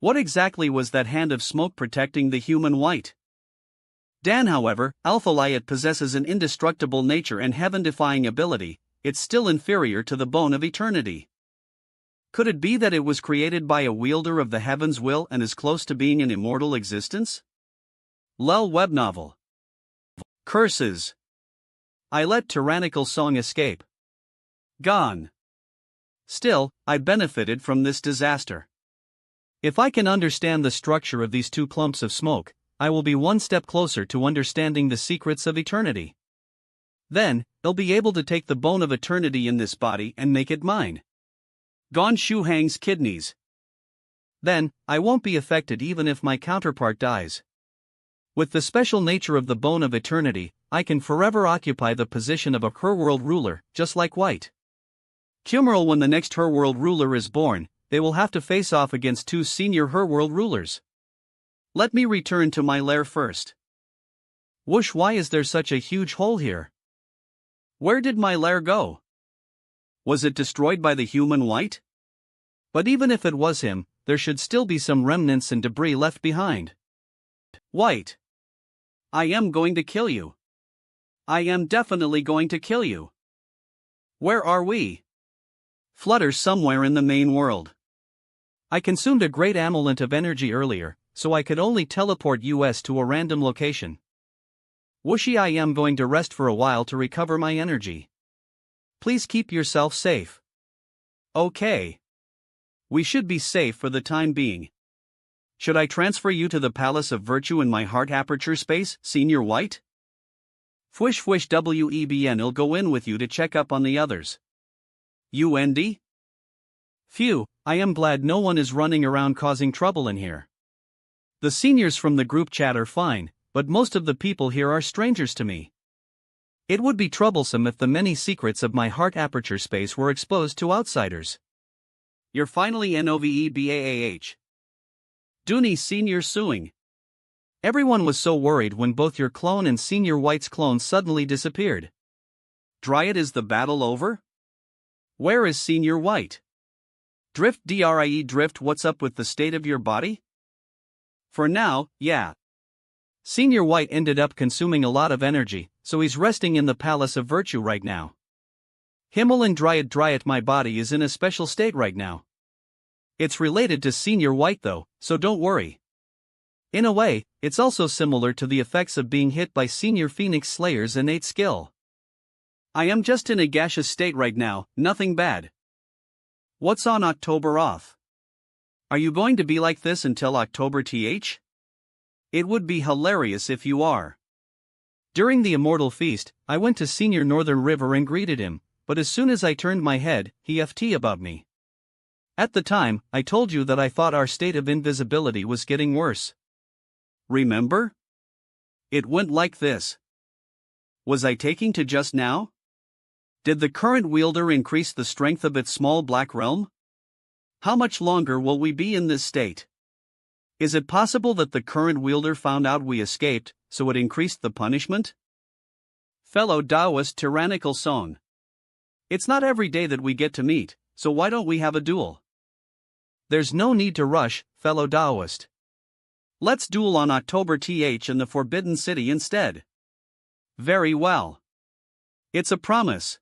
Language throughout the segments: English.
What exactly was that hand of smoke protecting the human white? Dan, however, Alpha Lyot possesses an indestructible nature and heaven-defying ability. It's still inferior to the bone of eternity. Could it be that it was created by a wielder of the heaven's will and is close to being an immortal existence? Lel web novel. Curses. I let tyrannical song escape. Gone. Still, I benefited from this disaster. If I can understand the structure of these two clumps of smoke, I will be one step closer to understanding the secrets of eternity. Then, I'll be able to take the bone of eternity in this body and make it mine. Gone Shu Hang's kidneys. Then, I won't be affected even if my counterpart dies. With the special nature of the bone of eternity, I can forever occupy the position of a Her-World ruler, just like White. Cummerl, when the next Her-World ruler is born, they will have to face off against two senior Her-World rulers. Let me return to my lair first. Whoosh, why is there such a huge hole here? Where did my lair go? Was it destroyed by the human White? But even if it was him, there should still be some remnants and debris left behind. White. I am going to kill you. I am definitely going to kill you. Where are we? Flutter somewhere in the main world. I consumed a great amulet of energy earlier, so I could only teleport us to a random location. Whooshy, I am going to rest for a while to recover my energy. Please keep yourself safe. Okay. We should be safe for the time being. Should I transfer you to the Palace of Virtue in my heart aperture space, Senior White? Fwish fwish WEBN, I'll go in with you to check up on the others. UND? Phew, I am glad no one is running around causing trouble in here. The seniors from the group chat are fine, but most of the people here are strangers to me. It would be troublesome if the many secrets of my heart aperture space were exposed to outsiders. You're finally NOVEBAAH. Dooney Senior suing. Everyone was so worried when both your clone and Senior White's clone suddenly disappeared. Dryad, is the battle over? Where is Senior White? Drift DRIE Drift, what's up with the state of your body? For now, yeah. Senior White ended up consuming a lot of energy, so he's resting in the Palace of Virtue right now. Himmel and Dryad, my body is in a special state right now. It's related to Senior White though, so don't worry. In a way, it's also similar to the effects of being hit by Senior Phoenix Slayer's innate skill. I am just in a gaseous state right now, nothing bad. What's on October off? Are you going to be like this until October th? It would be hilarious if you are. During the Immortal Feast, I went to Senior Northern River and greeted him, but as soon as I turned my head, he FT about me. At the time, I told you that I thought our state of invisibility was getting worse. Remember? It went like this. Was I taking to just now? Did the current wielder increase the strength of its small black realm? How much longer will we be in this state? Is it possible that the current wielder found out we escaped, so it increased the punishment? Fellow Taoist tyrannical song. It's not every day that we get to meet, so why don't we have a duel? There's no need to rush, fellow Taoist. Let's duel on October th in the Forbidden City instead. Very well. It's a promise.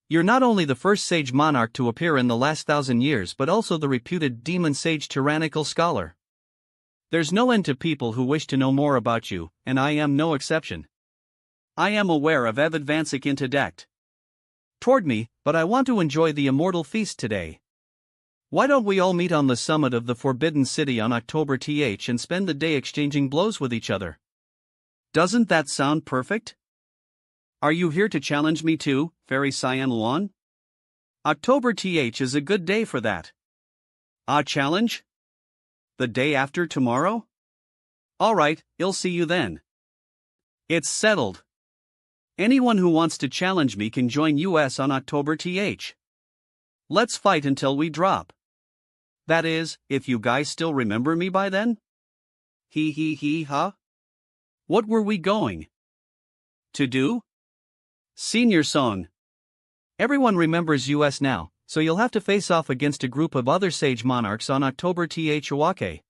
You're not only the first sage monarch to appear in the last 1,000 years but also the reputed demon sage tyrannical scholar. There's no end to people who wish to know more about you, and I am no exception. I am aware of Ev advancing into dect toward me, but I want to enjoy the Immortal Feast today. Why don't we all meet on the summit of the Forbidden City on October th and spend the day exchanging blows with each other? Doesn't that sound perfect? Are you here to challenge me too, Fairy Cyan Luan? October th is a good day for that. Challenge? The day after tomorrow? Alright, I'll see you then. It's settled. Anyone who wants to challenge me can join us on October th. Let's fight until we drop. That is, if you guys still remember me by then? Huh? What were we going to do? Senior song. Everyone remembers us now, so you'll have to face off against a group of other sage monarchs on October Thawake.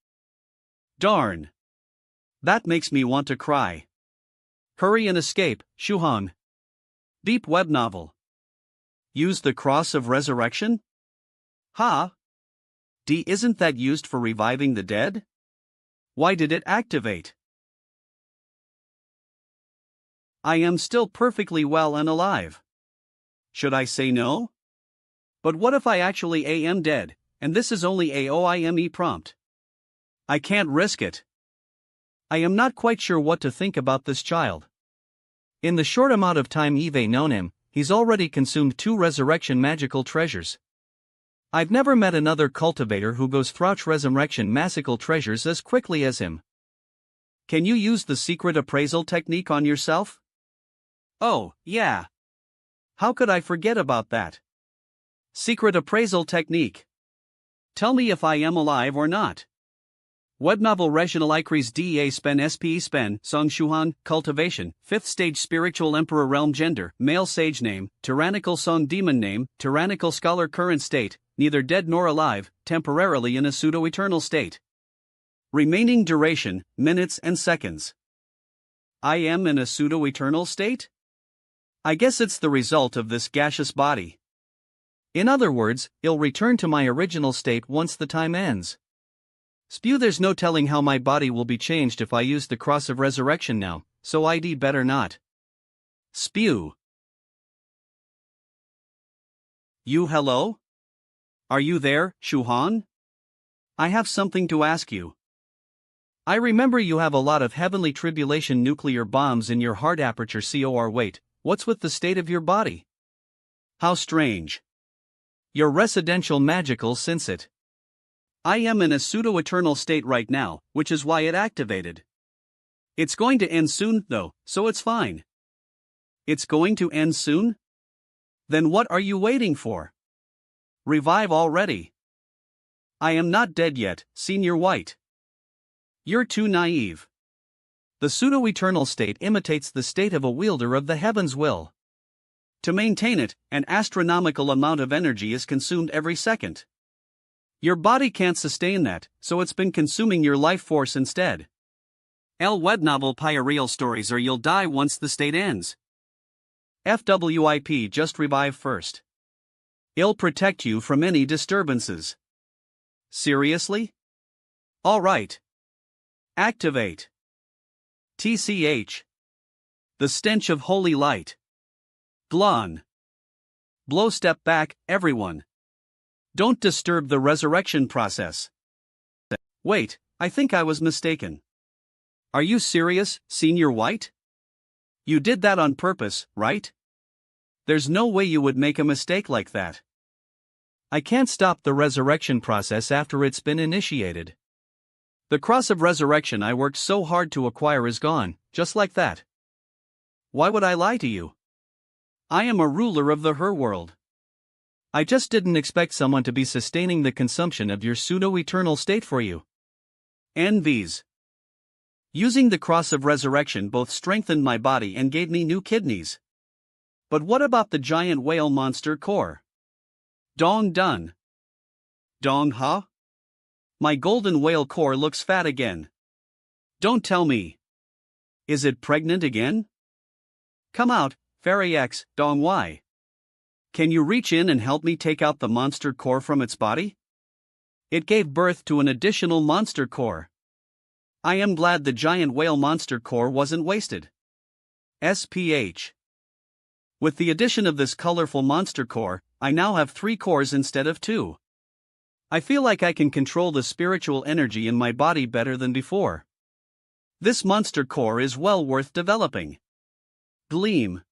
Darn. That makes me want to cry. Hurry and escape, Shuhan. Deep web novel. Use the Cross of Resurrection? Isn't that used for reviving the dead? Why did it activate? I am still perfectly well and alive. Should I say no? But what if I actually am dead, and this is only a OIME prompt? I can't risk it. I am not quite sure what to think about this child. In the short amount of time I've known him, he's already consumed 2 resurrection magical treasures. I've never met another cultivator who goes throuch resurrection magical treasures as quickly as him. Can you use the secret appraisal technique on yourself? Oh, yeah. How could I forget about that? Secret appraisal technique. Tell me if I am alive or not. Webnovel Regional Icres DEA Spen SPE Spen Song Shuhan Cultivation 5th Stage Spiritual Emperor Realm Gender Male Sage Name Tyrannical Song Demon Name Tyrannical Scholar Current State Neither dead nor alive, temporarily in a pseudo-eternal state. Remaining duration, minutes and seconds. I am in a pseudo-eternal state? I guess it's the result of this gaseous body. In other words, I'll return to my original state once the time ends. Spew, there's no telling how my body will be changed if I use the Cross of Resurrection now, so I'd better not. Spew. You hello? Are you there, Shuhan? I have something to ask you. I remember you have a lot of heavenly tribulation nuclear bombs in your heart aperture cor. Wait, what's with the state of your body? How strange. You're residential magical since it. I am in a pseudo-eternal state right now, which is why it activated. It's going to end soon, though, so it's fine. It's going to end soon? Then what are you waiting for? Revive already. I am not dead yet, Senior White. You're too naive. The pseudo-eternal state imitates the state of a wielder of the heaven's will. To maintain it, an astronomical amount of energy is consumed every second. Your body can't sustain that, so it's been consuming your life force instead. L web novel real stories or you'll die once the state ends. FWIP just revive first. It'll protect you from any disturbances. Seriously? Alright. Activate. TCH. The stench of holy light. Glon. Blow step back, everyone. Don't disturb the resurrection process. Wait, I think I was mistaken. Are you serious, Senior White? You did that on purpose, right? There's no way you would make a mistake like that. I can't stop the resurrection process after it's been initiated. The Cross of Resurrection I worked so hard to acquire is gone, just like that. Why would I lie to you? I am a ruler of the her world. I just didn't expect someone to be sustaining the consumption of your pseudo-eternal state for you. Envies. Using the Cross of Resurrection both strengthened my body and gave me new kidneys. But what about the giant whale monster core? Dong done. Dong ha? My golden whale core looks fat again. Don't tell me. Is it pregnant again? Come out, Fairy X, Dong Y. Can you reach in and help me take out the monster core from its body? It gave birth to an additional monster core. I am glad the giant whale monster core wasn't wasted. SPH. With the addition of this colorful monster core, I now have 3 cores instead of 2. I feel like I can control the spiritual energy in my body better than before. This monster core is well worth developing. Gleam.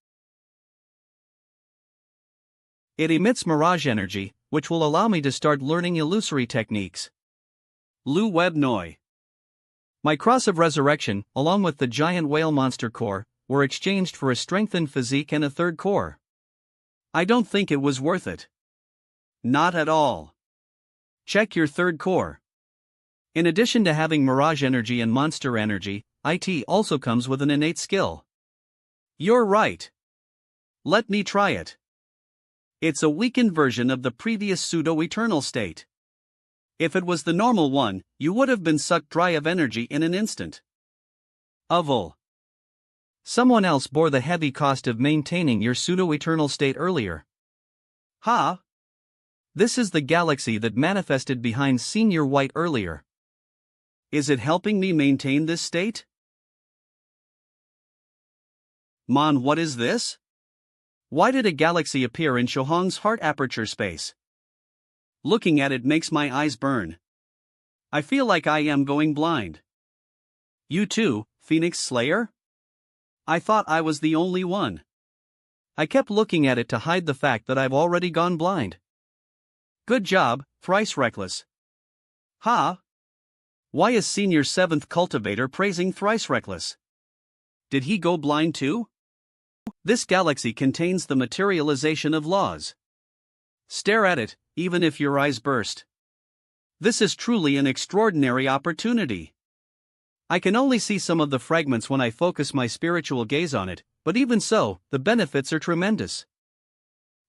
It emits mirage energy, which will allow me to start learning illusory techniques. Lu Web Noi. My Cross of Resurrection, along with the giant whale monster core, were exchanged for a strengthened physique and a 3rd core. I don't think it was worth it. Not at all. Check your 3rd core. In addition to having mirage energy and monster energy, IT also comes with an innate skill. You're right. Let me try it. It's a weakened version of the previous pseudo-eternal state. If it was the normal one, you would have been sucked dry of energy in an instant. Oval. Someone else bore the heavy cost of maintaining your pseudo-eternal state earlier. Ha! This is the galaxy that manifested behind Senior White earlier. Is it helping me maintain this state? Mon, what is this? Why did a galaxy appear in Shohong's heart aperture space? Looking at it makes my eyes burn. I feel like I am going blind. You too, Phoenix Slayer? I thought I was the only one. I kept looking at it to hide the fact that I've already gone blind. Good job, Thrice Reckless. Ha! Why is Senior 7th Cultivator praising Thrice Reckless? Did he go blind too? This galaxy contains the materialization of laws. Stare at it, even if your eyes burst. This is truly an extraordinary opportunity. I can only see some of the fragments when I focus my spiritual gaze on it, but even so, the benefits are tremendous.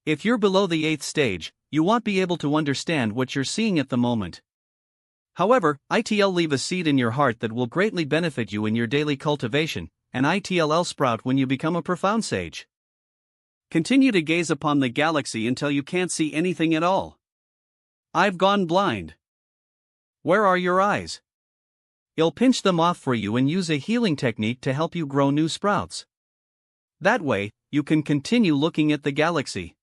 If you're below the 8th stage, you won't be able to understand what you're seeing at the moment. However, ITL leave a seed in your heart that will greatly benefit you in your daily cultivation, and ITLL sprout when you become a profound sage. Continue to gaze upon the galaxy until you can't see anything at all. I've gone blind. Where are your eyes? I'll pinch them off for you and use a healing technique to help you grow new sprouts. That way, you can continue looking at the galaxy.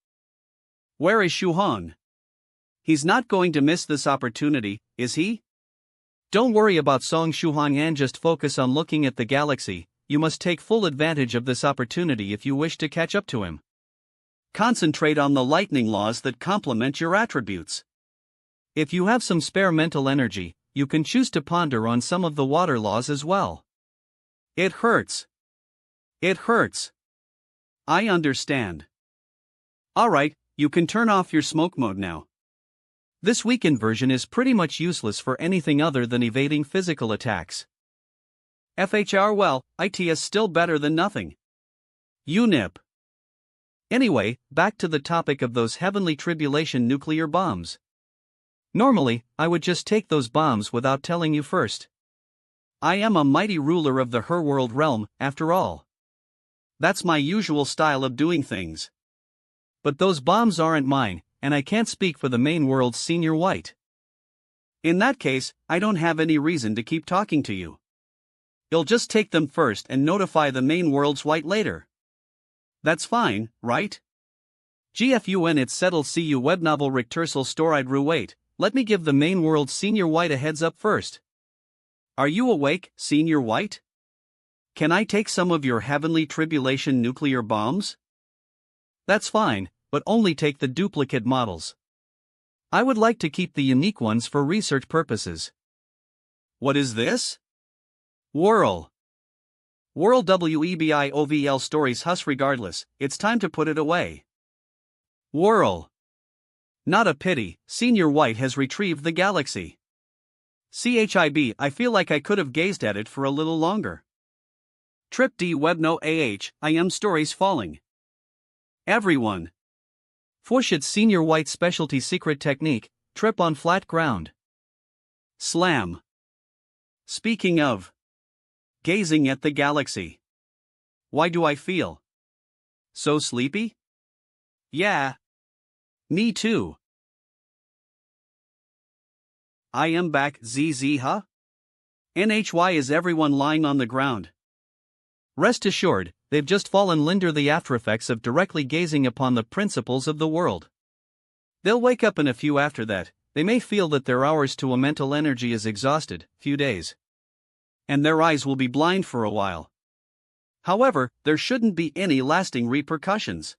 Where is Shuhong? He's not going to miss this opportunity, is he? Don't worry about Song Shuhong and just focus on looking at the galaxy. You must take full advantage of this opportunity if you wish to catch up to him. Concentrate on the lightning laws that complement your attributes. If you have some spare mental energy, you can choose to ponder on some of the water laws as well. It hurts. It hurts. I understand. Alright, you can turn off your smoke mode now. This weakened version is pretty much useless for anything other than evading physical attacks. FHR, well, it is still better than nothing. UNIP. Anyway, back to the topic of those heavenly tribulation nuclear bombs. Normally, I would just take those bombs without telling you first. I am a mighty ruler of the Her World realm, after all. That's my usual style of doing things. But those bombs aren't mine, and I can't speak for the main world's Senior White. In that case, I don't have any reason to keep talking to you. You'll just take them first and notify the main world's White later. That's fine, right? GFUN, it's settled. See you web novel Richtersel Storide Ru. Wait, let me give the main world's Senior White a heads up first. Are you awake, Senior White? Can I take some of your heavenly tribulation nuclear bombs? That's fine, but only take the duplicate models. I would like to keep the unique ones for research purposes. What is this? Whirl. Whirl WEBIOVL stories. Hush, regardless, it's time to put it away. Whirl. Not a pity, Senior White has retrieved the galaxy. CHIB, I feel like I could have gazed at it for a little longer. Trip D Webno AH, I am stories falling. Everyone. Fushit Senior White specialty secret technique, trip on flat ground. Slam. Speaking of gazing at the galaxy. Why do I feel so sleepy? Yeah. Me too. I am back, ZZ, huh? NHY, is everyone lying on the ground? Rest assured, they've just fallen under the aftereffects of directly gazing upon the principles of the world. They'll wake up in a few after that. They may feel that their hours to a mental energy is exhausted, few days. And their eyes will be blind for a while. However, there shouldn't be any lasting repercussions.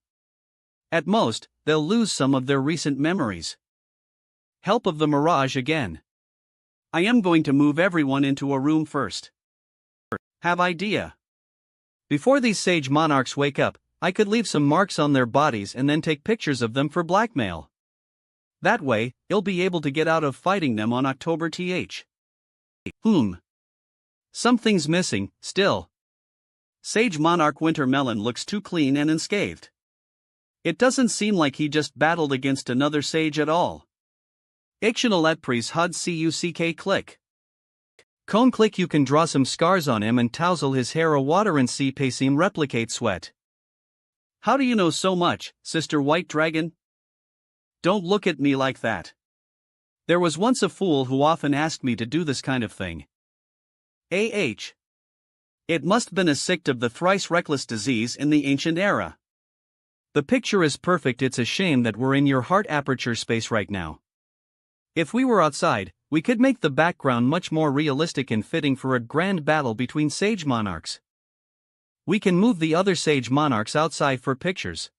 At most, they'll lose some of their recent memories. Help of the mirage again. I am going to move everyone into a room first. Have idea. Before these sage monarchs wake up, I could leave some marks on their bodies and then take pictures of them for blackmail. That way, you'll be able to get out of fighting them on October th. Something's missing, still. Sage Monarch Wintermelon looks too clean and unscathed. It doesn't seem like he just battled against another sage at all. Ictionalet pris hud cuck click. Cone click you can draw some scars on him and tousle his hair a water and see pasim replicate sweat. How do you know so much, Sister White Dragon? Don't look at me like that. There was once a fool who often asked me to do this kind of thing. It must been a sict of the thrice reckless disease in the ancient era. The picture is perfect. It's a shame that we're in your heart aperture space right now. If we were outside, we could make the background much more realistic and fitting for a grand battle between sage monarchs. We can move the other sage monarchs outside for pictures.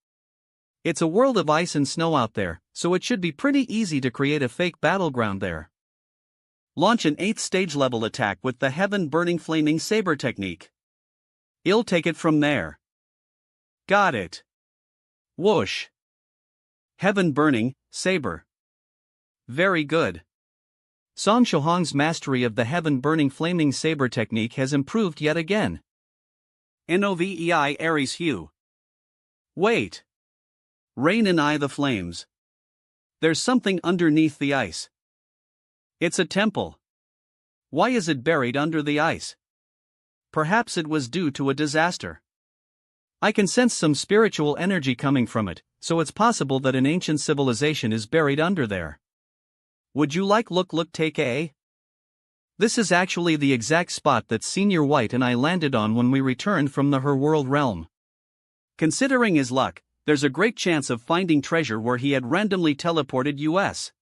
It's a world of ice and snow out there, so it should be pretty easy to create a fake battleground there. Launch an 8th stage level attack with the heaven burning flaming saber technique. I'll take it from there. Got it. Whoosh. Heaven burning saber. Very good. Song Shohong's mastery of the heaven burning flaming saber technique has improved yet again. Novei Aries Hue. Wait. Rain and I the flames. There's something underneath the ice. It's a temple. Why is it buried under the ice? Perhaps it was due to a disaster. I can sense some spiritual energy coming from it, so it's possible that an ancient civilization is buried under there. Would you like look take a? This is actually the exact spot that Senior White and I landed on when we returned from the Her World realm. Considering his luck, there's a great chance of finding treasure where he had randomly teleported us.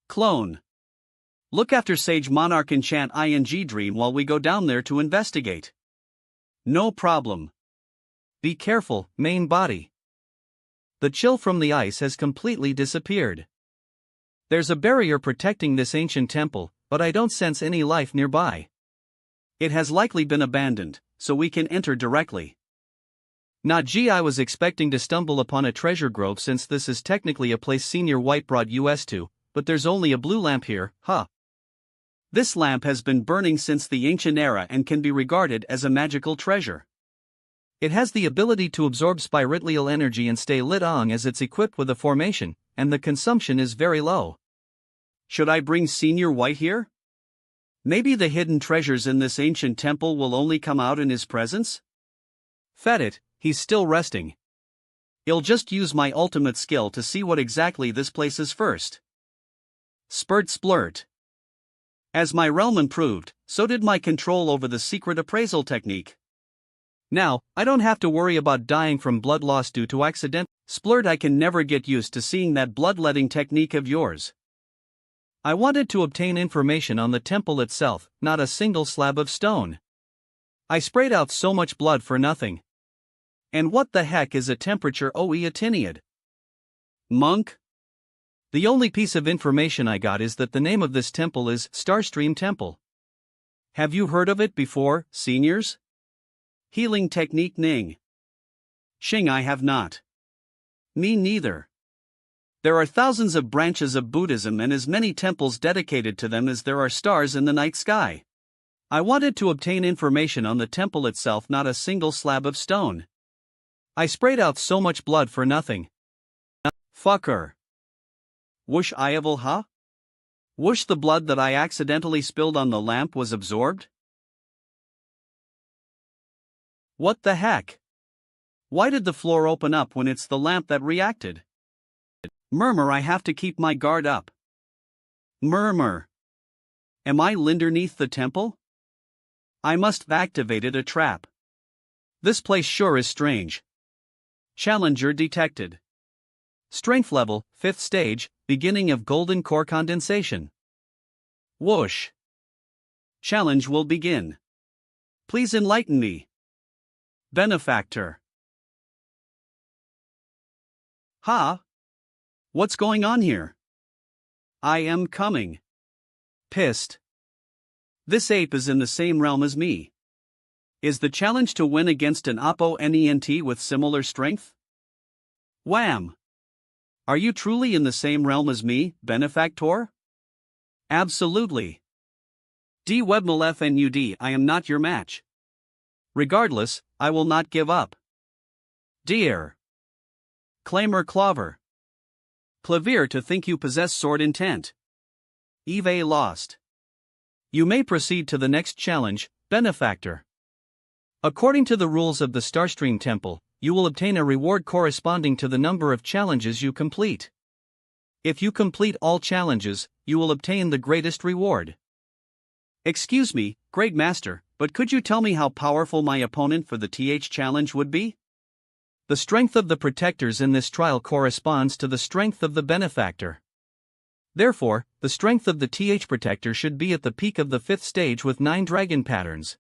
Clone. Look after Sage Monarch enchant ing dream while we go down there to investigate. No problem. Be careful, main body. The chill from the ice has completely disappeared. There's a barrier protecting this ancient temple, but I don't sense any life nearby. It has likely been abandoned, so we can enter directly. Not gee, I was expecting to stumble upon a treasure grove since this is technically a place Senior White brought us to, but there's only a blue lamp here, huh? This lamp has been burning since the ancient era and can be regarded as a magical treasure. It has the ability to absorb spiritual energy and stay lit on as it's equipped with a formation, and the consumption is very low. Should I bring Senior White here? Maybe the hidden treasures in this ancient temple will only come out in his presence? Fed it, he's still resting. I'll just use my ultimate skill to see what exactly this place is first. Spurt splurt. As my realm improved, so did my control over the secret appraisal technique. Now, I don't have to worry about dying from blood loss due to accident. Splurt, I can never get used to seeing that bloodletting technique of yours. I wanted to obtain information on the temple itself, not a single slab of stone. I sprayed out so much blood for nothing. And what the heck is a temperature atiniad? Monk? The only piece of information I got is that the name of this temple is Starstream Temple. Have you heard of it before, seniors? Healing technique Ning. Xing, I have not. Me neither. There are thousands of branches of Buddhism and as many temples dedicated to them as there are stars in the night sky. I wanted to obtain information on the temple itself, not a single slab of stone. I sprayed out so much blood for nothing. Fucker. Whoosh Iavil huh? Whoosh, the blood that I accidentally spilled on the lamp was absorbed? What the heck? Why did the floor open up when it's the lamp that reacted? Murmur, I have to keep my guard up. Murmur. Am I underneath the temple? I must have activated a trap. This place sure is strange. Challenger detected. Strength level, 5th stage, beginning of golden core condensation. Whoosh. Challenge will begin. Please enlighten me. Benefactor. Ha? What's going on here? I am coming. Pissed. This ape is in the same realm as me. Is the challenge to win against an opponent with similar strength? Wham! Are you truly in the same realm as me, Benefactor? Absolutely. D. Webmal FNUD, I am not your match. Regardless, I will not give up. Dear. Claimer Clover. Clavier to think you possess sword intent. Eve lost. You may proceed to the next challenge, Benefactor. According to the rules of the Starstream Temple, you will obtain a reward corresponding to the number of challenges you complete. If you complete all challenges, you will obtain the greatest reward. Excuse me, Great Master, but could you tell me how powerful my opponent for the TH challenge would be? The strength of the protectors in this trial corresponds to the strength of the benefactor. Therefore, the strength of the TH protector should be at the peak of the 5th stage with 9 dragon patterns.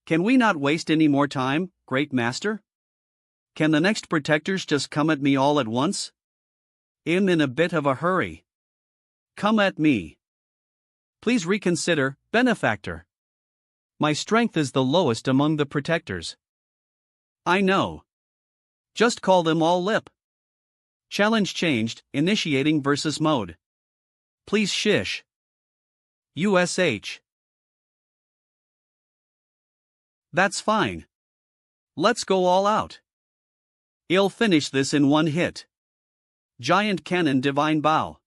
Can we not waste any more time, Great Master? Can the next protectors just come at me all at once? I'm in a bit of a hurry. Come at me. Please reconsider, benefactor. My strength is the lowest among the protectors. I know. Just call them all lip. Challenge changed, initiating versus mode. Please shish. USH. That's fine. Let's go all out. I'll finish this in one hit. Giant Cannon Divine Bow.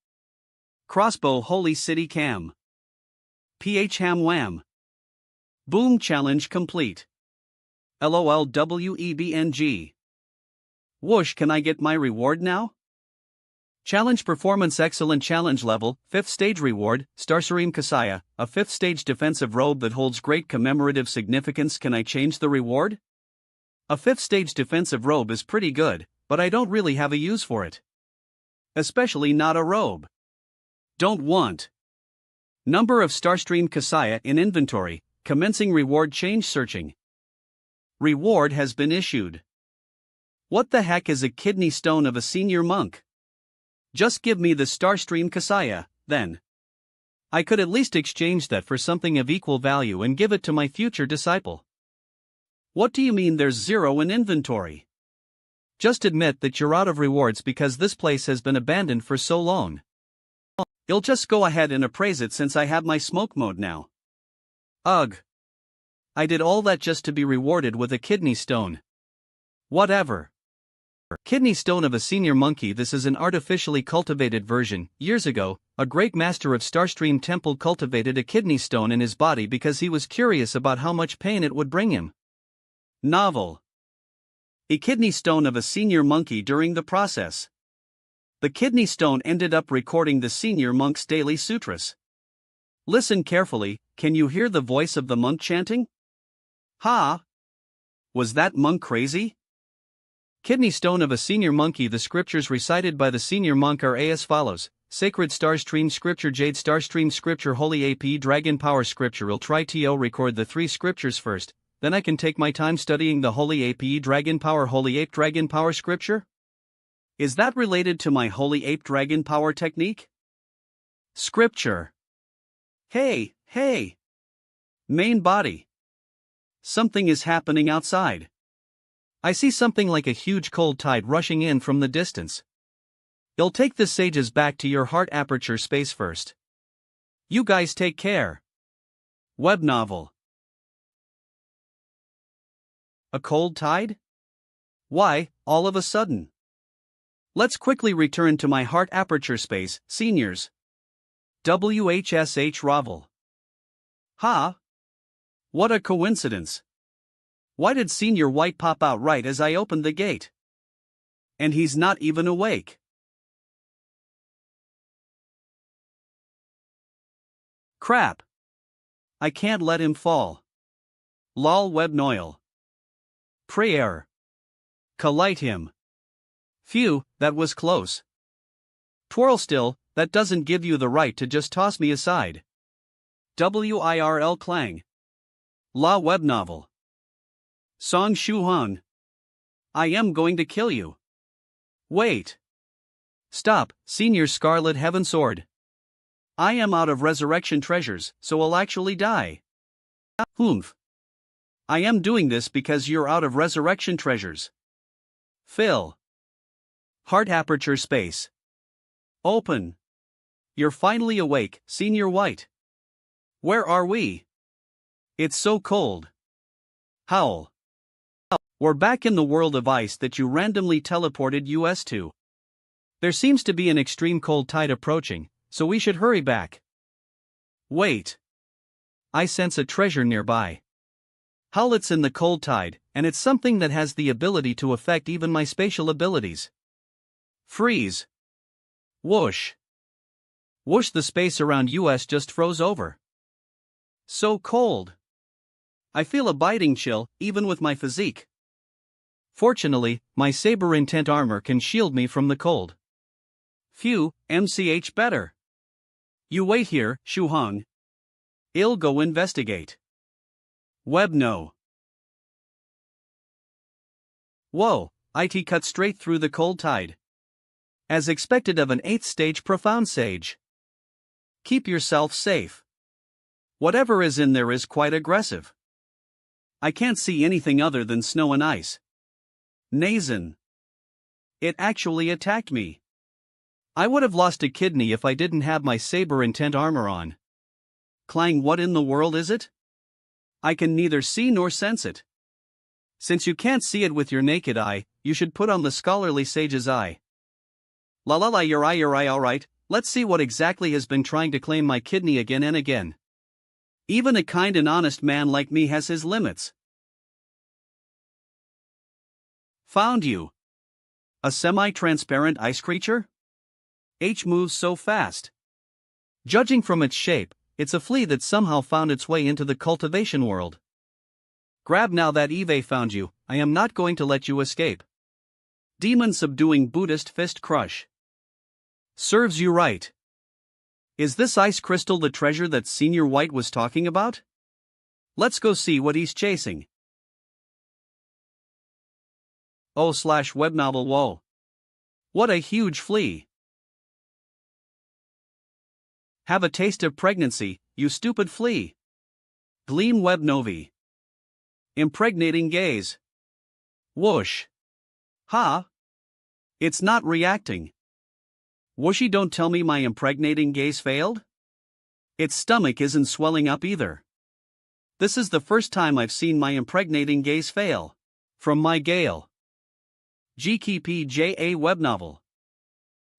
Crossbow Holy City Cam. PH Ham Wham. Boom challenge complete. LOLWEBNG. Whoosh, can I get my reward now? Challenge Performance Excellent Challenge Level, 5th Stage Reward, Starstream Kasaya, a 5th Stage defensive robe that holds great commemorative significance. Can I change the reward? A 5th Stage defensive robe is pretty good, but I don't really have a use for it. Especially not a robe. Don't want. Number of Starstream Kasaya in inventory, commencing reward change searching. Reward has been issued. What the heck is a kidney stone of a senior monk? Just give me the Starstream Kasaya, then. I could at least exchange that for something of equal value and give it to my future disciple. What do you mean there's 0 in inventory? Just admit that you're out of rewards because this place has been abandoned for so long. I'll just go ahead and appraise it since I have my smoke mode now. Ugh. I did all that just to be rewarded with a kidney stone. Whatever. Kidney stone of a senior monkey. This is an artificially cultivated version. Years ago, a great master of Starstream Temple cultivated a kidney stone in his body because he was curious about how much pain it would bring him. Novel. A kidney stone of a senior monkey. During the process, the kidney stone ended up recording the senior monk's daily sutras. Listen carefully, can you hear the voice of the monk chanting? Ha! Was that monk crazy? Kidney stone of a senior monkey. The scriptures recited by the senior monk are as follows: Sacred Starstream Scripture, Jade Starstream Scripture, Holy AP Dragon Power Scripture. I'll try to record the 3 scriptures first, then I can take my time studying the Holy AP Dragon Power, Holy Ape Dragon Power Scripture. Is that related to my Holy Ape Dragon Power technique? Scripture. Hey. Main body. Something is happening outside. I see something like a huge cold tide rushing in from the distance. You'll take the sages back to your heart aperture space first. You guys take care. Web novel. A cold tide? Why, all of a sudden? Let's quickly return to my heart aperture space, seniors. WHSH Ravel. Ha! What a coincidence. Why did Senior White pop out right as I opened the gate? And he's not even awake. Crap. I can't let him fall. Lol web noil. Prayer. Collite him. Phew, that was close. Twirl still, that doesn't give you the right to just toss me aside. WIRL Clang. La web novel. Song Shuhan. I am going to kill you. Wait. Stop, Senior Scarlet Heaven Sword. I am out of resurrection treasures, so I'll actually die. Humph. I am doing this because you're out of resurrection treasures. Fill. Heart aperture space. Open. You're finally awake, Senior White. Where are we? It's so cold. Howl. We're back in the world of ice that you randomly teleported us to. There seems to be an extreme cold tide approaching, so we should hurry back. Wait. I sense a treasure nearby. It's in the cold tide, and it's something that has the ability to affect even my spatial abilities. Freeze. Whoosh. Whoosh, the space around us just froze over. So cold. I feel a biting chill, even with my physique. Fortunately, my saber intent armor can shield me from the cold. Phew, MCH better. You wait here, Shu Hong. I'll go investigate. Web no. Whoa, it cut straight through the cold tide. As expected of an 8th stage profound sage. Keep yourself safe. Whatever is in there is quite aggressive. I can't see anything other than snow and ice. Nazen. It actually attacked me. I would have lost a kidney if I didn't have my saber intent armor on. Clang, what in the world is it? I can neither see nor sense it. Since you can't see it with your naked eye, you should put on the scholarly sage's eye. Your eye, alright, let's see what exactly has been trying to claim my kidney again and again. Even a kind and honest man like me has his limits. Found you. A semi-transparent ice creature? H moves so fast. Judging from its shape, it's a flea that somehow found its way into the cultivation world. Grab now that Eve found you, I am not going to let you escape. Demon subduing Buddhist fist crush. Serves you right. Is this ice crystal the treasure that Senior White was talking about? Let's go see what he's chasing. /web novel. Whoa. What a huge flea. Have a taste of pregnancy, you stupid flea. Gleam web novi. Impregnating gaze. Whoosh. Ha. It's not reacting. Whooshy, don't tell me my impregnating gaze failed? Its stomach isn't swelling up either. This is the first time I've seen my impregnating gaze fail. From my Gale. GKPJA web novel.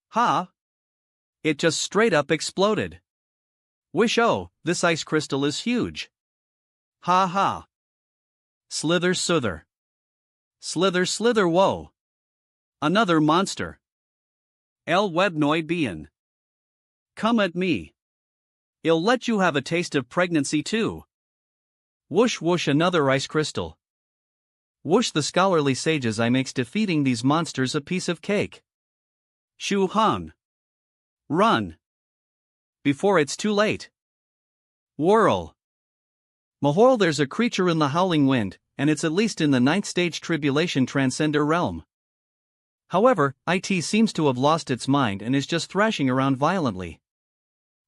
Ha. It just straight up exploded. Wish, oh, this ice crystal is huge. Ha ha. Slither suther. Slither slither, whoa. Another monster. L web noi bien. Come at me. I'll let you have a taste of pregnancy too. Whoosh whoosh, another ice crystal. Whoosh, the scholarly sage's eye makes defeating these monsters a piece of cake. Shu Hong. Run. Before it's too late. Whirl. Mahol, there's a creature in the howling wind, and it's at least in the 9th stage tribulation transcender realm. However, it seems to have lost its mind and is just thrashing around violently.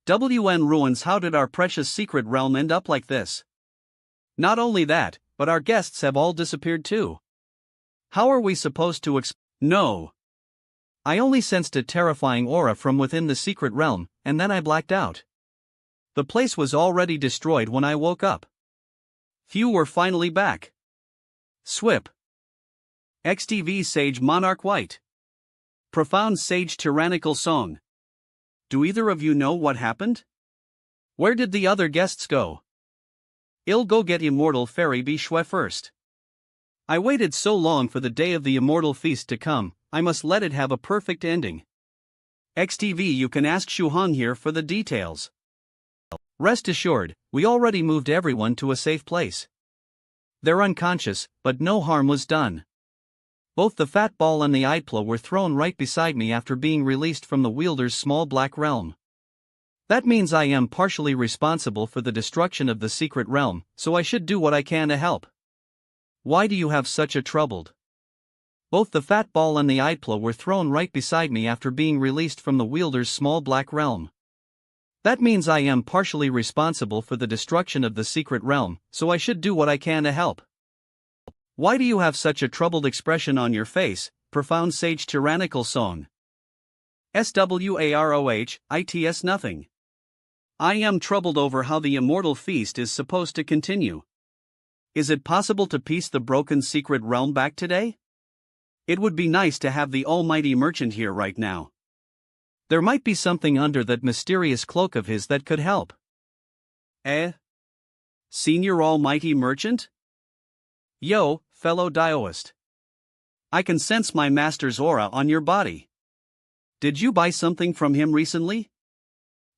WN ruins, how did our precious secret realm end up like this? Not only that, but our guests have all disappeared too. How are we supposed to No. I only sensed a terrifying aura from within the secret realm, and then I blacked out. The place was already destroyed when I woke up. Few were finally back. Swip. XTV Sage Monarch White. Profound Sage Tyrannical Song. Do either of you know what happened? Where did the other guests go? I'll go get Immortal Fairy Bishwe first. I waited so long for the day of the immortal feast to come, I must let it have a perfect ending. XTV, you can ask Shu Hong here for the details. Rest assured, we already moved everyone to a safe place. They're unconscious, but no harm was done. Both the fat ball and the idpla were thrown right beside me after being released from the wielder's small black realm. That means I am partially responsible for the destruction of the secret realm, so I should do what I can to help. Why do you have such a troubled? Both the fat ball and the idpla were thrown right beside me after being released from the wielder's small black realm. That means I am partially responsible for the destruction of the secret realm, so I should do what I can to help. Why do you have such a troubled expression on your face, Profound Sage Tyrannical Song? SWAROH, ITS nothing. I am troubled over how the immortal feast is supposed to continue. Is it possible to piece the broken secret realm back today? It would be nice to have the almighty merchant here right now. There might be something under that mysterious cloak of his that could help. Senior almighty merchant? Yo, fellow Daoist. I can sense my master's aura on your body. Did you buy something from him recently?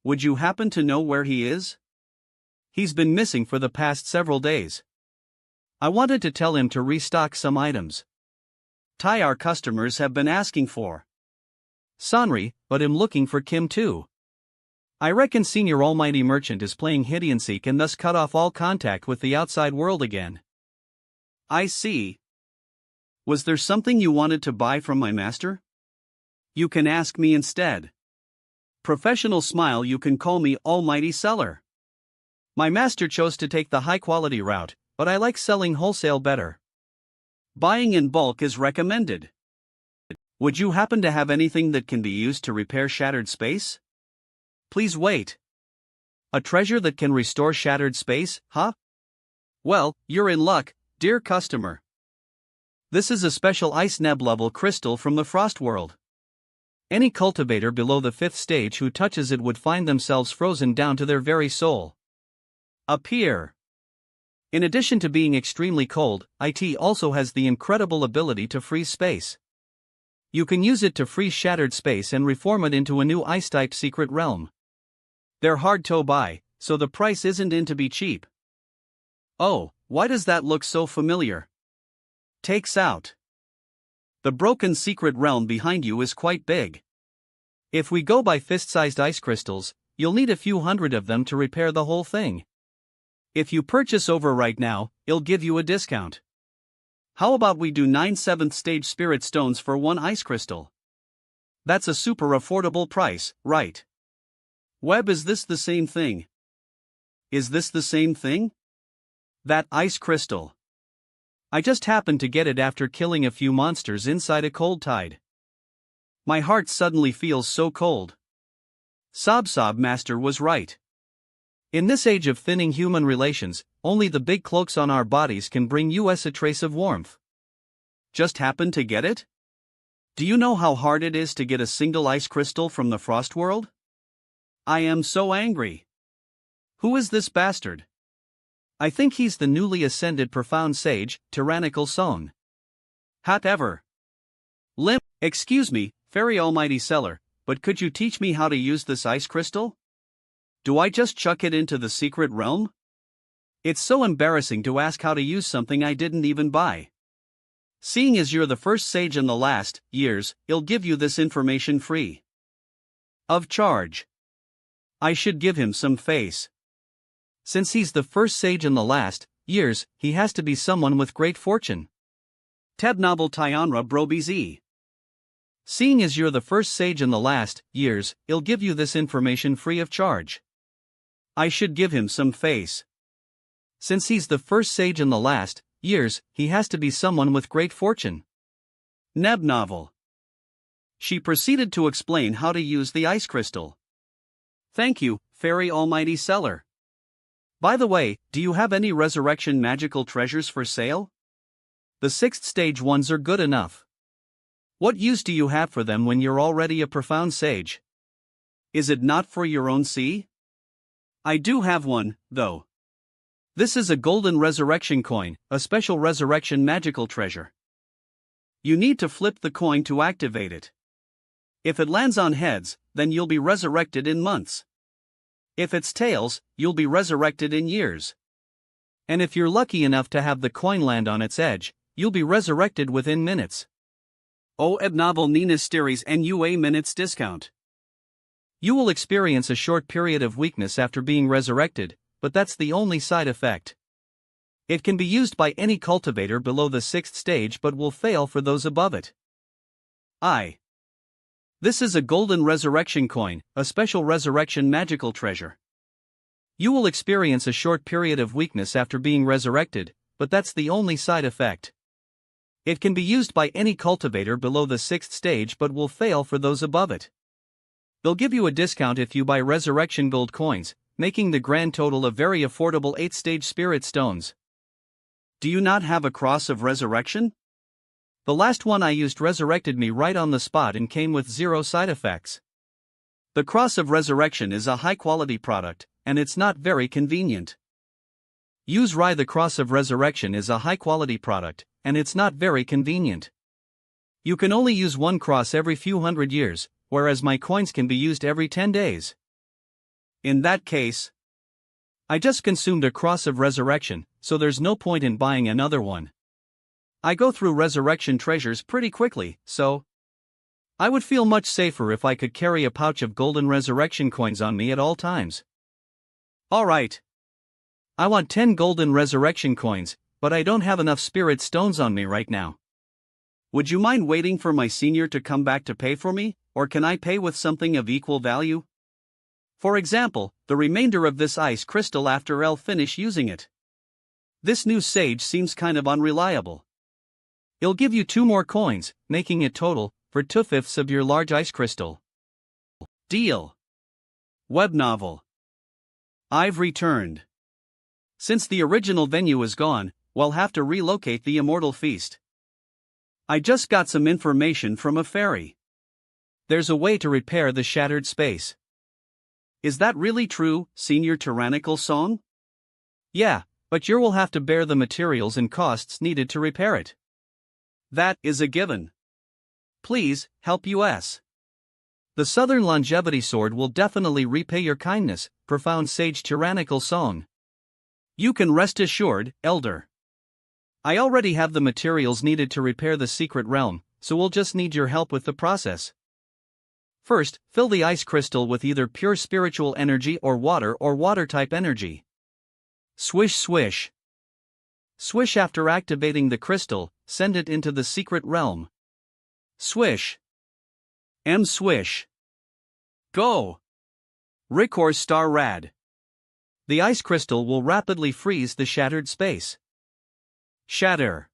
Would you happen to know where he is? He's been missing for the past several days. I wanted to tell him to restock some items. Our customers have been asking for. Sonri, but I'm looking for Kim too. I reckon Senior Almighty Merchant is playing hide and seek and thus cut off all contact with the outside world again. I see. Was there something you wanted to buy from my master? You can ask me instead. Professional smile, you can call me Almighty Seller. My master chose to take the high-quality route, but I like selling wholesale better. Buying in bulk is recommended. Would you happen to have anything that can be used to repair shattered space? Please wait. A treasure that can restore shattered space, huh? Well, you're in luck, dear customer. This is a special ice neb level crystal from the Frost World. Any cultivator below the 5th stage who touches it would find themselves frozen down to their very soul. Up here. In addition to being extremely cold, it also has the incredible ability to freeze space. You can use it to freeze shattered space and reform it into a new ice-type secret realm. They're hard to buy, so the price isn't in to be cheap. Oh, why does that look so familiar? Takes out. The broken secret realm behind you is quite big. If we go by fist-sized ice crystals, you'll need a few hundred of them to repair the whole thing. If you purchase over right now, it'll give you a discount. How about we do 9 7th stage spirit stones for 1 ice crystal? That's a super affordable price, right? Web, is this the same thing? Is this the same thing? That ice crystal. I just happened to get it after killing a few monsters inside a cold tide. My heart suddenly feels so cold. Sob Master was right. In this age of thinning human relations, only the big cloaks on our bodies can bring us a trace of warmth. Just happened to get it? Do you know how hard it is to get a single ice crystal from the Frost World? I am so angry. Who is this bastard? I think he's the newly ascended profound sage, Tyrannical Son. However. Excuse me, Fairy Almighty Seller, but could you teach me how to use this ice crystal? Do I just chuck it into the secret realm? It's so embarrassing to ask how to use something I didn't even buy. Seeing as you're the first sage in the last years, I'll give you this information free. Of charge. I should give him some face. Since he's the first sage in the last years, he has to be someone with great fortune. Teb novel Tyanra Brobiz. Seeing as you're the first sage in the last years, I'll give you this information free of charge. I should give him some face. Since he's the first sage in the last years, he has to be someone with great fortune. Neb novel. She proceeded to explain how to use the ice crystal. Thank you, Fairy Almighty Seller. By the way, do you have any resurrection magical treasures for sale? The 6th stage ones are good enough. What use do you have for them when you're already a profound sage? Is it not for your own see? I do have one, though. This is a golden resurrection coin, a special resurrection magical treasure. You need to flip the coin to activate it. If it lands on heads, then you'll be resurrected in months. If it's tails, you'll be resurrected in years. And if you're lucky enough to have the coin land on its edge, you'll be resurrected within minutes. O Ebnovel Nina's Steries NUA minutes discount. You will experience a short period of weakness after being resurrected, but that's the only side effect. It can be used by any cultivator below the 6th stage but will fail for those above it. This is a golden resurrection coin, a special resurrection magical treasure. You will experience a short period of weakness after being resurrected, but that's the only side effect. It can be used by any cultivator below the 6th stage but will fail for those above it. They'll give you a discount if you buy resurrection gold coins, making the grand total a very affordable 8th stage spirit stones. Do you not have a cross of resurrection? The last one I used resurrected me right on the spot and came with 0 side effects. The cross of resurrection is a high-quality product, and it's not very convenient. Use Rye. The cross of resurrection is a high-quality product, and it's not very convenient. You can only use one cross every few hundred years, whereas my coins can be used every 10 days. In that case, I just consumed a cross of resurrection, so there's no point in buying another one. I go through resurrection treasures pretty quickly, so I would feel much safer if I could carry a pouch of golden resurrection coins on me at all times. Alright. I want 10 golden resurrection coins, but I don't have enough spirit stones on me right now. Would you mind waiting for my senior to come back to pay for me, or can I pay with something of equal value? For example, the remainder of this ice crystal after I'll finish using it. This new sage seems kind of unreliable. It'll give you 2 more coins, making it total for 2/5 of your large ice crystal. Deal. Web novel. I've returned. Since the original venue is gone, we'll have to relocate the Immortal Feast. I just got some information from a fairy. There's a way to repair the shattered space. Is that really true, Senior Tyrannical Song? Yeah, but you will have to bear the materials and costs needed to repair it. That is a given. Please, help us. The Southern Longevity Sword will definitely repay your kindness, Profound Sage Tyrannical Song. You can rest assured, Elder. I already have the materials needed to repair the secret realm, so we'll just need your help with the process. First, fill the ice crystal with either pure spiritual energy or water-type energy. Swish swish. Swish. After activating the crystal, send it into the secret realm. Swish. Swish. Go. Ricor Star Rad. The ice crystal will rapidly freeze the shattered space. Shatter.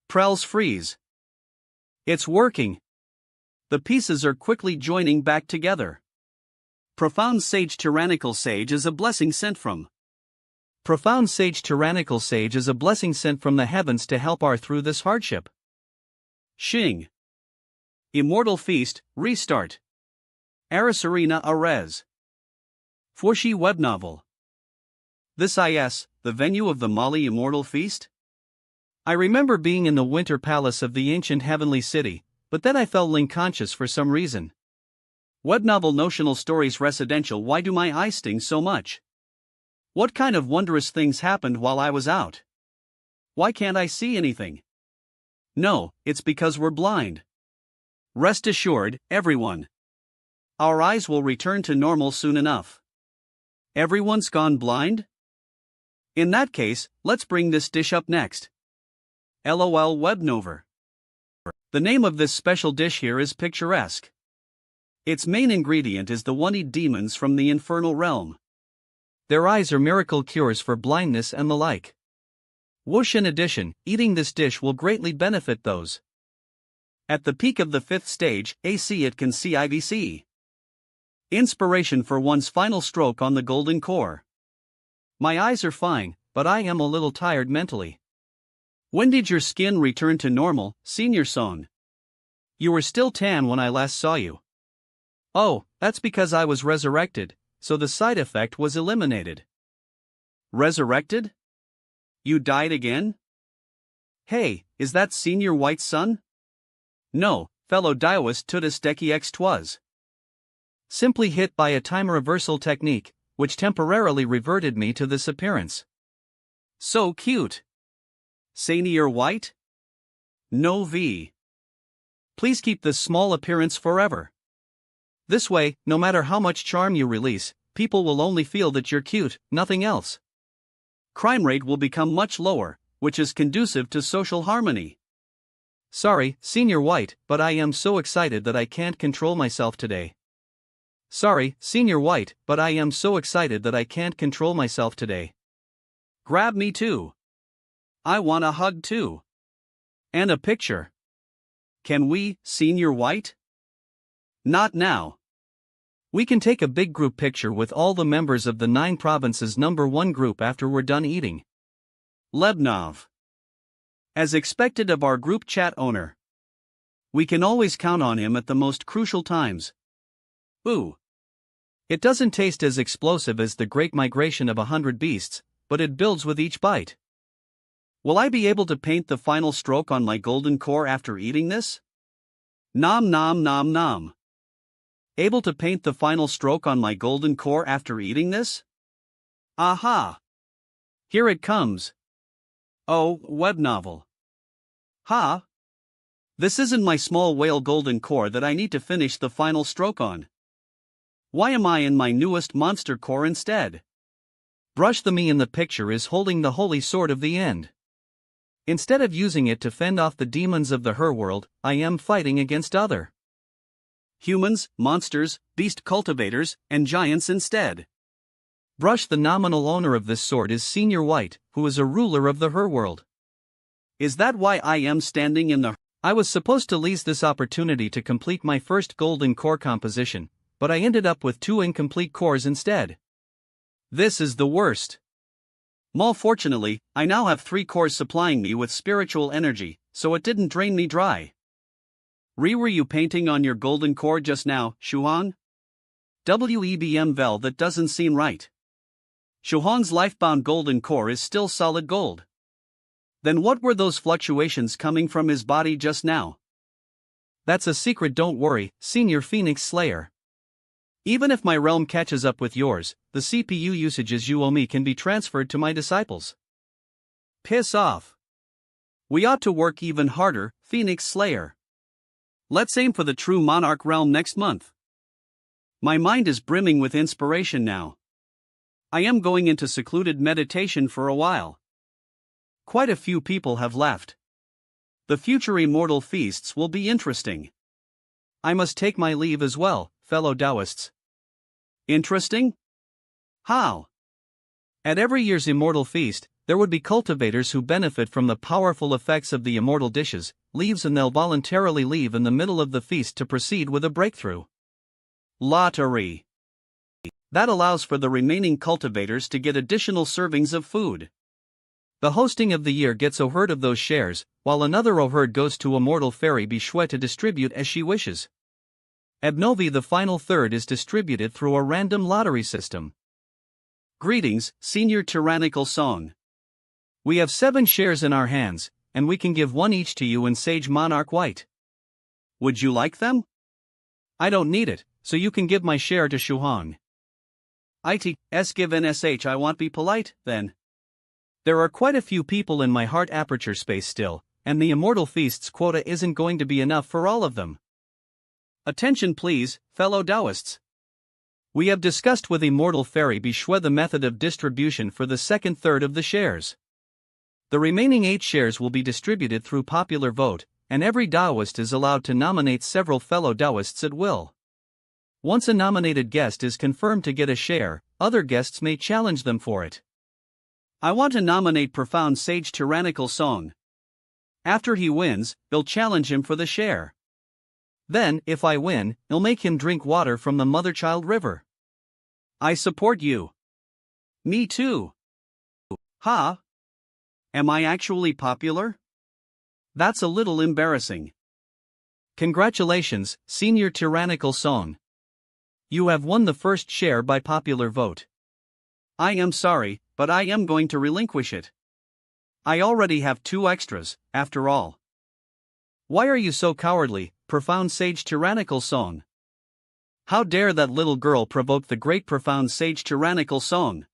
Prell's freeze. It's working. The pieces are quickly joining back together. Profound Sage Tyrannical Sage is a blessing sent from. Profound Sage Tyrannical Sage is a blessing sent from the heavens to help our through this hardship. Xing. Immortal Feast, restart. Arasarina Arez. Fushi web novel. This is the venue of the Mali Immortal Feast? I remember being in the winter palace of the ancient heavenly city, but then I felt unconscious for some reason. Web novel notional stories residential. Why do my eyes sting so much? What kind of wondrous things happened while I was out? Why can't I see anything? No, it's because we're blind. Rest assured, everyone. Our eyes will return to normal soon enough. Everyone's gone blind? In that case, let's bring this dish up next. LOL Webnover. The name of this special dish here is picturesque. Its main ingredient is the one-eyed demons from the infernal realm. Their eyes are miracle cures for blindness and the like. Whoosh! In addition, eating this dish will greatly benefit those. At the peak of the 5th stage, AC it can see IVC. Inspiration for one's final stroke on the golden core. My eyes are fine, but I am a little tired mentally. When did your skin return to normal, Senior Song? You were still tan when I last saw you. Oh, that's because I was resurrected, so the side effect was eliminated. Resurrected? You died again? Hey, is that Senior White's son? No, fellow Diois Tutus Deki X twas. Simply hit by a time reversal technique, which temporarily reverted me to this appearance. So cute. Senior White? No V. Please keep this small appearance forever. This way, no matter how much charm you release, people will only feel that you're cute, nothing else. Crime rate will become much lower, which is conducive to social harmony. Sorry, Senior White, but I am so excited that I can't control myself today. Sorry, Senior White, but I am so excited that I can't control myself today. Grab me too. I want a hug too. And a picture. Can we, Senior White? Not now. We can take a big group picture with all the members of the 9 provinces number 1 group after we're done eating. Lebnov. As expected of our group chat owner. We can always count on him at the most crucial times. Ooh. It doesn't taste as explosive as the great migration of 100 beasts, but it builds with each bite. Will I be able to paint the final stroke on my golden core after eating this? Nom nom nom nom. Able to paint the final stroke on my golden core after eating this? Aha! Here it comes. Oh, web novel. Ha! This isn't my small whale golden core that I need to finish the final stroke on. Why am I in my newest monster core instead? Brush the me in the picture is holding the holy sword of the end. Instead of using it to fend off the demons of the her world, I am fighting against other humans, monsters, beast cultivators, and giants instead. Brush the nominal owner of this sword is Senior White, who is a ruler of the her world. Is that why I am standing in the I was supposed to lease this opportunity to complete my first golden core composition, but I ended up with 2 incomplete cores instead. This is the worst. Fortunately, I now have 3 cores supplying me with spiritual energy, so it didn't drain me dry. Were you painting on your golden core just now, Shuhan? WEBM Vel, that doesn't seem right. Shuhan's lifebound golden core is still solid gold. Then what were those fluctuations coming from his body just now? That's a secret, don't worry, Senior Phoenix Slayer. Even if my realm catches up with yours, the CPU usages you owe me can be transferred to my disciples. Piss off. We ought to work even harder, Phoenix Slayer. Let's aim for the true monarch realm next month. My mind is brimming with inspiration now. I am going into secluded meditation for a while. Quite a few people have left. The future immortal feasts will be interesting. I must take my leave as well, fellow Taoists. Interesting? How? At every year's immortal feast, there would be cultivators who benefit from the powerful effects of the immortal dishes, leaves, and they'll voluntarily leave in the middle of the feast to proceed with a breakthrough lottery. That allows for the remaining cultivators to get additional servings of food. The hosting of the year gets a herd of those shares, while another herd goes to Immortal Fairy Bishwe to distribute as she wishes. Abnovi, the final third, is distributed through a random lottery system. Greetings, Senior Tyrannical Song. We have 7 shares in our hands, and we can give 1 each to you and Sage Monarch White. Would you like them? I don't need it, so you can give my share to Shuhong. ITS give NSH, I want be polite, then. There are quite a few people in my heart aperture space still, and the Immortal Feasts quota isn't going to be enough for all of them. Attention please, fellow Taoists. We have discussed with Immortal Fairy Bishwe the method of distribution for the second third of the shares. The remaining 8 shares will be distributed through popular vote, and every Taoist is allowed to nominate several fellow Taoists at will. Once a nominated guest is confirmed to get a share, other guests may challenge them for it. I want to nominate Profound Sage Tyrannical Song. After he wins, they'll challenge him for the share. Then, if I win, I'll make him drink water from the Mother-Child River. I support you. Me too. Ha! Am I actually popular? That's a little embarrassing. Congratulations, Senior Tyrannical Song. You have won the first share by popular vote. I am sorry, but I am going to relinquish it. I already have 2 extras, after all. Why are you so cowardly, Profound Sage Tyrannical Song? How dare that little girl provoke the great Profound Sage Tyrannical Song?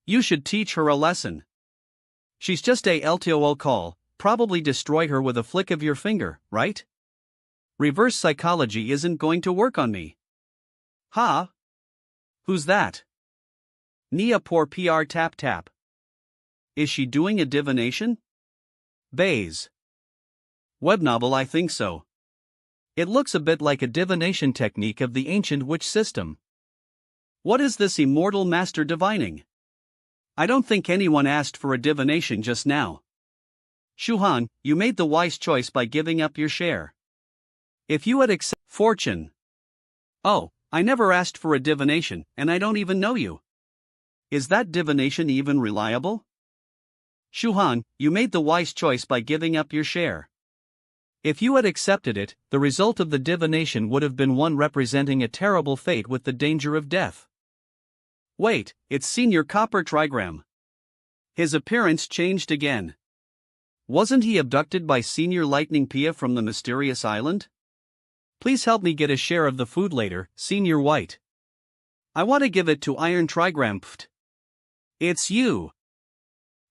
You should teach her a lesson. She's just a LTOL call, probably destroy her with a flick of your finger, right? Reverse psychology isn't going to work on me. Ha! Who's that? Nia poor PR tap tap. Is she doing a divination? Bays. Web novel, I think so. It looks a bit like a divination technique of the ancient witch system. What is this immortal master divining? I don't think anyone asked for a divination just now. Shuhan, you made the wise choice by giving up your share. If you had accepted fortune. Oh, I never asked for a divination, and I don't even know you. Is that divination even reliable? Shuhan, you made the wise choice by giving up your share. If you had accepted it, the result of the divination would have been one representing a terrible fate with the danger of death. Wait, it's Senior Copper Trigram. His appearance changed again. Wasn't he abducted by Senior Lightning Pia from the mysterious island? Please help me get a share of the food later, Senior White. I want to give it to Iron Trigram. Pft. It's you.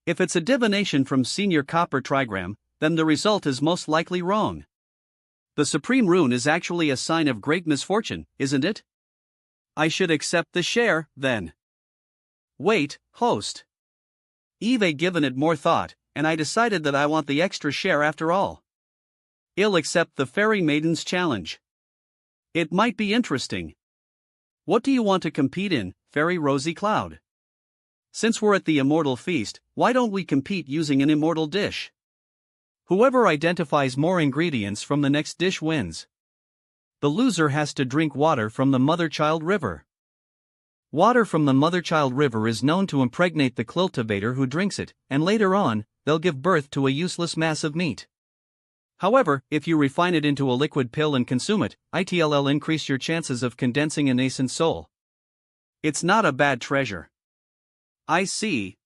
If it's a divination from Senior Copper Trigram, then the result is most likely wrong. The Supreme Rune is actually a sign of great misfortune, isn't it? I should accept the share, then. Wait, host. I've given it more thought, and I decided that I want the extra share after all. I'll accept the Fairy Maiden's challenge. It might be interesting. What do you want to compete in, Fairy Rosy Cloud? Since we're at the Immortal Feast, why don't we compete using an immortal dish? Whoever identifies more ingredients from the next dish wins. The loser has to drink water from the Mother-Child River. Water from the Mother-Child River is known to impregnate the cultivator who drinks it, and later on, they'll give birth to a useless mass of meat. However, if you refine it into a liquid pill and consume it, it'll increase your chances of condensing a nascent soul. It's not a bad treasure. I see.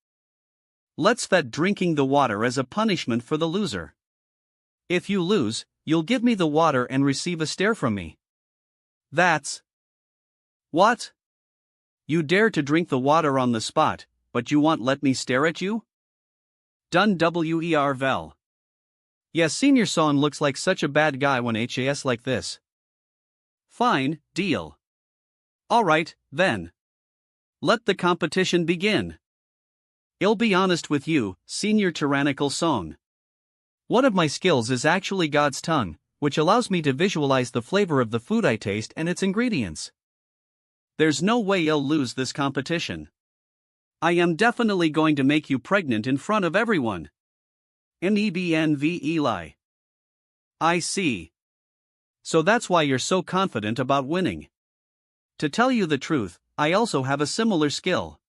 Let's fet drinking the water as a punishment for the loser. If you lose, you'll give me the water and receive a stare from me. That's... What? You dare to drink the water on the spot, but you won't let me stare at you? Done wer vel. Yes, Senior Son looks like such a bad guy when HAS like this. Fine, deal. Alright, then. Let the competition begin. I'll be honest with you, Senior Tyrannical Song. One of my skills is actually God's tongue, which allows me to visualize the flavor of the food I taste and its ingredients. There's no way I'll lose this competition. I am definitely going to make you pregnant in front of everyone. NEBNV Eli. I see. So that's why you're so confident about winning. To tell you the truth, I also have a similar skill.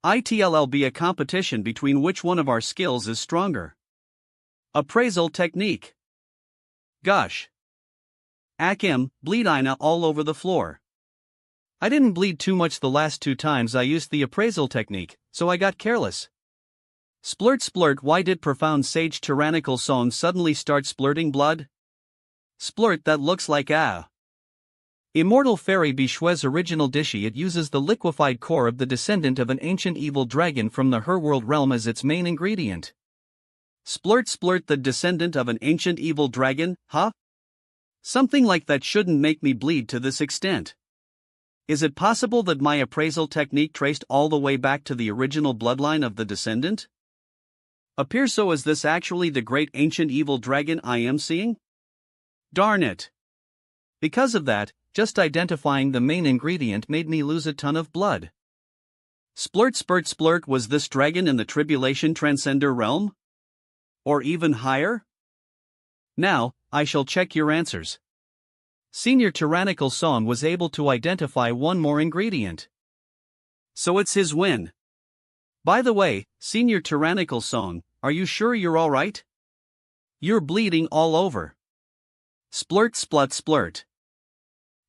It'll be a competition between which one of our skills is stronger. Appraisal technique. Gosh. Akim, bleed Ina all over the floor. I didn't bleed too much the last 2 times I used the appraisal technique, so I got careless. Splurt splurt, why did Profound Sage Tyrannical Song suddenly start splurting blood? Splurt, that looks like Immortal Fairy Bishwe's original dishy. It uses the liquefied core of the descendant of an ancient evil dragon from the Herworld realm as its main ingredient. Splurt splurt, the descendant of an ancient evil dragon, huh? Something like that shouldn't make me bleed to this extent. Is it possible that my appraisal technique traced all the way back to the original bloodline of the descendant? Appears so. Is this actually the great ancient evil dragon I am seeing? Darn it. Because of that, just identifying the main ingredient made me lose a ton of blood. Splurt spurt splurt, was this dragon in the Tribulation Transcender realm? Or even higher? Now, I shall check your answers. Senior Tyrannical Song was able to identify one more ingredient. So it's his win. By the way, Senior Tyrannical Song, are you sure you're alright? You're bleeding all over. Splurt splut splurt.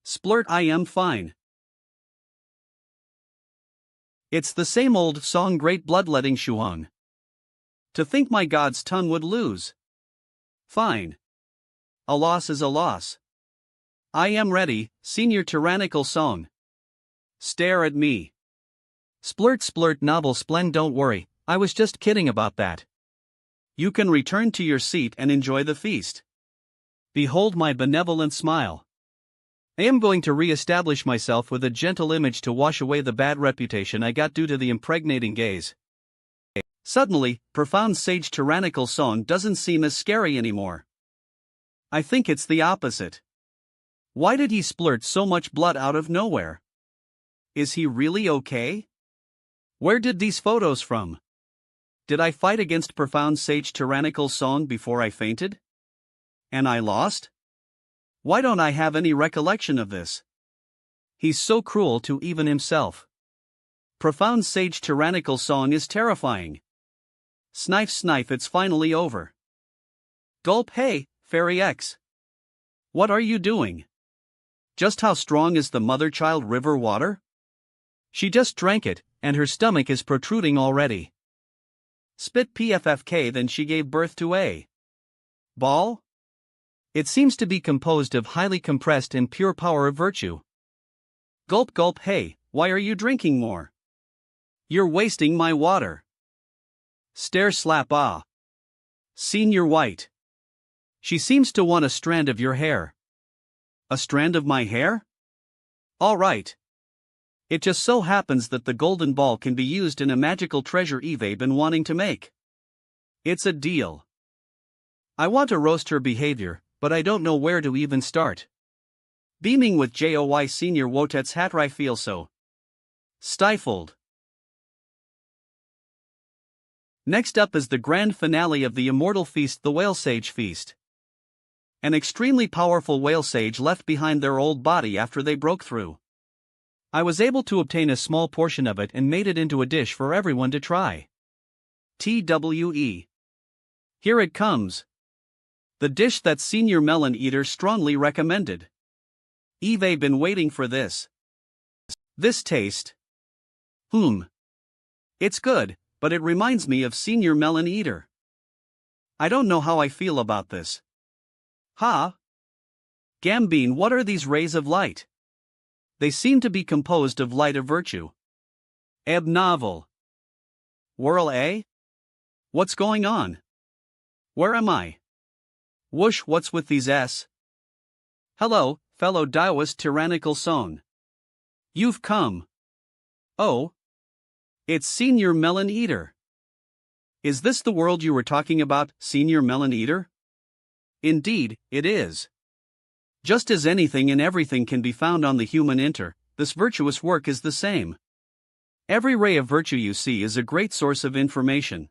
Splurt, I am fine. It's the same old song, great bloodletting Shuang. To think my God's tongue would lose. Fine. A loss is a loss. I am ready, Senior Tyrannical Song. Stare at me. Splurt splurt novel splend, don't worry, I was just kidding about that. You can return to your seat and enjoy the feast. Behold my benevolent smile. I am going to re-establish myself with a gentle image to wash away the bad reputation I got due to the impregnating gaze. Suddenly, Profound Sage Tyrannical Song doesn't seem as scary anymore. I think it's the opposite. Why did he splurt so much blood out of nowhere? Is he really okay? Where did these photos from? Did I fight against Profound Sage Tyrannical Song before I fainted? And I lost? Why don't I have any recollection of this? He's so cruel to even himself. Profound sage tyrannical song is terrifying. Snife snife, it's finally over. Gulp, hey, Fairy X. What are you doing? Just how strong is the mother-child river water? She just drank it, and her stomach is protruding already. Spit PFFK, then she gave birth to a ball? It seems to be composed of highly compressed and pure power of virtue. Gulp gulp, hey, why are you drinking more? You're wasting my water. Stare slap, ah. Senior White. She seems to want a strand of your hair. A strand of my hair? All right. It just so happens that the golden ball can be used in a magical treasure Eve been wanting to make. It's a deal. I want to roast her behavior, but I don't know where to even start. Beaming with JOY Senior Wotet's hat, I feel so stifled. Next up is the grand finale of the immortal feast, the Whale Sage Feast. An extremely powerful whale sage left behind their old body after they broke through. I was able to obtain a small portion of it and made it into a dish for everyone to try. TWE. Here it comes. The dish that Senior Melon Eater strongly recommended. Eve been waiting for this. This taste. It's good, but it reminds me of Senior Melon Eater. I don't know how I feel about this. Ha! Gambine, what are these rays of light? They seem to be composed of light of virtue. Ebb novel. Whirl, eh? What's going on? Where am I? Whoosh, what's with these s? Hello, fellow Taoist tyrannical song. You've come. Oh. It's Senior Melon Eater. Is this the world you were talking about, Senior Melon Eater? Indeed, it is. Just as anything and everything can be found on the human this virtuous work is the same. Every ray of virtue you see is a great source of information.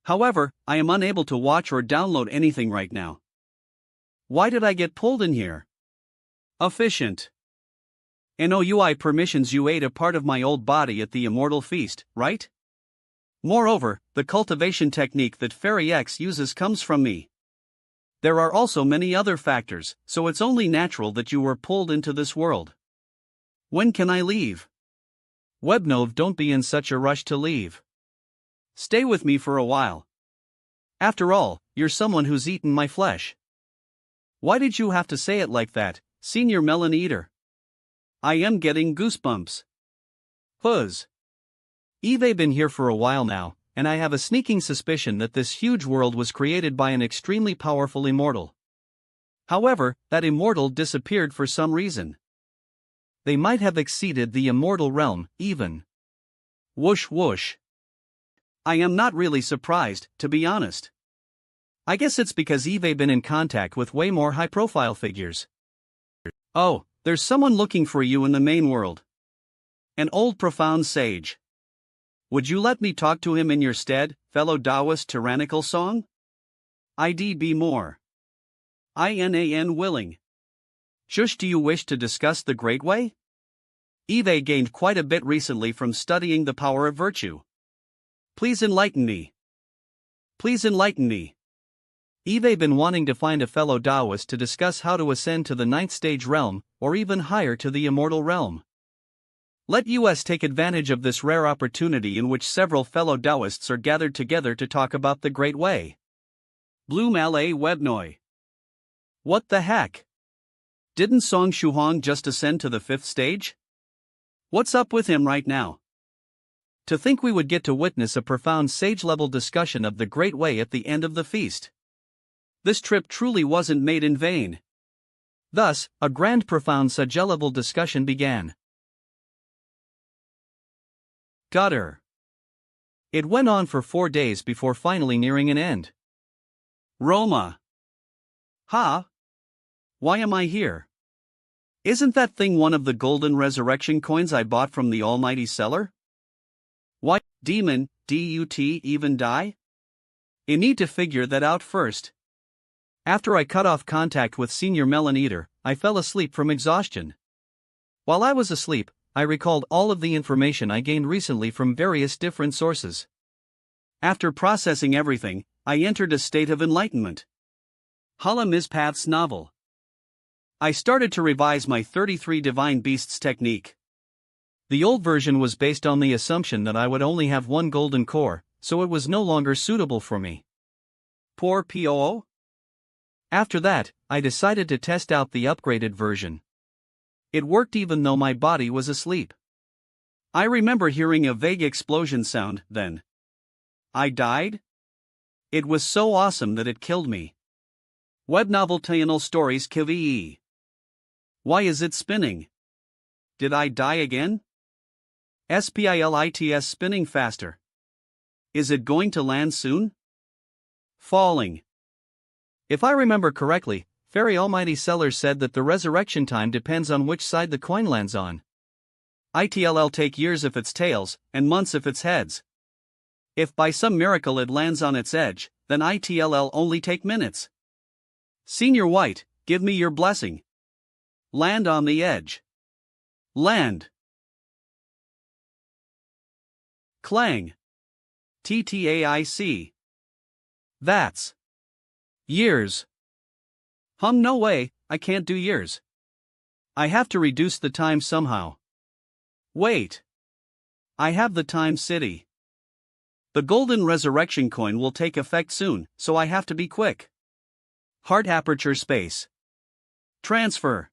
However, I am unable to watch or download anything right now. Why did I get pulled in here? Efficient. NOUI permissions, you ate a part of my old body at the immortal feast, right? Moreover, the cultivation technique that Fairy X uses comes from me. There are also many other factors, so it's only natural that you were pulled into this world. When can I leave? Webnov, don't be in such a rush to leave. Stay with me for a while. After all, you're someone who's eaten my flesh. Why did you have to say it like that, Senior Melon Eater? I am getting goosebumps. Fuzz. Eve been here for a while now, and I have a sneaking suspicion that this huge world was created by an extremely powerful immortal. However, that immortal disappeared for some reason. They might have exceeded the immortal realm, even. Whoosh whoosh. I am not really surprised, to be honest. I guess it's because Eve been in contact with way more high-profile figures. Oh, there's someone looking for you in the main world. An old profound sage. Would you let me talk to him in your stead, fellow Taoist tyrannical song? ID be more. INAN willing. Shush, do you wish to discuss the Great Way? Eve gained quite a bit recently from studying the power of virtue. Please enlighten me. Please enlighten me. Eve been wanting to find a fellow Taoist to discuss how to ascend to the 9th stage realm, or even higher to the immortal realm. Let us take advantage of this rare opportunity in which several fellow Taoists are gathered together to talk about the Great Way. Bloom La Webnoi. What the heck? Didn't Song Shuhong just ascend to the 5th stage? What's up with him right now? To think we would get to witness a profound sage-level discussion of the Great Way at the end of the feast. This trip truly wasn't made in vain. Thus, a grand profound sage-level discussion began. Gutter. It went on for 4 days before finally nearing an end. Roma. Ha? Why am I here? Isn't that thing one of the golden resurrection coins I bought from the almighty seller? Why, demon, DUT even die? I need to figure that out first. After I cut off contact with Senior Melon Eater, I fell asleep from exhaustion. While I was asleep, I recalled all of the information I gained recently from various different sources. After processing everything, I entered a state of enlightenment. Hala Mizpath's novel. I started to revise my 33 Divine Beasts technique. The old version was based on the assumption that I would only have one golden core, so it was no longer suitable for me. Poor POO? After that, I decided to test out the upgraded version. It worked even though my body was asleep. I remember hearing a vague explosion sound, then. I died? It was so awesome that it killed me. Web novel Tayanal Stories KVE. Why is it spinning? Did I die again? SPILITS spinning faster. Is it going to land soon? Falling. If I remember correctly, Fairy Almighty Sellers said that the resurrection time depends on which side the coin lands on. ITLL take years if it's tails, and months if it's heads. If by some miracle it lands on its edge, then ITLL only take minutes. Senior White, give me your blessing. Land on the edge. Land. Clang. TTAIC. That's years. No way, I can't do years. I have to reduce the time somehow. Wait. I have the time city. The golden resurrection coin will take effect soon, so I have to be quick. Heart aperture space. Transfer.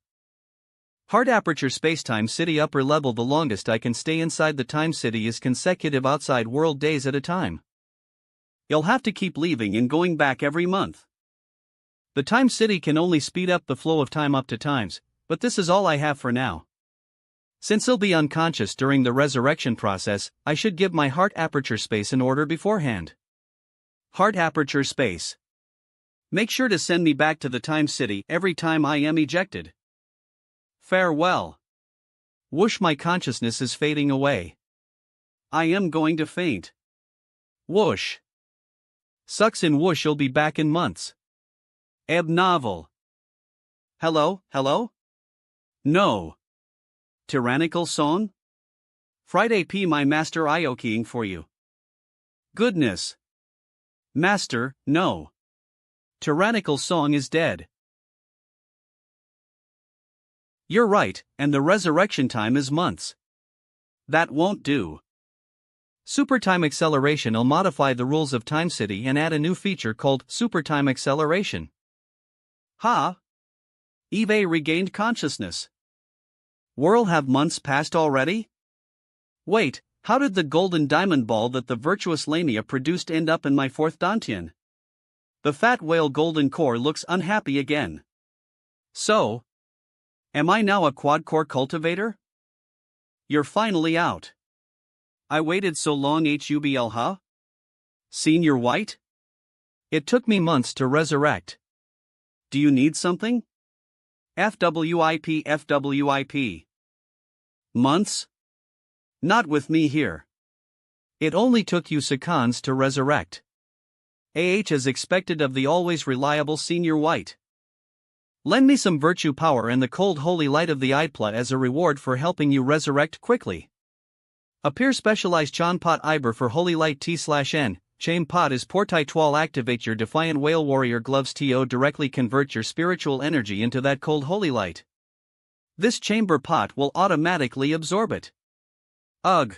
Heart aperture spacetime city upper level. The longest I can stay inside the time city is consecutive outside world days at a time. You'll have to keep leaving and going back every month. The time city can only speed up the flow of time up to times, but this is all I have for now. Since he'll be unconscious during the resurrection process, I should give my heart aperture space an order beforehand. Heart aperture space. Make sure to send me back to the time city every time I am ejected. Farewell. Whoosh, my consciousness is fading away. I am going to faint. Whoosh. Sucks in whoosh, you'll be back in months. Ebb novel. Hello, hello? No. Tyrannical song? Friday P. My master IO-keying for you. Goodness. Master, no. Tyrannical song is dead. You're right, and the resurrection time is months. That won't do. Super Time Acceleration will modify the rules of Time City and add a new feature called Super Time Acceleration. Ha! Eve regained consciousness. Whirl, have months passed already? Wait, how did the golden diamond ball that the virtuous Lamia produced end up in my fourth Dantian? The fat whale golden core looks unhappy again. So, am I now a quad-core cultivator? You're finally out. I waited so long, HUBL, huh? Senior White? It took me months to resurrect. Do you need something? FWIP. Months? Not with me here. It only took you seconds to resurrect. As expected of the always reliable Senior White. Lend me some virtue power and the cold holy light of the Idpla as a reward for helping you resurrect quickly. Appear specialized Chan Pot Iber for holy light T/N. Chain Pot is Portai Twal. Activate your defiant whale warrior gloves to directly convert your spiritual energy into that cold holy light. This chamber pot will automatically absorb it. Ugh.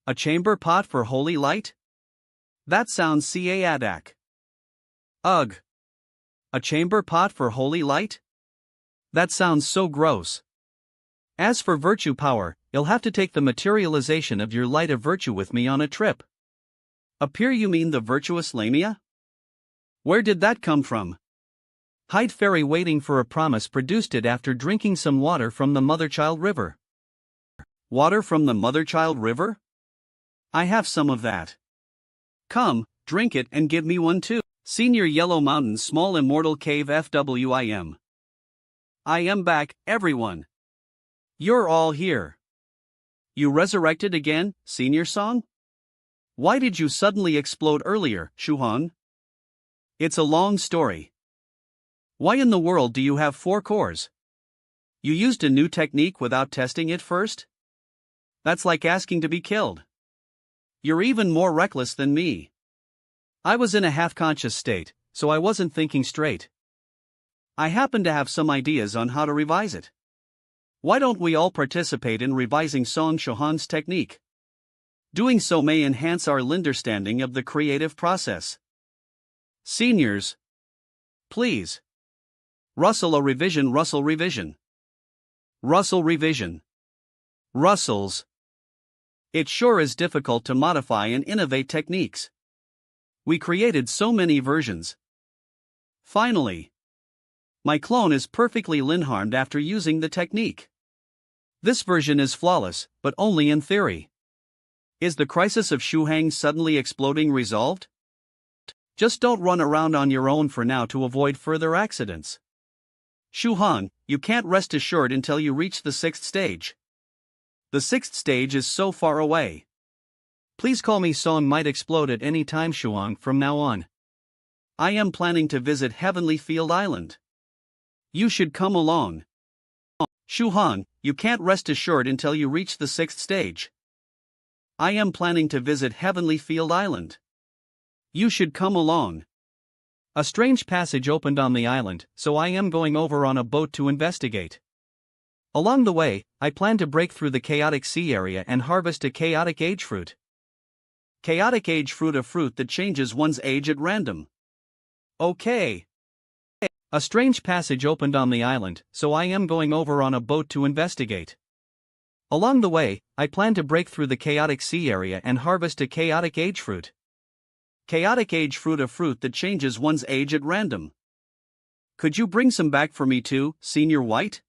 A chamber pot for holy light? That sounds ca-adak. Ugh. A chamber pot for holy light? That sounds so gross. As for virtue power, you'll have to take the materialization of your light of virtue with me on a trip. Appear, you mean the virtuous Lamia? Where did that come from? Hyde Fairy waiting for a promise produced it after drinking some water from the Motherchild River. Water from the Motherchild River? I have some of that. Come, drink it and give me one too. Senior Yellow Mountain Small Immortal Cave FWIM. I am back, everyone. You're all here. You resurrected again, Senior Song? Why did you suddenly explode earlier, Shuhan? It's a long story. Why in the world do you have 4 cores? You used a new technique without testing it first? That's like asking to be killed. You're even more reckless than me. I was in a half-conscious state, so I wasn't thinking straight. I happen to have some ideas on how to revise it. Why don't we all participate in revising Song Shuhan's technique? Doing so may enhance our understanding of the creative process. Seniors, please. Russell revision. Russell revision. Russell revision. Russells. It sure is difficult to modify and innovate techniques. We created so many versions. Finally, my clone is perfectly unharmed after using the technique. This version is flawless, but only in theory. Is the crisis of Shuhang suddenly exploding resolved? Just don't run around on your own for now to avoid further accidents. Shuhang, you can't rest assured until you reach the 6th stage. The 6th stage is so far away. Please call me Song might explode at any time Shuhang from now on. I am planning to visit Heavenly Field Island. You should come along. Shuhang, you can't rest assured until you reach the 6th stage. I am planning to visit Heavenly Field Island. You should come along. A strange passage opened on the island, so I am going over on a boat to investigate. Along the way, I plan to break through the chaotic sea area and harvest a chaotic age fruit. Chaotic age fruit, a fruit that changes one's age at random. Okay. A strange passage opened on the island, so I am going over on a boat to investigate. Along the way, I plan to break through the chaotic sea area and harvest a chaotic age fruit. Chaotic age fruit, a fruit that changes one's age at random. Could you bring some back for me too, Senior White?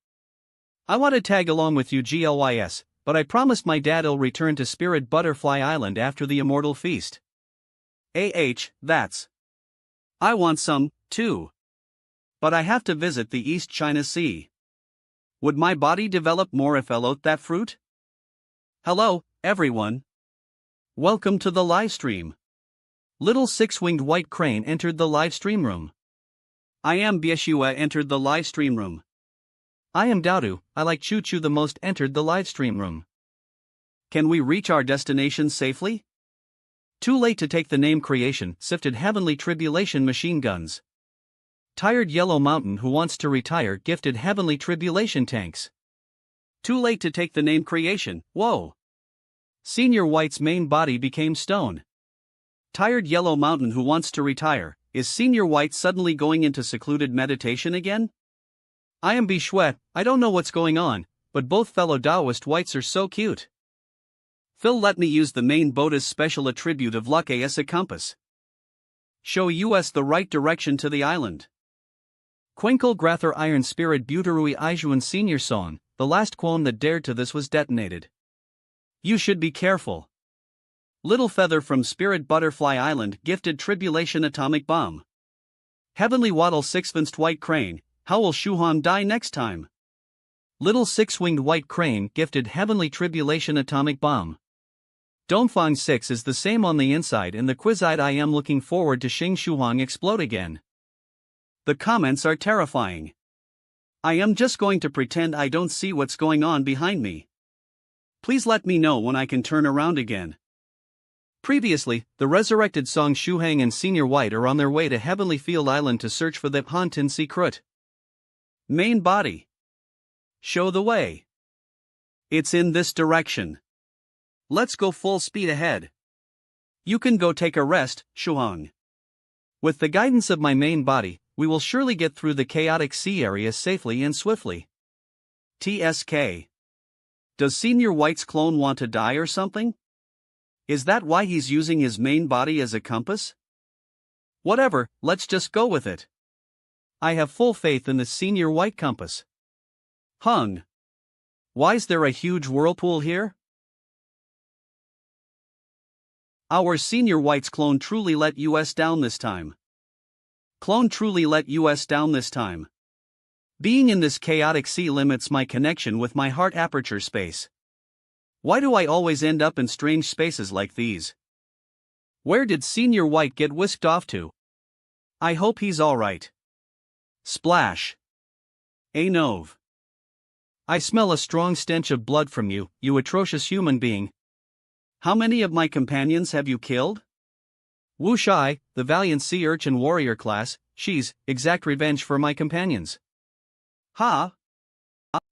I want to tag along with you GLYS, but I promised my dad I'll return to Spirit Butterfly Island after the Immortal Feast. That's. I want some, too. But I have to visit the East China Sea. Would my body develop more if I ate that fruit? Hello, everyone. Welcome to the live stream. Little six-winged white crane entered the live stream room. I am Bieshua entered the live stream room. I am Daudu, I like Choo Choo the most entered the live stream room. Can we reach our destination safely? Too late to take the name creation, sifted heavenly tribulation machine guns. Tired Yellow Mountain who wants to retire gifted heavenly tribulation tanks. Too late to take the name creation, whoa. Senior White's main body became stone. Tired Yellow Mountain who wants to retire, is Senior White suddenly going into secluded meditation again? I am Bishwet, I don't know what's going on, but both fellow Taoist whites are so cute. Phil let me use the main Boda's special attribute of luck as a compass. Show us the right direction to the island. Quinkle Grather Iron Spirit Buterui Ijuan Senior Song, the last quone that dared to this was detonated. You should be careful. Little Feather from Spirit Butterfly Island gifted Tribulation Atomic Bomb. Heavenly Waddle Six-Vinced White Crane, how will Shuhan die next time? Little Six-Winged White Crane gifted Heavenly Tribulation Atomic Bomb. Dongfang 6 is the same on the inside in the Quizite. I am looking forward to Xing Shuhang explode again. The comments are terrifying. I am just going to pretend I don't see what's going on behind me. Please let me know when I can turn around again. Previously, the resurrected Song Shuhang and Senior White are on their way to Heavenly Field Island to search for the Hantin Secret. Main body. Show the way. It's in this direction. Let's go full speed ahead. You can go take a rest, Shuhang. With the guidance of my main body, we will surely get through the chaotic sea area safely and swiftly. TSK. Does Senior White's clone want to die or something? Is that why he's using his main body as a compass? Whatever, let's just go with it. I have full faith in the Senior White compass. Hung. Why's there a huge whirlpool here? Our Senior White's clone truly let us down this time. Clone truly let us down this time. Being in this chaotic sea limits my connection with my heart aperture space. Why do I always end up in strange spaces like these? Where did Senior White get whisked off to? I hope he's alright. Splash. Anov. I smell a strong stench of blood from you, you atrocious human being. How many of my companions have you killed? Wu Shai, the valiant sea urchin warrior class, she's exact revenge for my companions. Ha!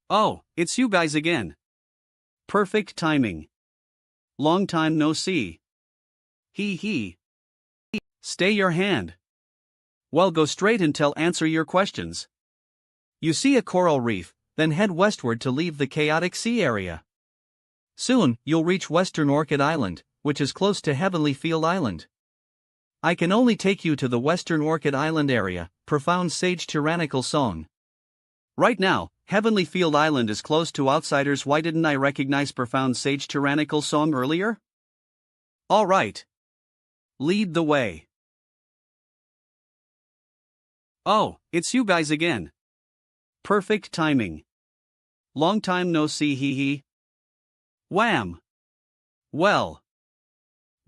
Oh, it's you guys again. Perfect timing. Long time no see. He. Stay your hand. Well, go straight until answer your questions. You see a coral reef, then head westward to leave the chaotic sea area. Soon, you'll reach Western Orchid Island, which is close to Heavenly Field Island. I can only take you to the Western Orchid Island area, profound sage tyrannical song. Right now, Heavenly Field Island is close to outsiders. Why didn't I recognize profound sage tyrannical song earlier? Alright. Lead the way. Oh, it's you guys again. Perfect timing. Long time no see, he. Wham! Well.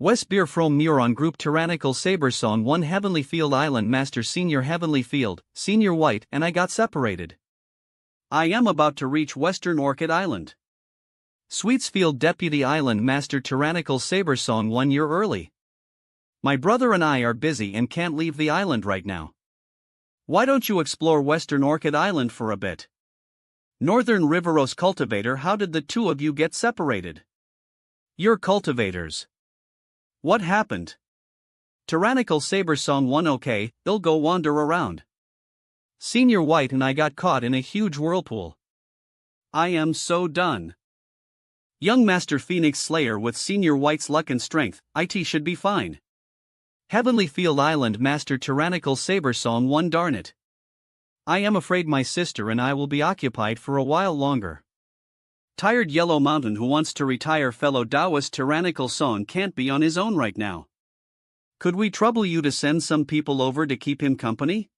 Westbier from Muron Group Tyrannical Saber Song 1 Heavenly Field Island Master Senior Heavenly Field, Senior White and I got separated. I am about to reach Western Orchid Island. Sweetsfield Deputy Island Master Tyrannical Saber Song 1 year early. My brother and I are busy and can't leave the island right now. Why don't you explore Western Orchid Island for a bit? Northern Riveros Cultivator, how did the two of you get separated? You're cultivators. What happened? Tyrannical Saber Song 1 okay, they'll go wander around. Senior White and I got caught in a huge whirlpool. I am so done. Young Master Phoenix Slayer with Senior White's luck and strength, IT should be fine. Heavenly Field Island Master Tyrannical Saber Song 1 darn it. I am afraid my sister and I will be occupied for a while longer. Tired Yellow Mountain who wants to retire fellow Taoist Tyrannical Song can't be on his own right now. Could we trouble you to send some people over to keep him company?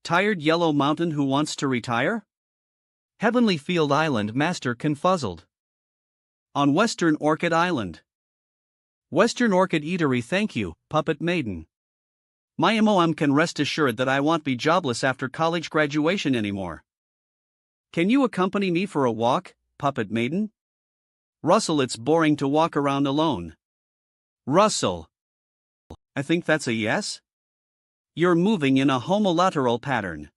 Tired Yellow Mountain who wants to retire? Heavenly Field Island Master confuzzled. On Western Orchid Island. Western Orchid Eatery thank you, Puppet Maiden. My MOM can rest assured that I won't be jobless after college graduation anymore. Can you accompany me for a walk, Puppet Maiden? Russell, it's boring to walk around alone. Russell. I think that's a yes? You're moving in a homolateral pattern.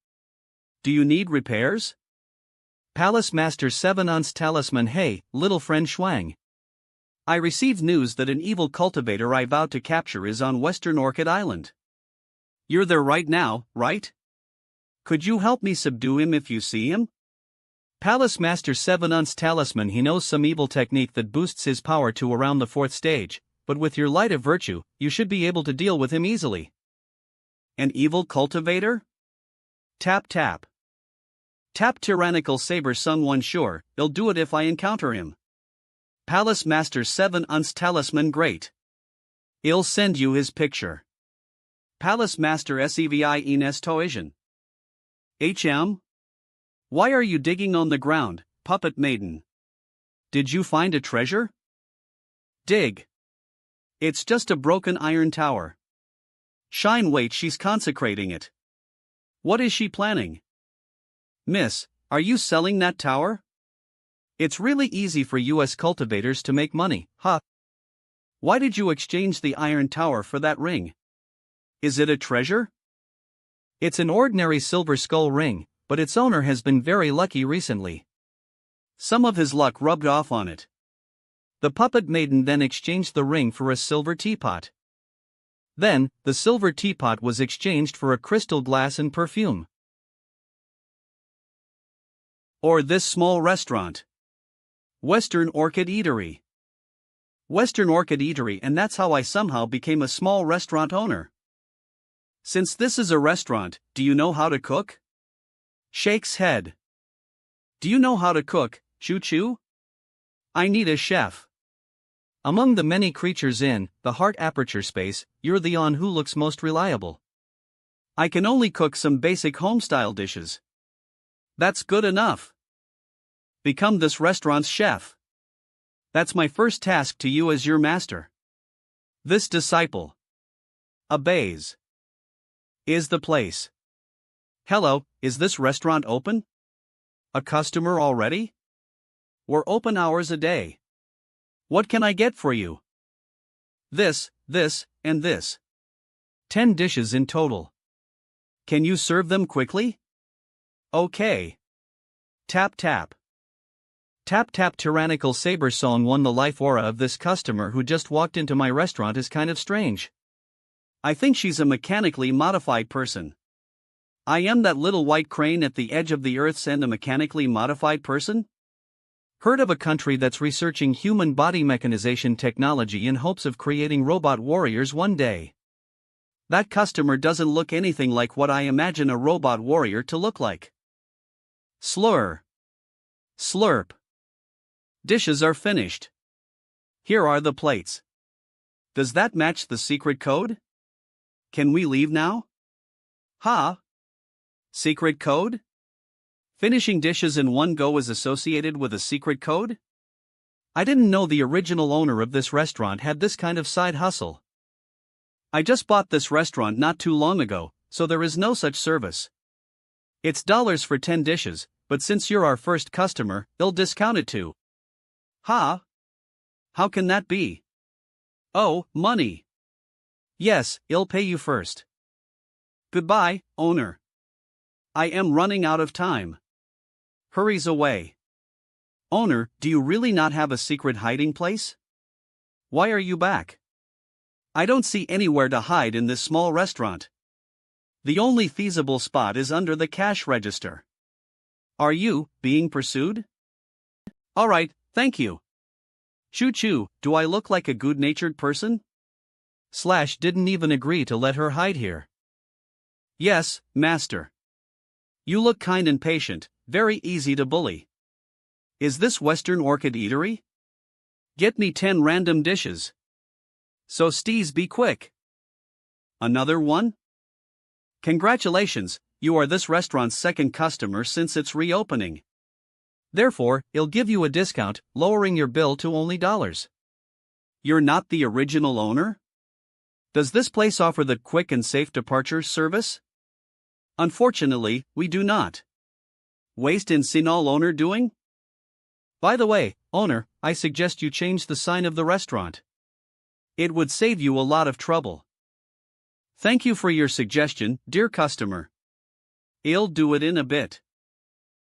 Do you need repairs? Palace Master 7 Ounce Talisman. Hey, little friend Shuang. I received news that an evil cultivator I vowed to capture is on Western Orchid Island. You're there right now, right? Could you help me subdue him if you see him? Palace Master 7 Ounce Talisman. He knows some evil technique that boosts his power to around the 4th stage, but with your light of virtue, you should be able to deal with him easily. An evil cultivator? Tap tap. Tap Tyrannical Saber Sung 1 sure, he'll do it if I encounter him. Palace Master 7 Ounce Talisman great. I'll send you his picture. Palace Master Sevi Ines Toasian. HM? Why are you digging on the ground, Puppet Maiden? Did you find a treasure? Dig. It's just a broken iron tower. Shine, wait, she's consecrating it. What is she planning? Miss, are you selling that tower? It's really easy for US cultivators to make money, huh? Why did you exchange the iron tower for that ring? Is it a treasure? It's an ordinary silver skull ring, but its owner has been very lucky recently. Some of his luck rubbed off on it. The Puppet Maiden then exchanged the ring for a silver teapot. Then, the silver teapot was exchanged for a crystal glass and perfume. Or this small restaurant. Western Orchid Eatery. Western Orchid Eatery, and that's how I somehow became a small restaurant owner. Since this is a restaurant, do you know how to cook? Shakes head. Do you know how to cook, Choo Choo? I need a chef. Among the many creatures in the heart aperture space, you're the one who looks most reliable. I can only cook some basic homestyle dishes. That's good enough. Become this restaurant's chef. That's my first task to you as your master. This disciple obeys. Is the place. Hello, is this restaurant open? a customer already? We're open hours a day. What can I get for you? This, and this. 10 dishes in total. Can you serve them quickly? Okay. Tap tap. Tap tap. Tyrannical saber song. Won. The life aura of this customer who just walked into my restaurant is kind of strange. I think she's a mechanically modified person. I am that little white crane at the edge of the earth's end, a mechanically modified person? Heard of a country that's researching human body mechanization technology in hopes of creating robot warriors one day. That customer doesn't look anything like what I imagine a robot warrior to look like. Slur. Slurp. Dishes are finished. Here are the plates. Does that match the secret code? Can we leave now? Ha! Secret code? Finishing dishes in one go is associated with a secret code? I didn't know the original owner of this restaurant had this kind of side hustle. I just bought this restaurant not too long ago, so there is no such service. It's dollars for 10 dishes, but since you're our first customer, they'll discount it to. Ha! How can that be? Oh, money. Yes, I'll pay you first. Goodbye, owner. I am running out of time. Hurries away. Owner, do you really not have a secret hiding place? Why are you back? I don't see anywhere to hide in this small restaurant. The only feasible spot is under the cash register. Are you being pursued? Alright, thank you. Choo-choo, do I look like a good-natured person? Slash didn't even agree to let her hide here. Yes, master. You look kind and patient, very easy to bully. Is this Western Orchid Eatery? Get me 10 random dishes. So steez, be quick. Another one? Congratulations, you are this restaurant's second customer since its reopening. Therefore, I'll give you a discount, lowering your bill to only dollars. You're not the original owner? Does this place offer the quick and safe departure service? Unfortunately, we do not. Waste in Sinal owner doing? By the way, owner, I suggest you change the sign of the restaurant. It would save you a lot of trouble. Thank you for your suggestion, dear customer. I'll do it in a bit.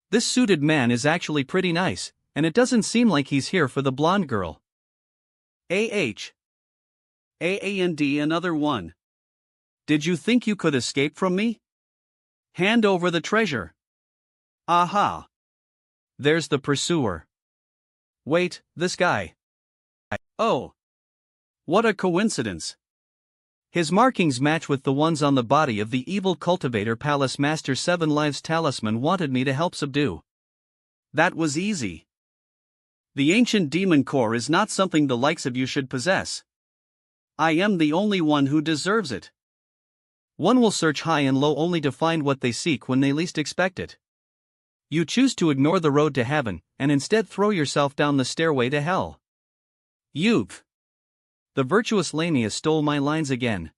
This suited man is actually pretty nice, and it doesn't seem like he's here for the blonde girl. A.H. A&D, another one. Did you think you could escape from me? Hand over the treasure. Aha. There's the pursuer. Wait, this guy. Oh. What a coincidence. His markings match with the ones on the body of the evil cultivator Palace Master 7 Lives Talisman wanted me to help subdue. That was easy. The ancient demon core is not something the likes of you should possess. I am the only one who deserves it. One will search high and low only to find what they seek when they least expect it. You choose to ignore the road to heaven, and instead throw yourself down the stairway to hell. You've. The virtuous Lamia stole my lines again.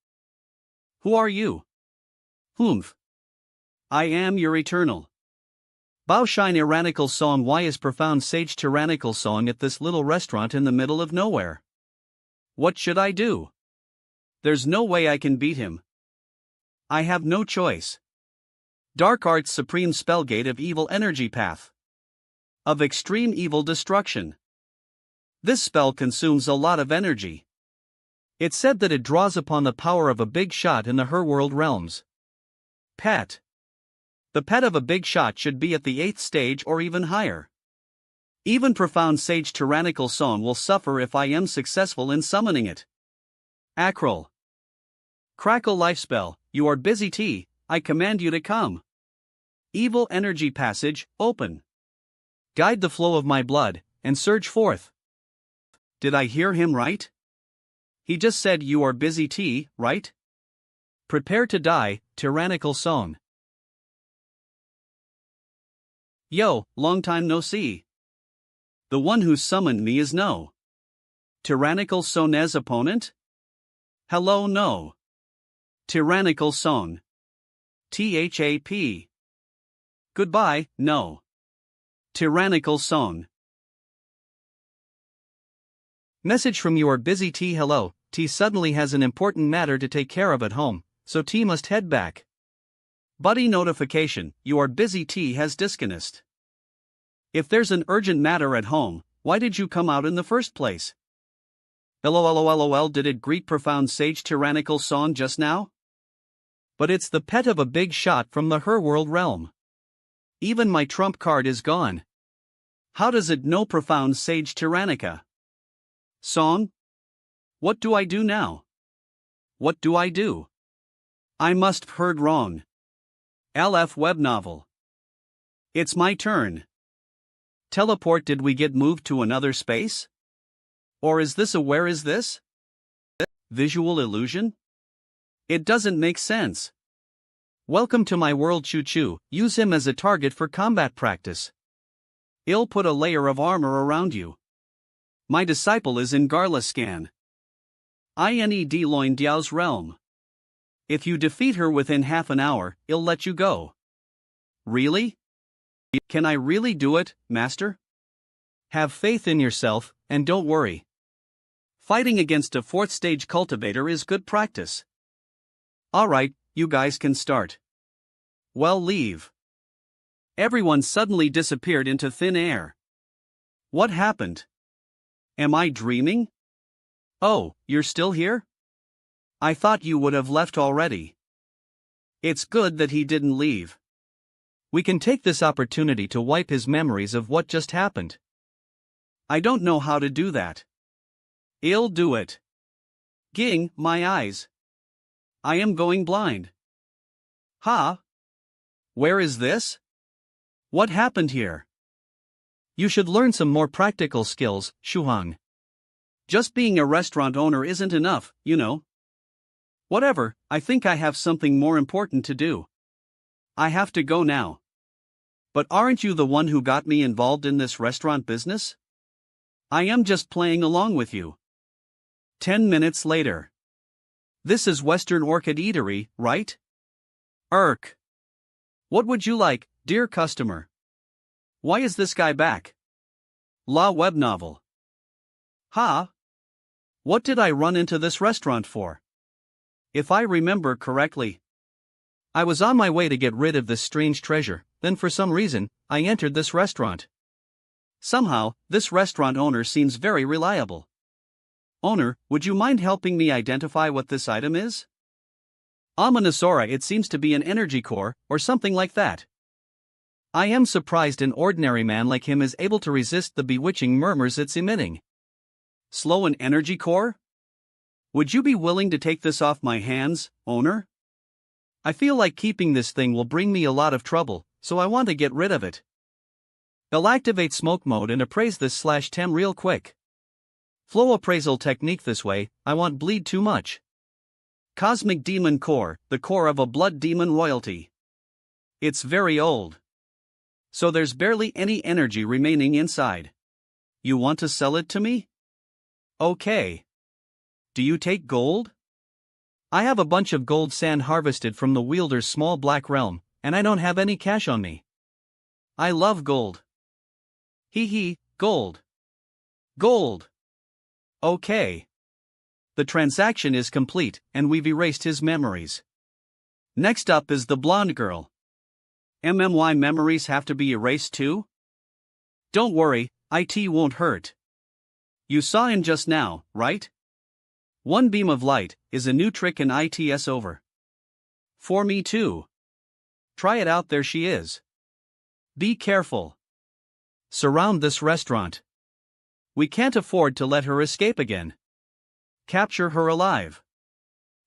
Who are you? Whomf. I am your eternal. Baoshine Iranical song. Why is profound sage tyrannical song at this little restaurant in the middle of nowhere? What should I do? There's no way I can beat him. I have no choice. Dark Arts Supreme Spellgate of Evil Energy Path. Of extreme evil destruction. This spell consumes a lot of energy. It's said that it draws upon the power of a big shot in the Her World realms. Pet. The pet of a big shot should be at the 8th stage or even higher. Even profound sage tyrannical song will suffer if I am successful in summoning it. Acral. Crackle life spell, you are busy T, I command you to come. Evil energy passage, open. Guide the flow of my blood, and surge forth. Did I hear him right? He just said you are busy T, right? Prepare to die, tyrannical song. Yo, long time no see. The one who summoned me is no. Tyrannical Son's opponent? Hello no. Tyrannical Son. THAP. Goodbye, no. Tyrannical song. Message from your busy T. Hello, T suddenly has an important matter to take care of at home, so T must head back. Buddy notification, your busy T has disconnected. If there's an urgent matter at home, why did you come out in the first place? LOL, did it greet profound sage tyrannical song just now? But it's the pet of a big shot from the her world realm. Even my trump card is gone. How does it know profound sage tyrannica? Song? What do I do now? What do I do? I must have heard wrong. LF web novel. It's my turn. Teleport, did we get moved to another space? Or is this a where is this? Visual illusion? It doesn't make sense. Welcome to my world, Choo Choo. Use him as a target for combat practice. I'll put a layer of armor around you. My disciple is in Garlascan. INED Loin Diao's realm. If you defeat her within half an hour, I'll let you go. Really? Can I really do it, Master? Have faith in yourself, and don't worry. Fighting against a 4th stage cultivator is good practice. Alright, you guys can start. Well, leave. Everyone suddenly disappeared into thin air. What happened? Am I dreaming? Oh, you're still here? I thought you would have left already. It's good that he didn't leave. We can take this opportunity to wipe his memories of what just happened. I don't know how to do that. I'll do it. Ging, my eyes. I am going blind. Ha? Where is this? What happened here? You should learn some more practical skills, Shuhang. Just being a restaurant owner isn't enough, you know. Whatever, I think I have something more important to do. I have to go now. But aren't you the one who got me involved in this restaurant business? I am just playing along with you. 10 minutes later. This is Western Orchid Eatery, right? Irk. What would you like, dear customer? Why is this guy back? La web novel. Ha? What did I run into this restaurant for? If I remember correctly, I was on my way to get rid of this strange treasure, then for some reason, I entered this restaurant. Somehow, this restaurant owner seems very reliable. Owner, would you mind helping me identify what this item is? Omnisora, it seems to be an energy core, or something like that. I am surprised an ordinary man like him is able to resist the bewitching murmurs it's emitting. Slow an energy core? Would you be willing to take this off my hands, owner? I feel like keeping this thing will bring me a lot of trouble, so I want to get rid of it. I'll activate smoke mode and appraise this /tem real quick. Flow appraisal technique this way, I won't bleed too much. Cosmic Demon Core, the core of a blood demon royalty. It's very old. So there's barely any energy remaining inside. You want to sell it to me? Okay. Do you take gold? I have a bunch of gold sand harvested from the wielder's small black realm, and I don't have any cash on me. I love gold. Hee, gold. Gold. Okay. The transaction is complete, and we've erased his memories. Next up is the blonde girl. MMY memories have to be erased too? Don't worry, IT won't hurt. You saw him just now, right? One beam of light is a new trick in ITS over. For me too. Try it out, there she is. Be careful. Surround this restaurant. We can't afford to let her escape again. Capture her alive.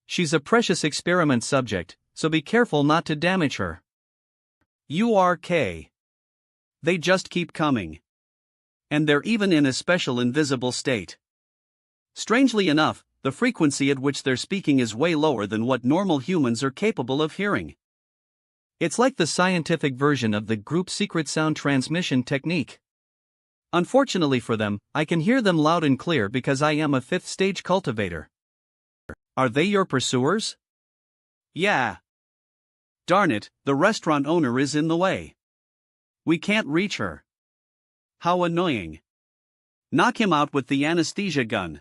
She's a precious experiment subject, so be careful not to damage her. URK. They just keep coming. And they're even in a special invisible state. Strangely enough, the frequency at which they're speaking is way lower than what normal humans are capable of hearing. It's like the scientific version of the group secret sound transmission technique. Unfortunately for them, I can hear them loud and clear because I am a 5th stage cultivator. Are they your pursuers? Yeah. Darn it, the restaurant owner is in the way. We can't reach her. How annoying. Knock him out with the anesthesia gun.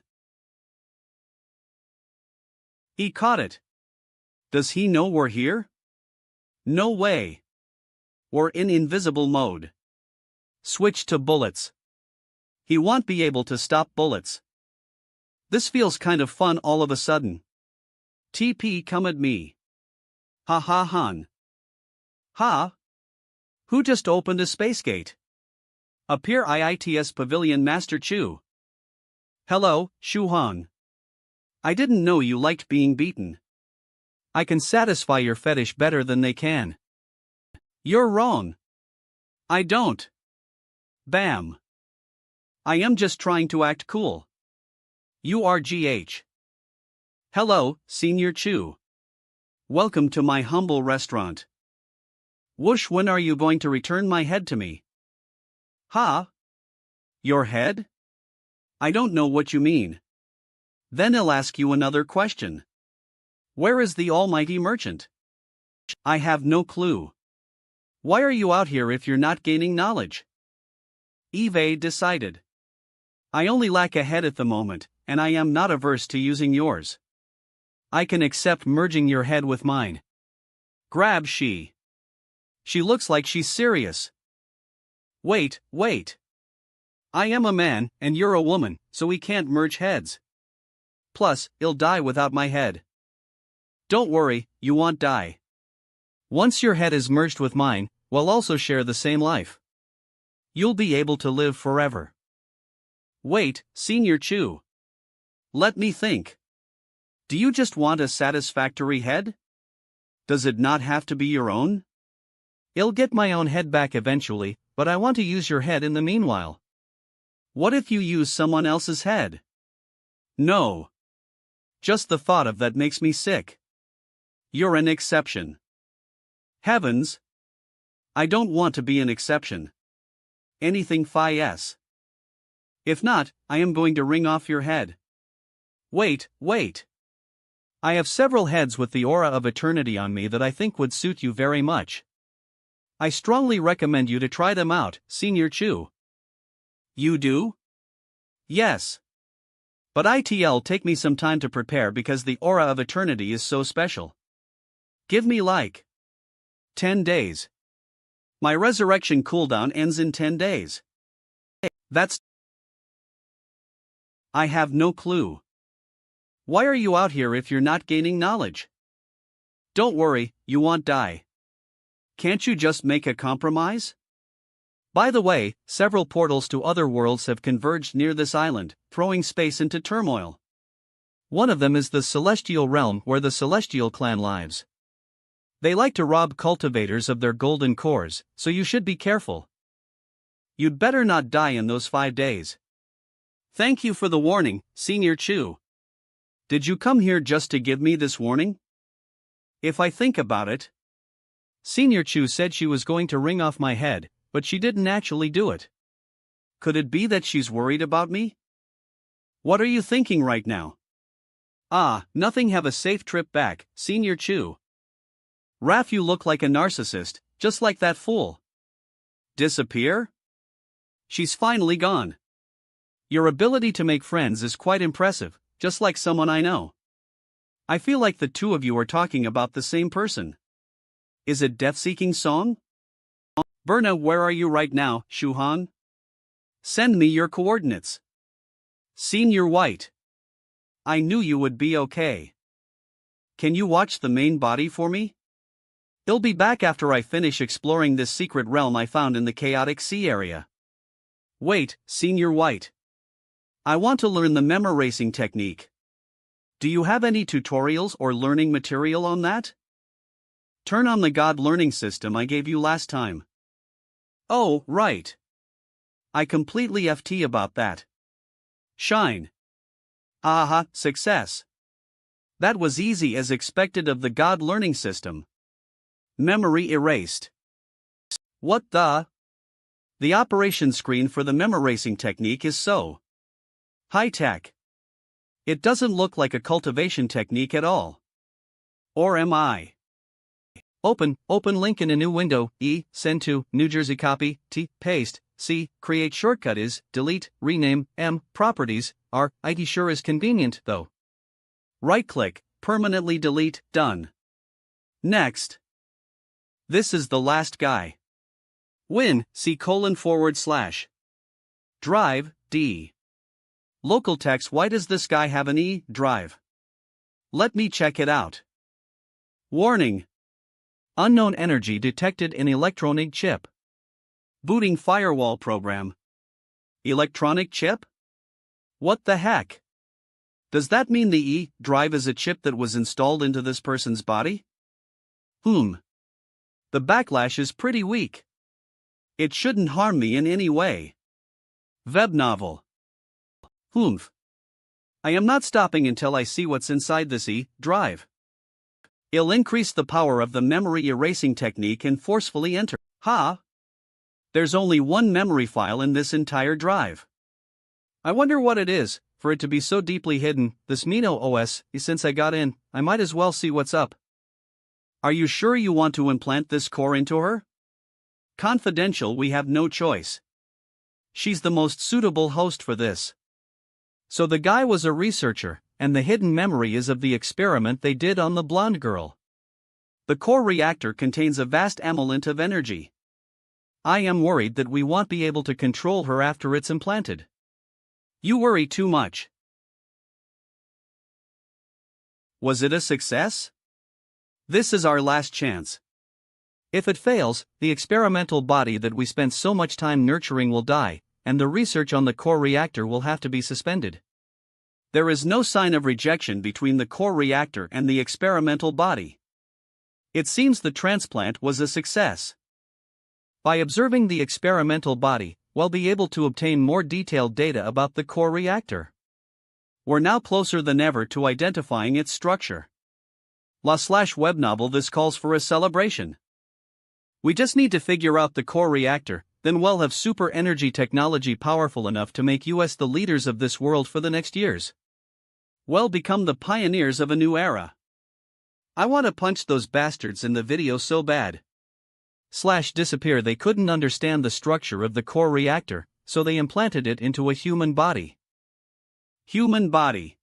He caught it. Does he know we're here? No way. We're in invisible mode. Switch to bullets. He won't be able to stop bullets. This feels kind of fun all of a sudden. TP come at me. Ha ha han. Ha? Who just opened a space gate? Appear IITS Pavilion Master Chu. Hello, Shu Hong. I didn't know you liked being beaten. I can satisfy your fetish better than they can. You're wrong. I don't. Bam. I am just trying to act cool. You are GH. Hello, Senior Chu. Welcome to my humble restaurant. Whoosh, when are you going to return my head to me? Ha? Your head? I don't know what you mean. Then I'll ask you another question. Where is the almighty merchant? I have no clue. Why are you out here if you're not gaining knowledge? Eve decided. I only lack a head at the moment, and I am not averse to using yours. I can accept merging your head with mine. Grab she. She looks like she's serious. Wait. I am a man, and you're a woman, so we can't merge heads. Plus, I'll die without my head. Don't worry, you won't die. Once your head is merged with mine, we'll also share the same life. You'll be able to live forever. Wait, Senior Chu. Let me think. Do you just want a satisfactory head? Does it not have to be your own? I'll get my own head back eventually, but I want to use your head in the meanwhile. What if you use someone else's head? No. Just the thought of that makes me sick. You're an exception. Heavens. I don't want to be an exception. Anything phi s. If not, I am going to wring off your head. Wait. I have several heads with the aura of eternity on me that I think would suit you very much. I strongly recommend you to try them out, Senior Chu. You do? Yes. But it'll take me some time to prepare because the aura of eternity is so special. Give me like 10 days. My resurrection cooldown ends in 10 days. That's... I have no clue. Why are you out here if you're not gaining knowledge? Don't worry, you won't die. Can't you just make a compromise? By the way, several portals to other worlds have converged near this island, throwing space into turmoil. One of them is the Celestial Realm where the Celestial clan lives. They like to rob cultivators of their golden cores, so you should be careful. You'd better not die in those 5 days. Thank you for the warning, Senior Chu. Did you come here just to give me this warning? If I think about it... Senior Chu said she was going to wring off my head, but she didn't actually do it. Could it be that she's worried about me? What are you thinking right now? Nothing. Have a safe trip back, Senior Chu. Raph, you look like a narcissist, just like that fool. Disappear? She's finally gone. Your ability to make friends is quite impressive, just like someone I know. I feel like the two of you are talking about the same person. Is it Death-Seeking Song? Berna, where are you right now, Shuhan? Send me your coordinates. Senior White. I knew you would be okay. Can you watch the main body for me? I'll be back after I finish exploring this secret realm I found in the Chaotic Sea area. Wait, Senior White. I want to learn the memoracing technique. Do you have any tutorials or learning material on that? Turn on the God learning system I gave you last time. Oh, right. I completely FT about that. Shine. Aha, success. That was easy as expected of the God learning system. Memory erased. What the? The operation screen for the memoracing technique is so high-tech. It doesn't look like a cultivation technique at all. Or am I? Open link in a new window, send to, New Jersey copy, paste, C. Create shortcut is, delete, rename, M. Properties, R. IT sure is convenient, though. Right-click, permanently delete, done. Next. This is the last guy. Win, C:// Drive, D. Local text. Why does this guy have an E? Drive. Let me check it out. Warning. Unknown energy detected in electronic chip. Booting firewall program. Electronic chip? What the heck? Does that mean the E drive is a chip that was installed into this person's body? The backlash is pretty weak. It shouldn't harm me in any way. Web novel. I am not stopping until I see what's inside this E drive. I'll increase the power of the memory erasing technique and forcefully enter. There's only one memory file in this entire drive. I wonder what it is, for it to be so deeply hidden. This Mino OS, since I got in, I might as well see what's up. Are you sure you want to implant this core into her? Confidential, we have no choice. She's the most suitable host for this. So the guy was a researcher, and the hidden memory is of the experiment they did on the blonde girl. The core reactor contains a vast amount of energy. I am worried that we won't be able to control her after it's implanted. You worry too much. Was it a success? This is our last chance. If it fails, the experimental body that we spent so much time nurturing will die, and the research on the core reactor will have to be suspended. There is no sign of rejection between the core reactor and the experimental body. It seems the transplant was a success. By observing the experimental body, we'll be able to obtain more detailed data about the core reactor. We're now closer than ever to identifying its structure. /web novel. This calls for a celebration. We just need to figure out the core reactor, then we'll have super energy technology powerful enough to make us the leaders of this world for the next years. We'll become the pioneers of a new era. I want to punch those bastards in the video so bad. /disappear. They couldn't understand the structure of the core reactor, so they implanted it into a human body. Human body.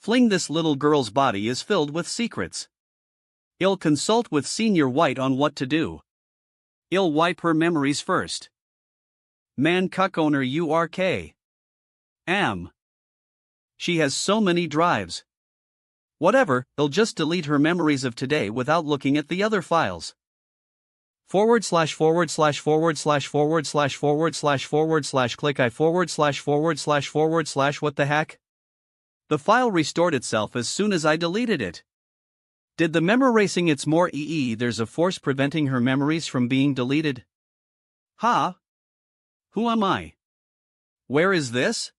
Fling. This little girl's body is filled with secrets. I'll consult with Senior White on what to do. I'll wipe her memories first. Man cuck owner URK. She has so many drives. Whatever, I'll just delete her memories of today without looking at the other files. // click I / what the heck? The file restored itself as soon as I deleted it. Did the memory erasing it's more there's a force preventing her memories from being deleted? Who am I? Where is this?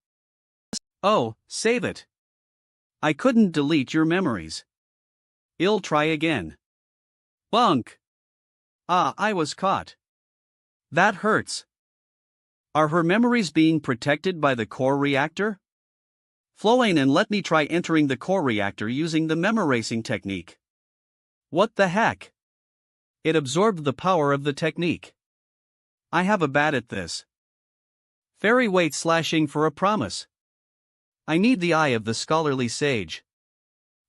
Oh, save it. I couldn't delete your memories. I'll try again. Bunk. I was caught. That hurts. Are her memories being protected by the core reactor? Flow in and let me try entering the core reactor using the memory erasing technique. What the heck? It absorbed the power of the technique. I have a bad at this. Fairy wait / for a promise. I need the eye of the scholarly sage.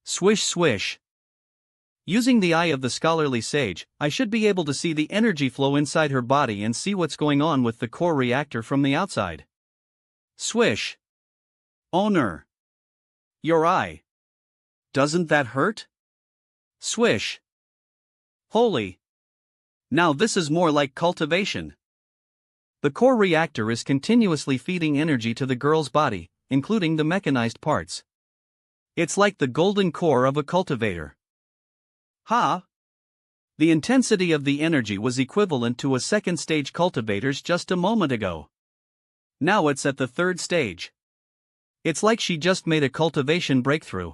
Swish swish. Using the eye of the scholarly sage, I should be able to see the energy flow inside her body and see what's going on with the core reactor from the outside. Swish. Owner. Your eye. Doesn't that hurt? Swish. Holy. Now this is more like cultivation. The core reactor is continuously feeding energy to the girl's body, including the mechanized parts. It's like the golden core of a cultivator. The intensity of the energy was equivalent to a second stage cultivator's just a moment ago. Now it's at the third stage. It's like she just made a cultivation breakthrough.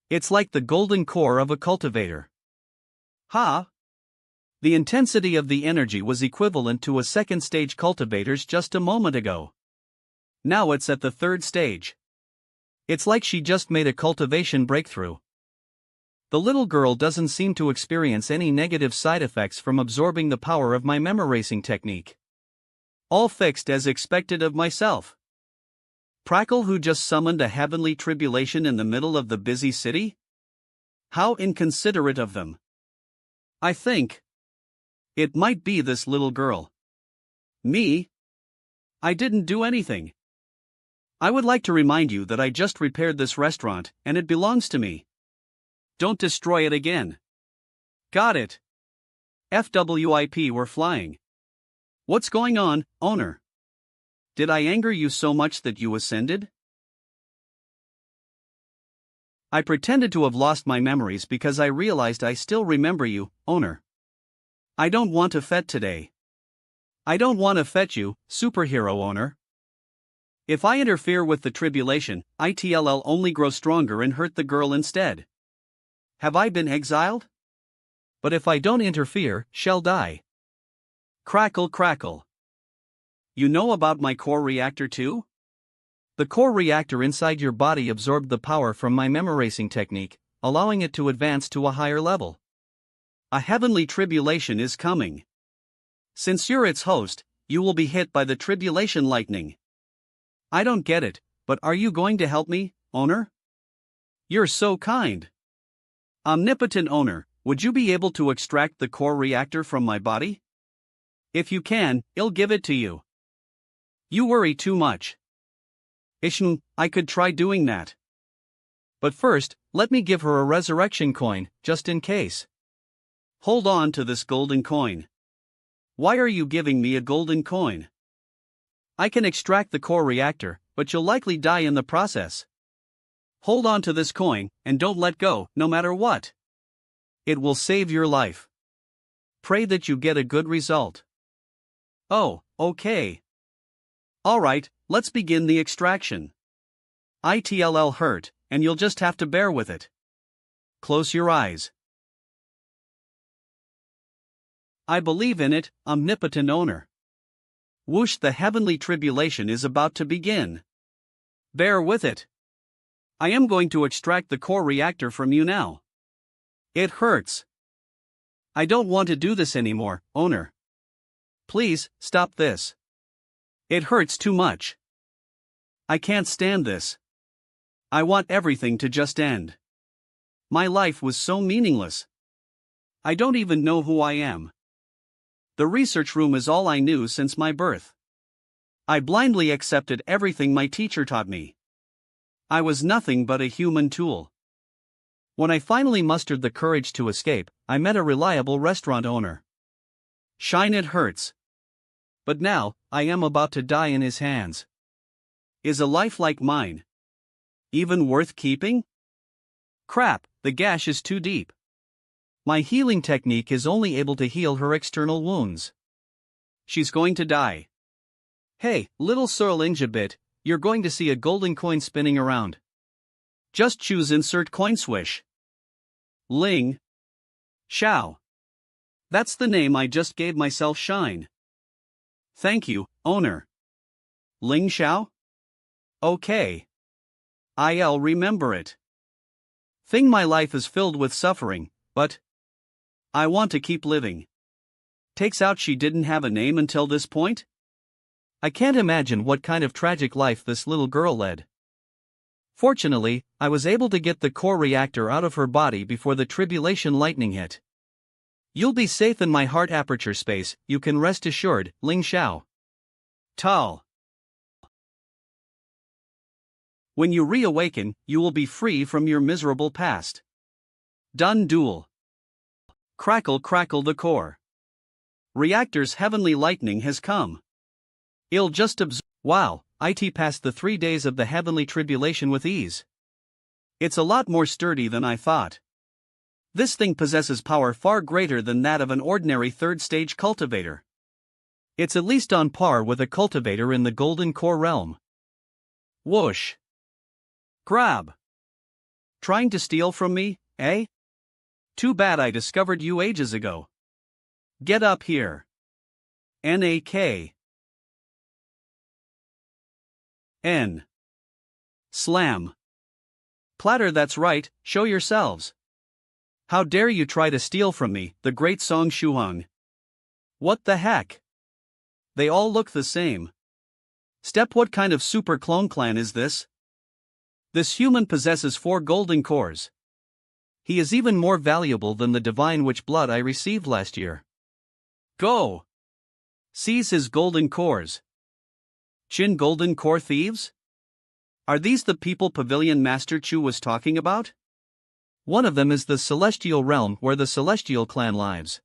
It's like the golden core of a cultivator. The intensity of the energy was equivalent to a second stage cultivator's just a moment ago. Now it's at the third stage. It's like she just made a cultivation breakthrough. The little girl doesn't seem to experience any negative side effects from absorbing the power of my memory erasing technique. All fixed as expected of myself. Prackle who just summoned a heavenly tribulation in the middle of the busy city? How inconsiderate of them. I think it might be this little girl. Me? I didn't do anything. I would like to remind you that I just repaired this restaurant, and it belongs to me. Don't destroy it again. Got it. FWIP, we're flying. What's going on, owner? Did I anger you so much that you ascended? I pretended to have lost my memories because I realized I still remember you, owner. I don't want to fet today. I don't want to fet you, superhero owner. If I interfere with the tribulation, it'll only grow stronger and hurt the girl instead. Have I been exiled? But if I don't interfere, she'll die. Crackle crackle. You know about my core reactor too? The core reactor inside your body absorbed the power from my memoracing technique, allowing it to advance to a higher level. A heavenly tribulation is coming. Since you're its host, you will be hit by the tribulation lightning. I don't get it, but are you going to help me, owner? You're so kind. Omnipotent owner, would you be able to extract the core reactor from my body? If you can, I'll give it to you. You worry too much. I could try doing that. But first, let me give her a resurrection coin, just in case. Hold on to this golden coin. Why are you giving me a golden coin? I can extract the core reactor, but you'll likely die in the process. Hold on to this coin, and don't let go, no matter what. It will save your life. Pray that you get a good result. Oh, okay. Alright, let's begin the extraction. It'll hurt, and you'll just have to bear with it. Close your eyes. I believe in it, omnipotent owner. Whoosh, the heavenly tribulation is about to begin. Bear with it. I am going to extract the core reactor from you now. It hurts. I don't want to do this anymore, owner. Please, stop this. It hurts too much. I can't stand this. I want everything to just end. My life was so meaningless. I don't even know who I am. The research room is all I knew since my birth. I blindly accepted everything my teacher taught me. I was nothing but a human tool. When I finally mustered the courage to escape, I met a reliable restaurant owner. Shine, it hurts. But now, I am about to die in his hands. Is a life like mine even worth keeping? Crap, the gash is too deep. My healing technique is only able to heal her external wounds. She's going to die. Hey, little Sir Lingjabit, you're going to see a golden coin spinning around. Just choose insert coin swish. Ling Xiao. That's the name I just gave myself, Shine. Thank you, owner. Ling Xiao? Okay. I'll remember it. Thing, my life is filled with suffering, but I want to keep living. Takes out she didn't have a name until this point? I can't imagine what kind of tragic life this little girl led. Fortunately, I was able to get the core reactor out of her body before the tribulation lightning hit. You'll be safe in my heart aperture space, you can rest assured, Ling Xiao. Tal. When you reawaken, you will be free from your miserable past. Done duel. Crackle crackle the core. Reactor's heavenly lightning has come. I'll just absorb. Wow, it passed the 3 days of the heavenly tribulation with ease. It's a lot more sturdy than I thought. This thing possesses power far greater than that of an ordinary third-stage cultivator. It's at least on par with a cultivator in the golden core realm. Whoosh. Grab. Trying to steal from me, eh? Too bad I discovered you ages ago. Get up here. NAK. N. Slam. Platter, that's right, show yourselves. How dare you try to steal from me, the great Song Shuhong? What the heck? They all look the same. Step, what kind of super clone clan is this? This human possesses 4 golden cores. He is even more valuable than the divine witch blood I received last year. Go! Seize his golden cores. Chin golden core thieves? Are these the people Pavilion Master Chu was talking about? One of them is the celestial realm where the celestial clan lives.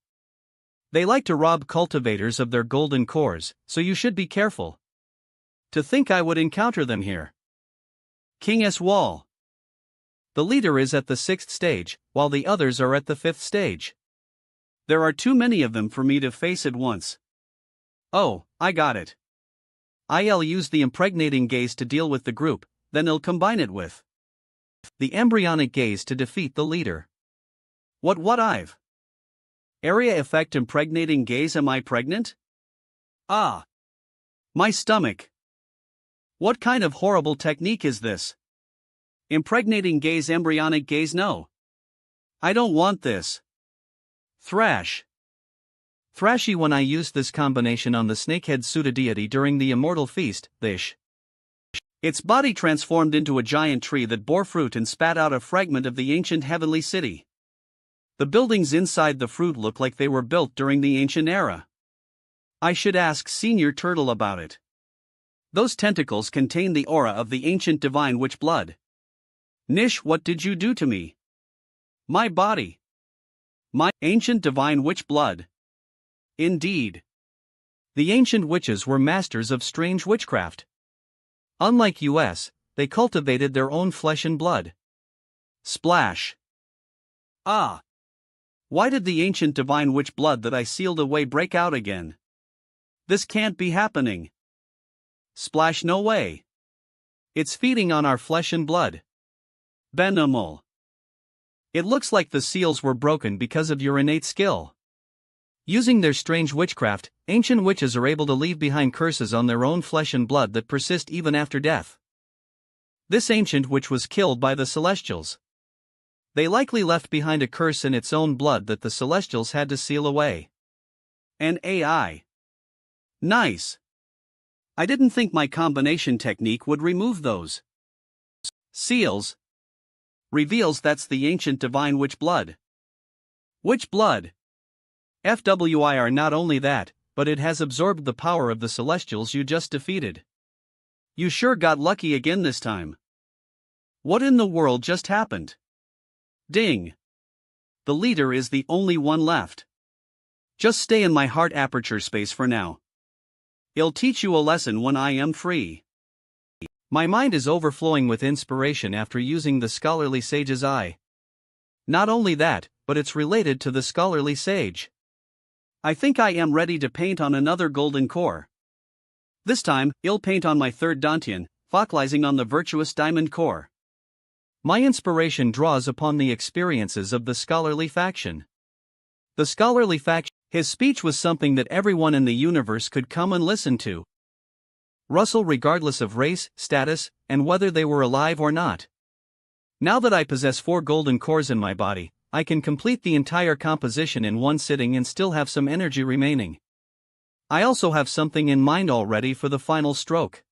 They like to rob cultivators of their golden cores, so you should be careful. To think I would encounter them here. King S. Wall. The leader is at the 6th stage, while the others are at the 5th stage. There are too many of them for me to face at once. Oh, I got it. I'll use the impregnating gaze to deal with the group, then I'll combine it with the embryonic gaze to defeat the leader. What I've? Area effect impregnating gaze, am I pregnant? Ah! My stomach. What kind of horrible technique is this? Impregnating gaze, embryonic gaze, no. I don't want this. Thrash. Thrashy, when I used this combination on the snakehead Suda deity during the immortal feast, its body transformed into a giant tree that bore fruit and spat out a fragment of the ancient heavenly city. The buildings inside the fruit look like they were built during the ancient era. I should ask Senior Turtle about it. Those tentacles contain the aura of the ancient divine witch blood. Nish, what did you do to me? My body. My ancient divine witch blood. Indeed. The ancient witches were masters of strange witchcraft. Unlike us, they cultivated their own flesh and blood. Splash. Ah! Why did the ancient divine witch blood that I sealed away break out again? This can't be happening. Splash, no way. It's feeding on our flesh and blood. Benimal. It looks like the seals were broken because of your innate skill. Using their strange witchcraft, ancient witches are able to leave behind curses on their own flesh and blood that persist even after death. This ancient witch was killed by the Celestials. They likely left behind a curse in its own blood that the Celestials had to seal away. An AI. Nice. I didn't think my combination technique would remove those seals. Reveals that's the ancient divine witch blood. Witch blood. FWIR, not only that, but it has absorbed the power of the Celestials you just defeated. You sure got lucky again this time. What in the world just happened? Ding. The leader is the only one left. Just stay in my heart aperture space for now. I'll teach you a lesson when I am free. My mind is overflowing with inspiration after using the scholarly sage's eye. Not only that, but it's related to the scholarly sage. I think I am ready to paint on another golden core. This time, I'll paint on my 3rd Dantian, focalizing on the virtuous diamond core. My inspiration draws upon the experiences of the scholarly faction. The scholarly faction, his speech was something that everyone in the universe could come and listen to. Russell, regardless of race, status, and whether they were alive or not. Now that I possess 4 golden cores in my body, I can complete the entire composition in one sitting and still have some energy remaining. I also have something in mind already for the final stroke.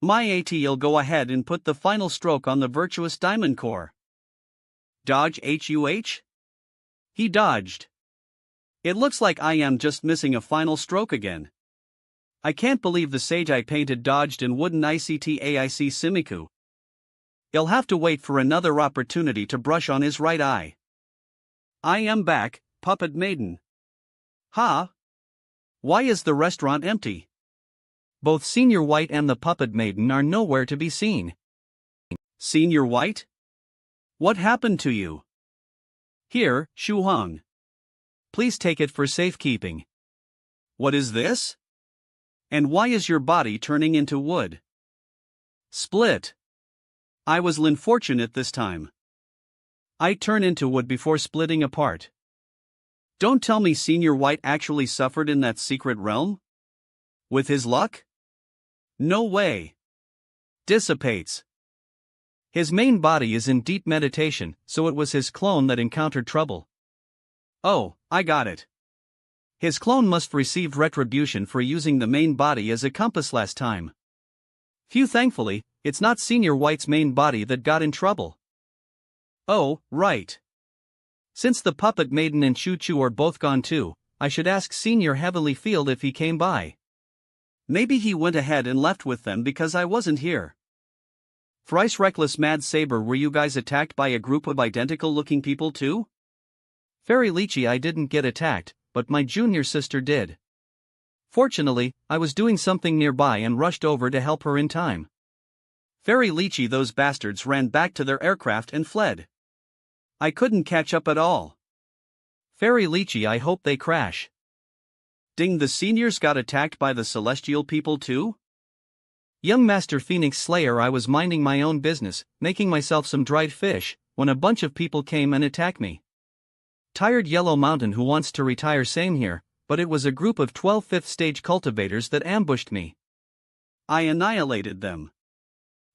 My AT'll go ahead and put the final stroke on the virtuous diamond core. Dodge HUH? He dodged. It looks like I am just missing a final stroke again. I can't believe the sage I painted dodged and wouldn't ICT AIC Simiku. I'll have to wait for another opportunity to brush on his right eye. I am back, Puppet Maiden. Ha! Why is the restaurant empty? Both Senior White and the Puppet Maiden are nowhere to be seen. Senior White? What happened to you? Here, Shu Hung. Please take it for safekeeping. What is this? And why is your body turning into wood? Split. I was unfortunate this time. I turn into wood before splitting apart. Don't tell me Senior White actually suffered in that secret realm? With his luck? No way. Dissipates. His main body is in deep meditation, so it was his clone that encountered trouble. Oh, I got it. His clone must receive retribution for using the main body as a compass last time. Phew, thankfully, it's not Senior White's main body that got in trouble. Oh, right. Since the Puppet Maiden and Choo Choo are both gone too, I should ask Senior Heavenly Field if he came by. Maybe he went ahead and left with them because I wasn't here. Thrice Reckless Mad Saber, were you guys attacked by a group of identical-looking people too? Fairy Lychee, I didn't get attacked, but my junior sister did. Fortunately, I was doing something nearby and rushed over to help her in time. Fairy Lychee, those bastards ran back to their aircraft and fled. I couldn't catch up at all. Fairy Lychee, I hope they crash. Ding, the seniors got attacked by the celestial people too? Young Master Phoenix Slayer, I was minding my own business, making myself some dried fish, when a bunch of people came and attacked me. Tired Yellow Mountain, who wants to retire, same here, but it was a group of 12 fifth stage cultivators that ambushed me. I annihilated them.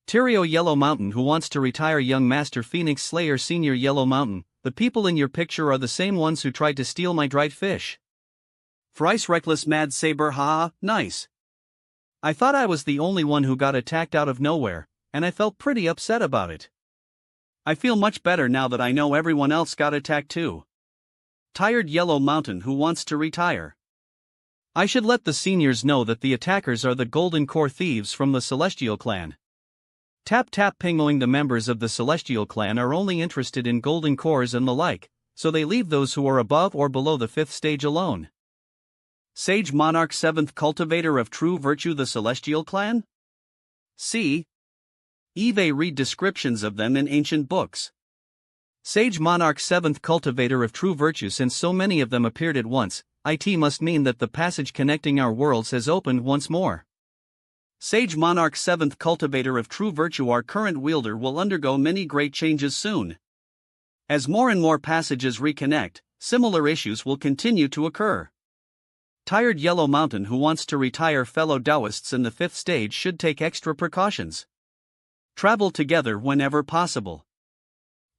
Tyrio Yellow Mountain, who wants to retire. Young Master Phoenix Slayer Senior Yellow Mountain, the people in your picture are the same ones who tried to steal my dried fish. Thrice Reckless Mad Saber, haha, nice. I thought I was the only one who got attacked out of nowhere, and I felt pretty upset about it. I feel much better now that I know everyone else got attacked too. Tired Yellow Mountain, who wants to retire. I should let the seniors know that the attackers are the Golden Core thieves from the Celestial Clan. Tap tap pingoing, the members of the Celestial Clan are only interested in golden cores and the like, so they leave those who are above or below the 5th stage alone. Sage Monarch 7th Cultivator of True Virtue, the Celestial Clan? See? Eve, read descriptions of them in ancient books. Sage Monarch 7th Cultivator of True Virtue. Since so many of them appeared at once, it must mean that the passage connecting our worlds has opened once more. Sage Monarch 7th Cultivator of True Virtue, our current wielder, will undergo many great changes soon. As more and more passages reconnect, similar issues will continue to occur. Tired Yellow Mountain, who wants to retire. Fellow Taoists in the 5th stage should take extra precautions. Travel together whenever possible.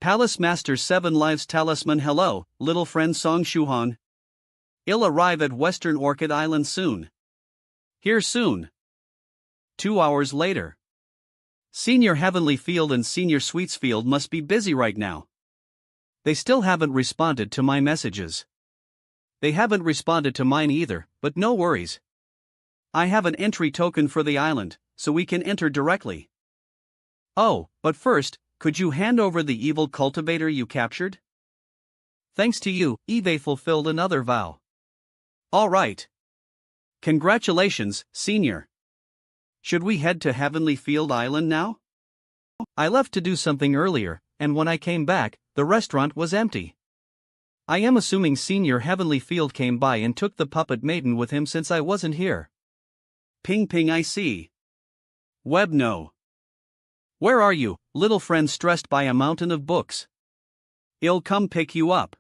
Palace Master 7 Lives Talisman, hello, little friend Song Shuhan. I'll arrive at Western Orchid Island soon. Here soon. 2 hours later. Senior Heavenly Field and Senior Sweetsfield must be busy right now. They still haven't responded to my messages. They haven't responded to mine either, but no worries. I have an entry token for the island, so we can enter directly. Oh, but first, could you hand over the evil cultivator you captured? Thanks to you, Eve fulfilled another vow. All right. Congratulations, Senior. Should we head to Heavenly Field Island now? I left to do something earlier, and when I came back, the restaurant was empty. I am assuming Senior Heavenly Field came by and took the Puppet Maiden with him since I wasn't here. Ping ping, I see. Web, no. Where are you, little friend stressed by a mountain of books? I'll come pick you up.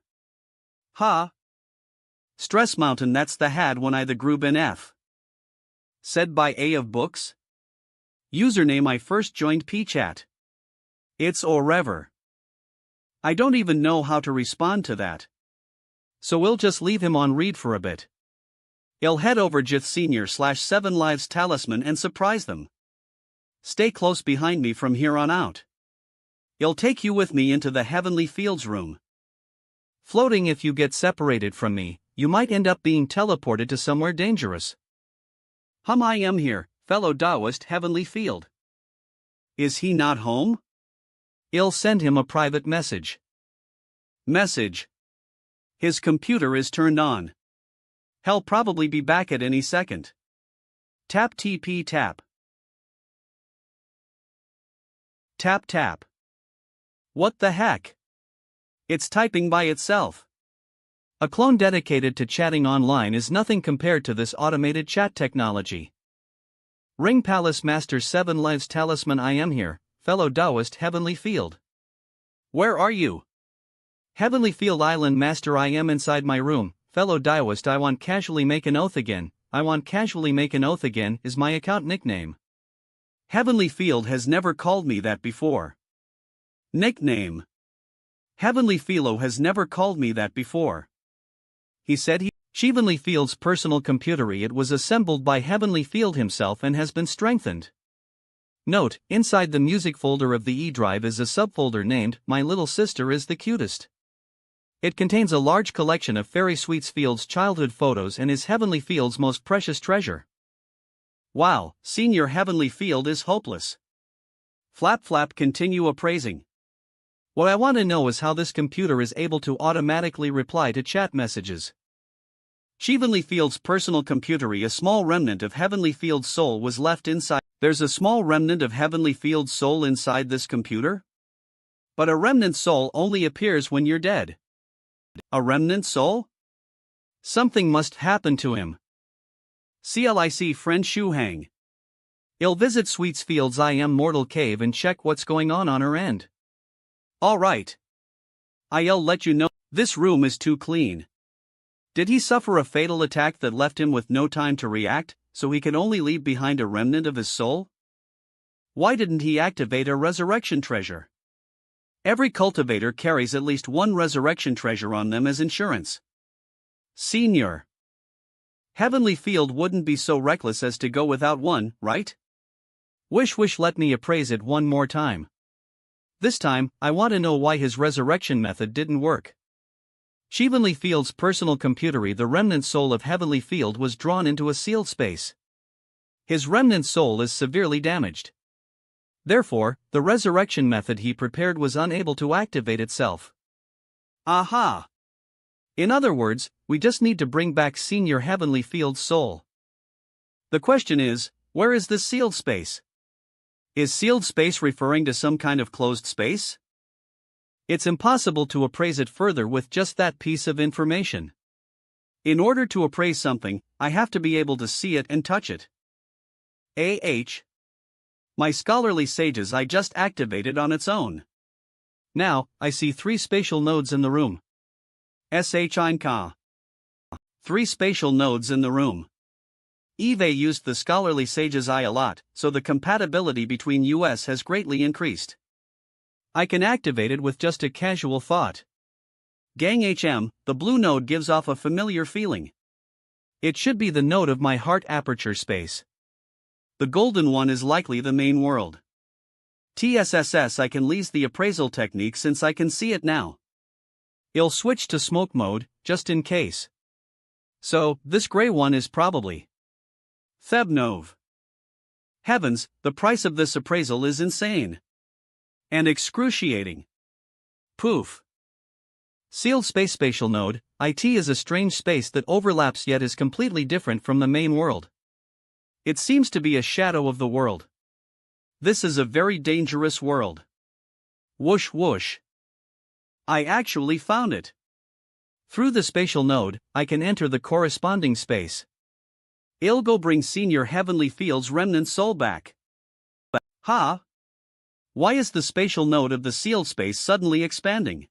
Ha! Stress Mountain, that's the had when I the group in F. Said by A of Books? Username I first joined PChat. It's Orever. I don't even know how to respond to that. So we'll just leave him on read for a bit. I'll head over Jith Senior / 7 Lives Talisman and surprise them. Stay close behind me from here on out. I'll take you with me into the Heavenly Fields room. Floating, if you get separated from me, you might end up being teleported to somewhere dangerous. I am here, fellow Taoist Heavenly Field. Is he not home? I'll send him a private message. Message. His computer is turned on. He'll probably be back at any second. Tap TP tap. Tap tap. What the heck? It's typing by itself. A clone dedicated to chatting online is nothing compared to this automated chat technology. Ring Palace Master 7 Lives Talisman, I am here, fellow Taoist Heavenly Field. Where are you? Heavenly Field Island Master, I am inside my room, fellow Taoist. I want casually make an oath again. I want casually make an oath again is my account nickname. Heavenly Field has never called me that before. Nickname. Heavenly Philo has never called me that before. He said Heavenly Field's personal computer. It was assembled by Heavenly Field himself and has been strengthened. Note, inside the music folder of the E-Drive is a subfolder named My Little Sister is the Cutest. It contains a large collection of Fairy Sweets Field's childhood photos and is Heavenly Field's most precious treasure. Wow, Senior Heavenly Field is hopeless. Flap flap continue appraising. What I want to know is how this computer is able to automatically reply to chat messages. Heavenly Field's personal computer. A small remnant of Heavenly Field's soul was left inside. There's a small remnant of Heavenly Field's soul inside this computer? But a remnant soul only appears when you're dead. A remnant soul? Something must happen to him. CLIC friend Shu Hang. I'll visit Sweets Field's I Am Mortal Cave and check what's going on her end. Alright. I'll let you know. This room is too clean. Did he suffer a fatal attack that left him with no time to react, so he can only leave behind a remnant of his soul? Why didn't he activate a resurrection treasure? Every cultivator carries at least one resurrection treasure on them as insurance. Senior. Heavenly Field wouldn't be so reckless as to go without one, right? Wish let me appraise it one more time. This time, I want to know why his resurrection method didn't work. Heavenly Field's personal computer. The remnant soul of Heavenly Field was drawn into a sealed space. His remnant soul is severely damaged. Therefore, the resurrection method he prepared was unable to activate itself. Aha! In other words, we just need to bring back Senior Heavenly Field's soul. The question is, where is this sealed space? Is sealed space referring to some kind of closed space? It's impossible to appraise it further with just that piece of information. In order to appraise something, I have to be able to see it and touch it. My scholarly sages I just activated on its own. Now, I see 3 spatial nodes in the room. Ka. 3 spatial nodes in the room. Eve used the scholarly sages I a lot, so the compatibility between us has greatly increased. I can activate it with just a casual thought. Gang the blue node gives off a familiar feeling. It should be the node of my heart aperture space. The golden one is likely the main world. TSSS I can lease the appraisal technique since I can see it now. I'll switch to smoke mode, just in case. So, this gray one is probably Thebnov. Heavens, the price of this appraisal is insane. And excruciating. Poof. Sealed space spatial node, IT is a strange space that overlaps yet is completely different from the main world. It seems to be a shadow of the world. This is a very dangerous world. Whoosh whoosh. I actually found it. Through the spatial node, I can enter the corresponding space. I'll go bring Senior Heavenly Field's remnant soul back. Ha! Why is the spatial node of the sealed space suddenly expanding?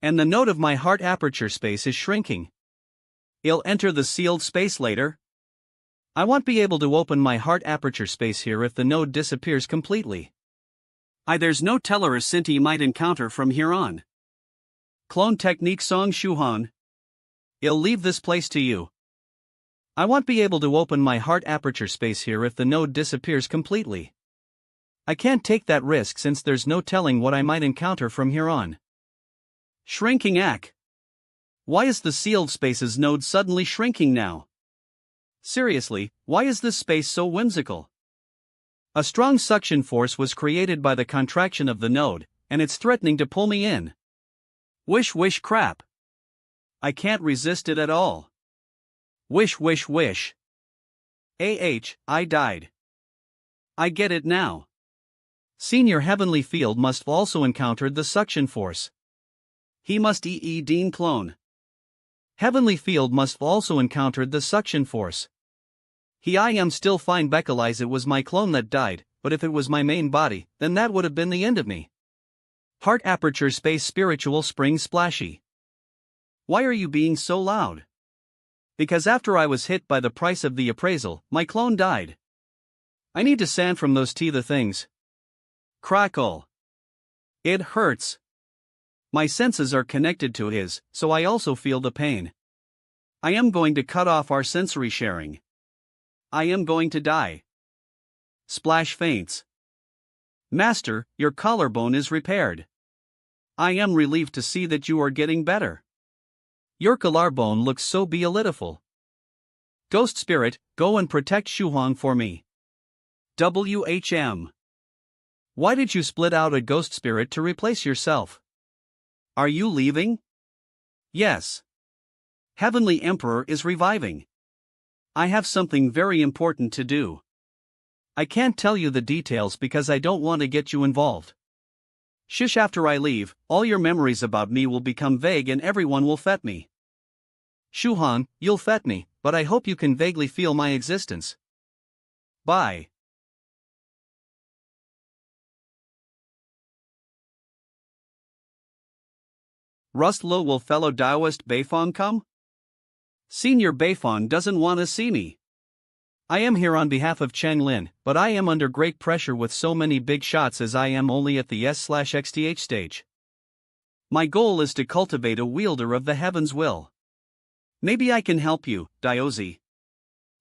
And the node of my heart aperture space is shrinking. I'll enter the sealed space later. I won't be able to open my heart aperture space here if the node disappears completely. There's no teller a Sinti might encounter from here on. Clone technique Song Shuhan. I'll leave this place to you. I won't be able to open my heart aperture space here if the node disappears completely. I can't take that risk since there's no telling what I might encounter from here on. Shrinking Ak. Why is the sealed space's node suddenly shrinking now? Seriously, why is this space so whimsical? A strong suction force was created by the contraction of the node, and it's threatening to pull me in. Wish wish crap. I can't resist it at all. Wish wish wish. I died. I get it now. Senior Heavenly Field must also encountered the suction force. He must Dean clone. Heavenly Field must also encountered the suction force. I am still fine Beckelize it was my clone that died, but if it was my main body, then that would have been the end of me. Heart aperture space spiritual spring splashy. Why are you being so loud? Because after I was hit by the price of the appraisal, my clone died. I need to sand from those teeth things. Crackle. It hurts. My senses are connected to his, so I also feel the pain. I am going to cut off our sensory sharing. I am going to die. Splash faints. Master, your collarbone is repaired. I am relieved to see that you are getting better. Your collarbone looks so beautiful. Ghost spirit, go and protect Shuhong for me. WHM. Why did you split out a ghost spirit to replace yourself? Are you leaving? Yes. Heavenly Emperor is reviving. I have something very important to do. I can't tell you the details because I don't want to get you involved. Shush, after I leave, all your memories about me will become vague and everyone will fet me. Shuhan, you'll fet me, but I hope you can vaguely feel my existence. Bye. Rustlo, will fellow Taoist Beifong come? Senior Beifong doesn't want to see me. I am here on behalf of Cheng Lin, but I am under great pressure with so many big shots as I am only at the S/XTH stage. My goal is to cultivate a wielder of the heaven's will. Maybe I can help you, Diozi.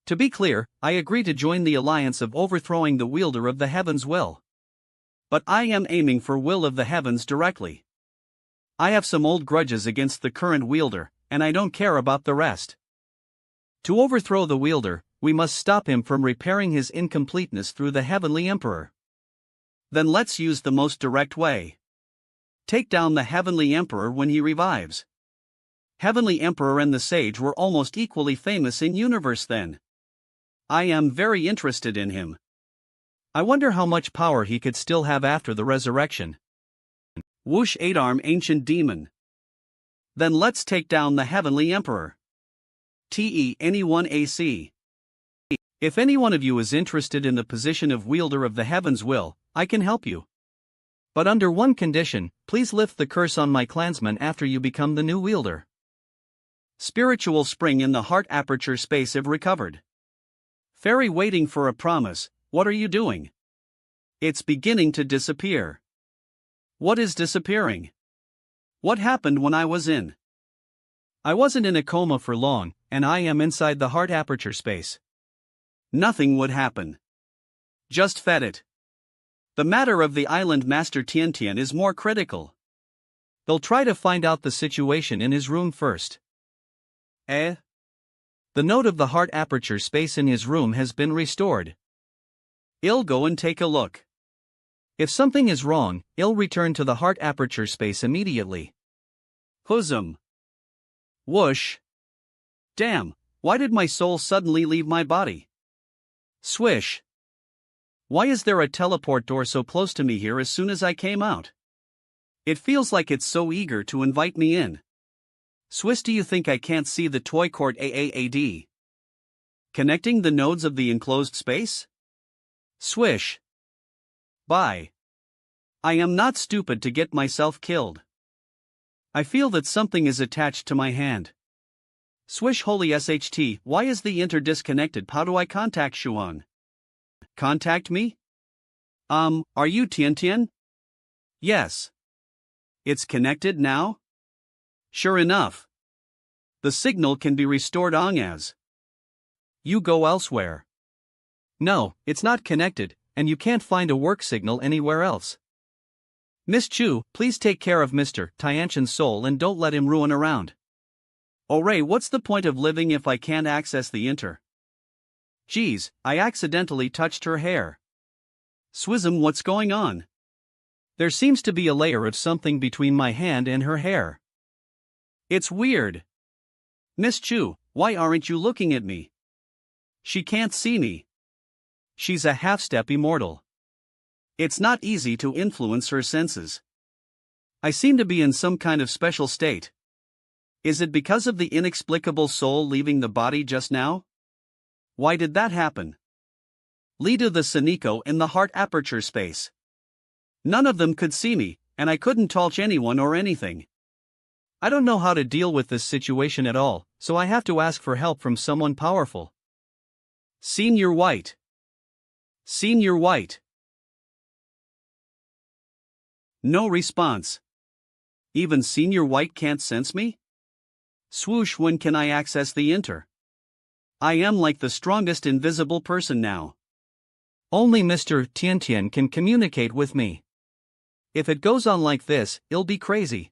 To be clear, I agree to join the alliance of overthrowing the wielder of the heaven's will. But I am aiming for will of the heavens directly. I have some old grudges against the current wielder, and I don't care about the rest. To overthrow the wielder, we must stop him from repairing his incompleteness through the Heavenly Emperor. Then let's use the most direct way. Take down the Heavenly Emperor when he revives. Heavenly Emperor and the Sage were almost equally famous in universe then. I am very interested in him. I wonder how much power he could still have after the resurrection. Whoosh, 8-arm ancient demon. Then let's take down the Heavenly Emperor. Anyone AC. If any one of you is interested in the position of wielder of the heaven's will, I can help you. But under one condition, please lift the curse on my clansmen after you become the new wielder. Spiritual spring in the heart aperture space have recovered. Fairy waiting for a promise, what are you doing? It's beginning to disappear. What is disappearing? What happened when I was in? I wasn't in a coma for long, and I am inside the heart aperture space. Nothing would happen. Just fed it. The matter of the island master Tiantian is more critical. They'll try to find out the situation in his room first. The node of the heart aperture space in his room has been restored. I'll go and take a look. If something is wrong, I'll return to the heart aperture space immediately. Huzum. Whoosh. Damn, why did my soul suddenly leave my body? Swish. Why is there a teleport door so close to me here as soon as I came out? It feels like it's so eager to invite me in. Swiss, do you think I can't see the toy court AAAD? Connecting the nodes of the enclosed space? Swish. Bye. I am not stupid to get myself killed. I feel that something is attached to my hand. Swish, holy SHT, why is the inter disconnected? How do I contact Shuan? Contact me? Are you Tiantian? Yes. It's connected now? Sure enough. The signal can be restored as. You go elsewhere. No, it's not connected, and you can't find a work signal anywhere else. Miss Chu, please take care of Mr. Tiantian's soul and don't let him ruin around. Oh Ray, what's the point of living if I can't access the inter? Geez, I accidentally touched her hair. Swism, what's going on? There seems to be a layer of something between my hand and her hair. It's weird. Miss Chu, why aren't you looking at me? She can't see me. She's a half-step immortal. It's not easy to influence her senses. I seem to be in some kind of special state. Is it because of the inexplicable soul leaving the body just now? Why did that happen? Lead to the Seniko in the heart aperture space. None of them could see me, and I couldn't touch anyone or anything. I don't know how to deal with this situation at all, so I have to ask for help from someone powerful. Senior White. Senior White. No response. Even Senior White can't sense me? Swoosh, when can I access the inter? I am like the strongest invisible person now. Only Mr. Tiantian can communicate with me. If it goes on like this, it'll be crazy.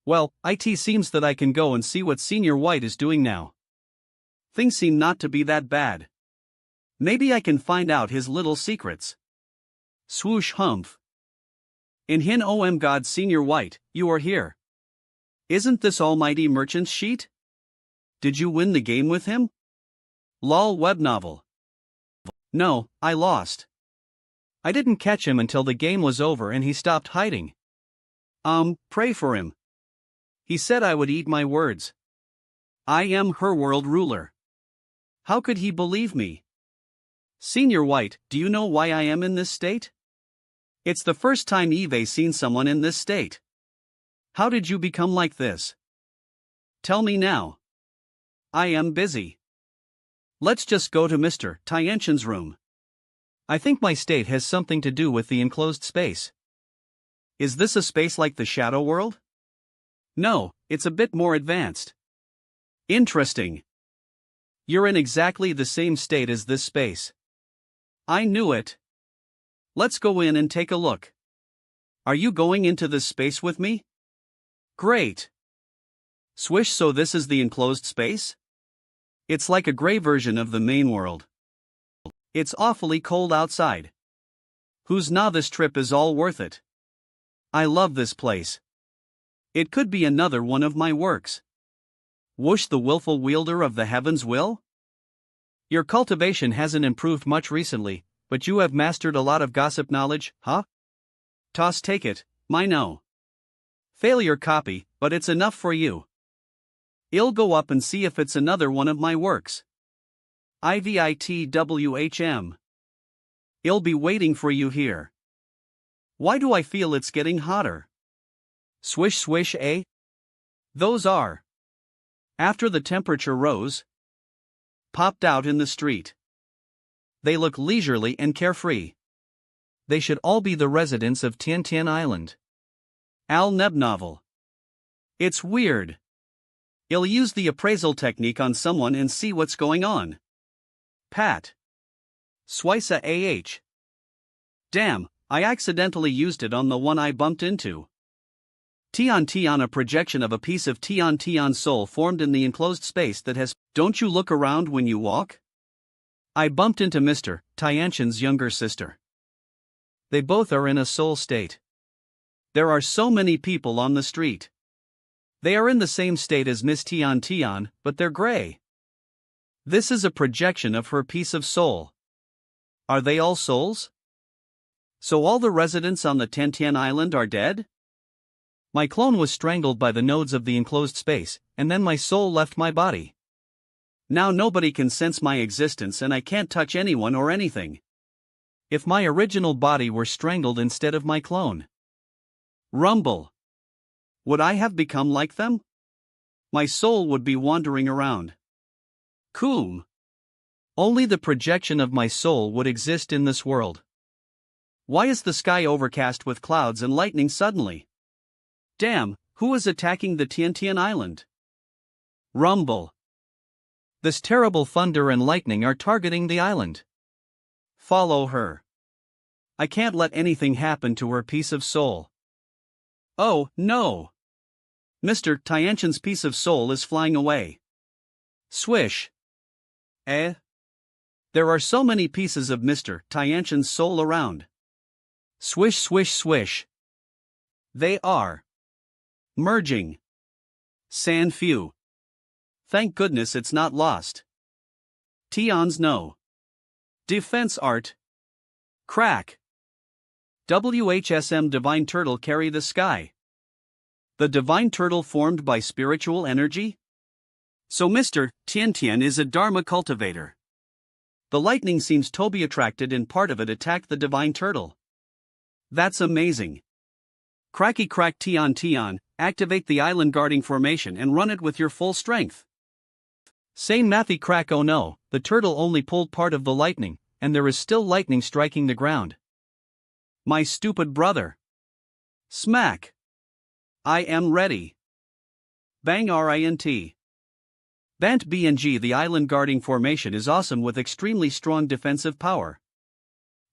Well, it seems that I can go and see what Senior White is doing now. Things seem not to be that bad. Maybe I can find out his little secrets. Swoosh humph. In Hin Om God Senior White, you are here. Isn't this almighty merchant's sheet? Did you win the game with him? Lol web novel. No, I lost. I didn't catch him until the game was over and he stopped hiding. Pray for him. He said I would eat my words. I am her world ruler. How could he believe me? Senior White, do you know why I am in this state? It's the first time Eve's seen someone in this state. How did you become like this? Tell me now. I am busy. Let's just go to Mr. Tiantian's room. I think my state has something to do with the enclosed space. Is this a space like the shadow world? No, it's a bit more advanced. Interesting. You're in exactly the same state as this space. I knew it. Let's go in and take a look. Are you going into this space with me? Great. Swish, so this is the enclosed space? It's like a gray version of the main world. It's awfully cold outside. Whose novice trip is all worth it? I love this place. It could be another one of my works. Whoosh, the willful wielder of the heavens will? Your cultivation hasn't improved much recently, but you have mastered a lot of gossip knowledge, huh? Toss, take it, my no. Failure copy, but it's enough for you. I'll go up and see if it's another one of my works. IVITWHM. I'll be waiting for you here. Why do I feel it's getting hotter? Swish swish, eh? Those are. After the temperature rose, popped out in the street. They look leisurely and carefree. They should all be the residents of Tiantian Island. Al Neb novel. It's weird. I'll use the appraisal technique on someone and see what's going on. Pat. Swisa AH. Damn, I accidentally used it on the one I bumped into. Tian, a projection of a piece of Tian soul formed in the enclosed space that has. Don't you look around when you walk? I bumped into Mr. Tiantian's younger sister. They both are in a soul state. There are so many people on the street. They are in the same state as Miss Tian, but they're gray. This is a projection of her piece of soul. Are they all souls? So all the residents on the Tiantian Island are dead? My clone was strangled by the nodes of the enclosed space, and then my soul left my body. Now nobody can sense my existence and I can't touch anyone or anything. If my original body were strangled instead of my clone. Rumble. Would I have become like them? My soul would be wandering around. Coom. Only the projection of my soul would exist in this world. Why is the sky overcast with clouds and lightning suddenly? Damn, who is attacking the Tiantian Island? Rumble. This terrible thunder and lightning are targeting the island. Follow her. I can't let anything happen to her piece of soul. Oh, no. Mr. Tiantian's piece of soul is flying away. Swish. Eh? There are so many pieces of Mr. Tiantian's soul around. Swish swish swish. They are merging. San few. Thank goodness it's not lost. Tian's no. Defense art. Crack. WHSM Divine Turtle carry the sky. The Divine Turtle formed by spiritual energy? So Mr. Tiantian is a Dharma cultivator. The lightning seems to be attracted and part of it attacked the Divine Turtle. That's amazing. Cracky crack Tian, activate the island guarding formation and run it with your full strength. Say mathy crack, oh no, the turtle only pulled part of the lightning, and there is still lightning striking the ground. My stupid brother. Smack. I am ready. Bang RINT. Bant BNG. The island guarding formation is awesome with extremely strong defensive power.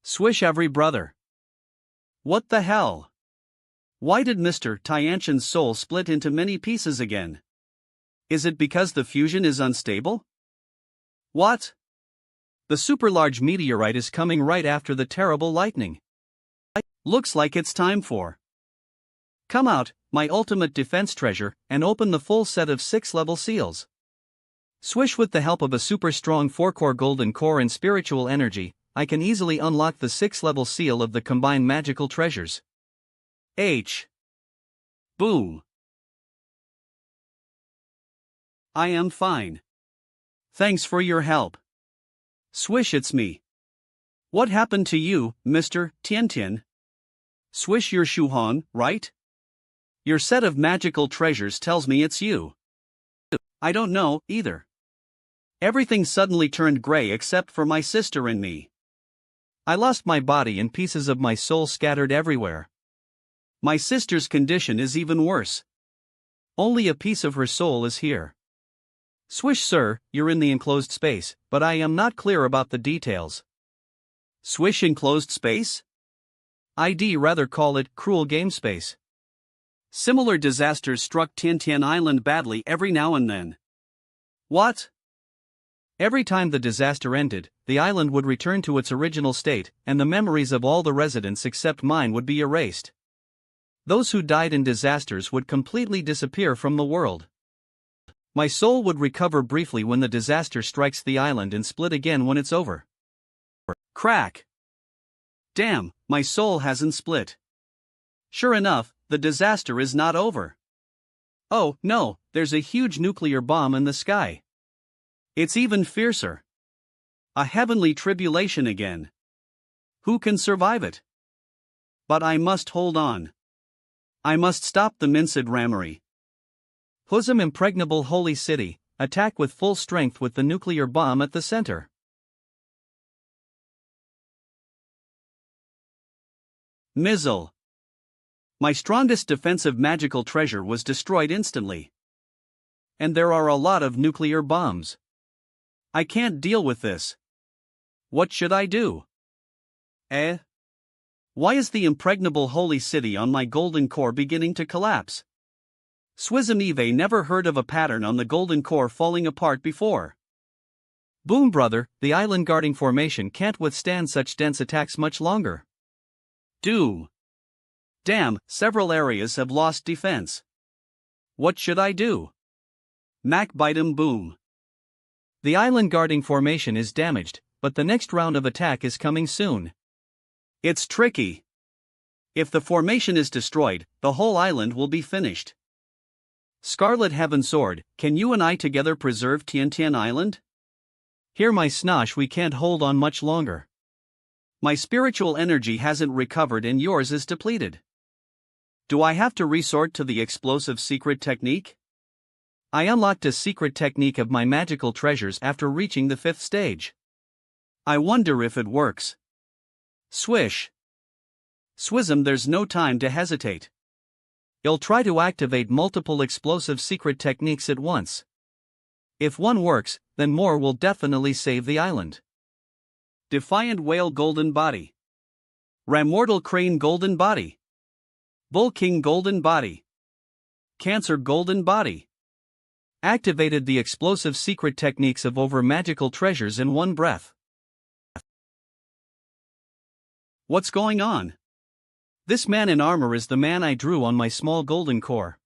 Swish every brother. What the hell? Why did Mr. Tianchen's soul split into many pieces again? Is it because the fusion is unstable? What? The super large meteorite is coming right after the terrible lightning. Looks like it's time for. Come out, my ultimate defense treasure, and open the full set of 6 level seals. Swish. With the help of a super strong 4-core golden core and spiritual energy, I can easily unlock the 6 level seal of the combined magical treasures. Boom. I am fine. Thanks for your help. Swish. It's me. What happened to you, Mr. Tiantian? Swish. You're Shuhan, right? Your set of magical treasures tells me it's you. I don't know, either. Everything suddenly turned gray except for my sister and me. I lost my body and pieces of my soul scattered everywhere. My sister's condition is even worse. Only a piece of her soul is here. Swish. Sir, you're in the enclosed space, but I am not clear about the details. Swish. Enclosed space? I'd rather call it cruel game space. Similar disasters struck Tiantian Island badly every now and then. What? Every time the disaster ended, the island would return to its original state, and the memories of all the residents except mine would be erased. Those who died in disasters would completely disappear from the world. My soul would recover briefly when the disaster strikes the island and split again when it's over. Crack! Damn, my soul hasn't split. Sure enough, the disaster is not over. Oh, no, there's a huge nuclear bomb in the sky. It's even fiercer. A heavenly tribulation again. Who can survive it? But I must hold on. I must stop the minced rammery. Huzum impregnable holy city, attack with full strength with the nuclear bomb at the center. Mizzle. My strongest defensive magical treasure was destroyed instantly. And there are a lot of nuclear bombs. I can't deal with this. What should I do? Why is the impregnable holy city on my golden core beginning to collapse? Swism Eve never heard of a pattern on the golden core falling apart before. Boom brother, the island guarding formation can't withstand such dense attacks much longer. Doom. Damn, several areas have lost defense. What should I do? Mac bite 'em boom. The island guarding formation is damaged, but the next round of attack is coming soon. It's tricky. If the formation is destroyed, the whole island will be finished. Scarlet Heaven Sword, can you and I together preserve Tiantian Island? Here my snosh, we can't hold on much longer. My spiritual energy hasn't recovered and yours is depleted. Do I have to resort to the explosive secret technique? I unlocked a secret technique of my magical treasures after reaching the 5th stage. I wonder if it works. Swish. Swism, there's no time to hesitate. You'll try to activate multiple explosive secret techniques at once. If one works, then more will definitely save the island. Defiant Whale Golden Body. Ramortal Crane Golden Body. Bull King Golden Body. Cancer Golden Body. Activated the explosive secret techniques of over magical treasures in one breath. What's going on? This man in armor is the man I drew on my small golden core.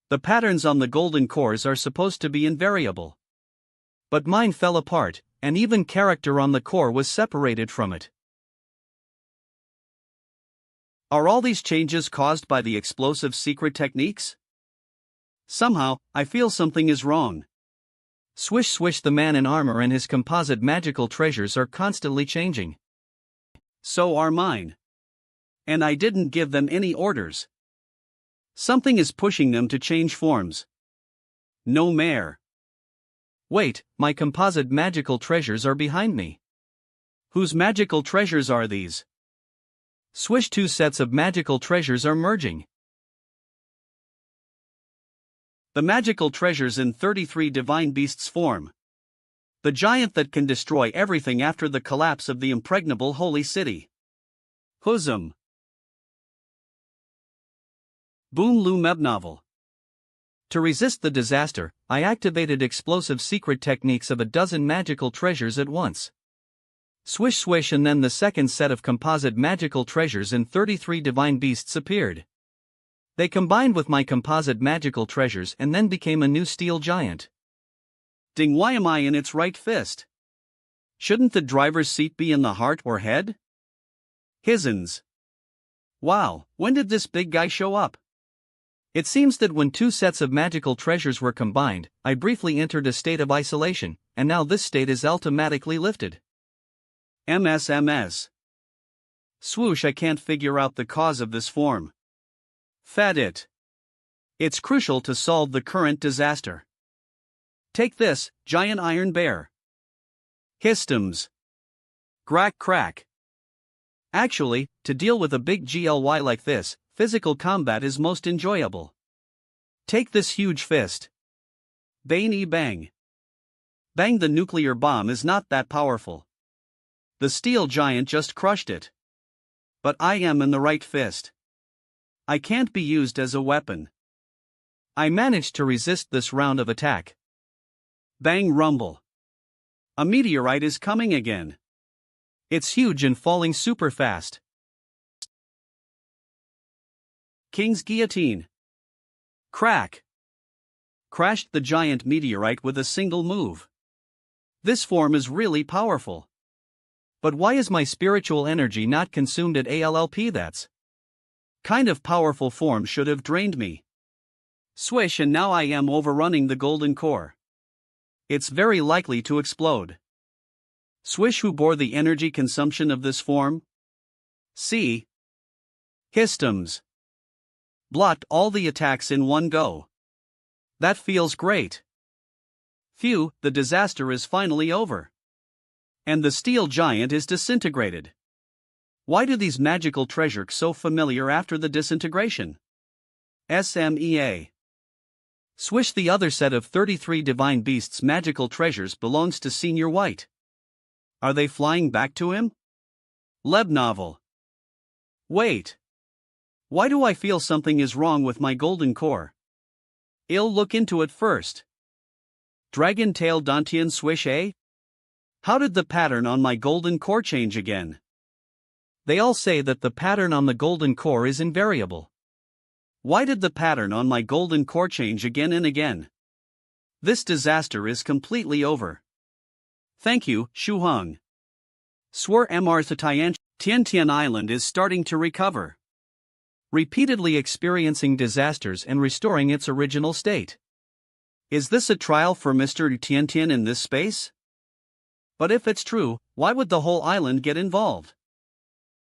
The patterns on the golden cores are supposed to be invariable. But mine fell apart, and even character on the core was separated from it. Are all these changes caused by the explosive secret techniques? Somehow, I feel something is wrong. Swish swish, the man in armor and his composite magical treasures are constantly changing. So are mine. And I didn't give them any orders. Something is pushing them to change forms. No mare. Wait, my composite magical treasures are behind me. Whose magical treasures are these? Swish, 2 sets of magical treasures are merging. The magical treasures in 33 divine beasts form. The giant that can destroy everything after the collapse of the impregnable holy city. Huzum. Boom Lu Meb novel. To resist the disaster, I activated explosive secret techniques of a dozen magical treasures at once. Swish swish, and then the second set of composite magical treasures in 33 divine beasts appeared. They combined with my composite magical treasures and then became a new steel giant. Ding, why am I in its right fist? Shouldn't the driver's seat be in the heart or head? Hizens. Wow, when did this big guy show up? It seems that when two sets of magical treasures were combined, I briefly entered a state of isolation, and now this state is automatically lifted. MSMS. Swoosh, I can't figure out the cause of this form. Fed it. It's crucial to solve the current disaster. Take this, giant iron bear. Histems. Grack crack. Actually, to deal with a big GLY like this, physical combat is most enjoyable. Take this huge fist. Bang. Bang, the nuclear bomb is not that powerful. The steel giant just crushed it. But I am in the right fist. I can't be used as a weapon. I managed to resist this round of attack. Bang rumble. A meteorite is coming again. It's huge and falling super fast. King's guillotine. Crack. Crashed the giant meteorite with a single move. This form is really powerful. But why is my spiritual energy not consumed at ALLP? That's kind of powerful form should have drained me. Swish, and now I am overrunning the golden core. It's very likely to explode. Swish, who bore the energy consumption of this form? C. Histems. Blocked all the attacks in one go. That feels great. Phew, the disaster is finally over. And the steel giant is disintegrated. Why do these magical treasures so familiar after the disintegration? SMEA. Swish, the other set of 33 divine beasts magical treasures belongs to Senior White. Are they flying back to him? Leb novel. Wait. Why do I feel something is wrong with my golden core? I'll look into it first. Dragon tail Dantian Swish, eh? How did the pattern on my golden core change again? They all say that the pattern on the golden core is invariable. Why did the pattern on my golden core change again and again? This disaster is completely over. Thank you, Shu Hung. Swir Mr. Tiantian Island is starting to recover. Repeatedly experiencing disasters and restoring its original state. Is this a trial for Mr. Tiantian in this space? But if it's true, why would the whole island get involved?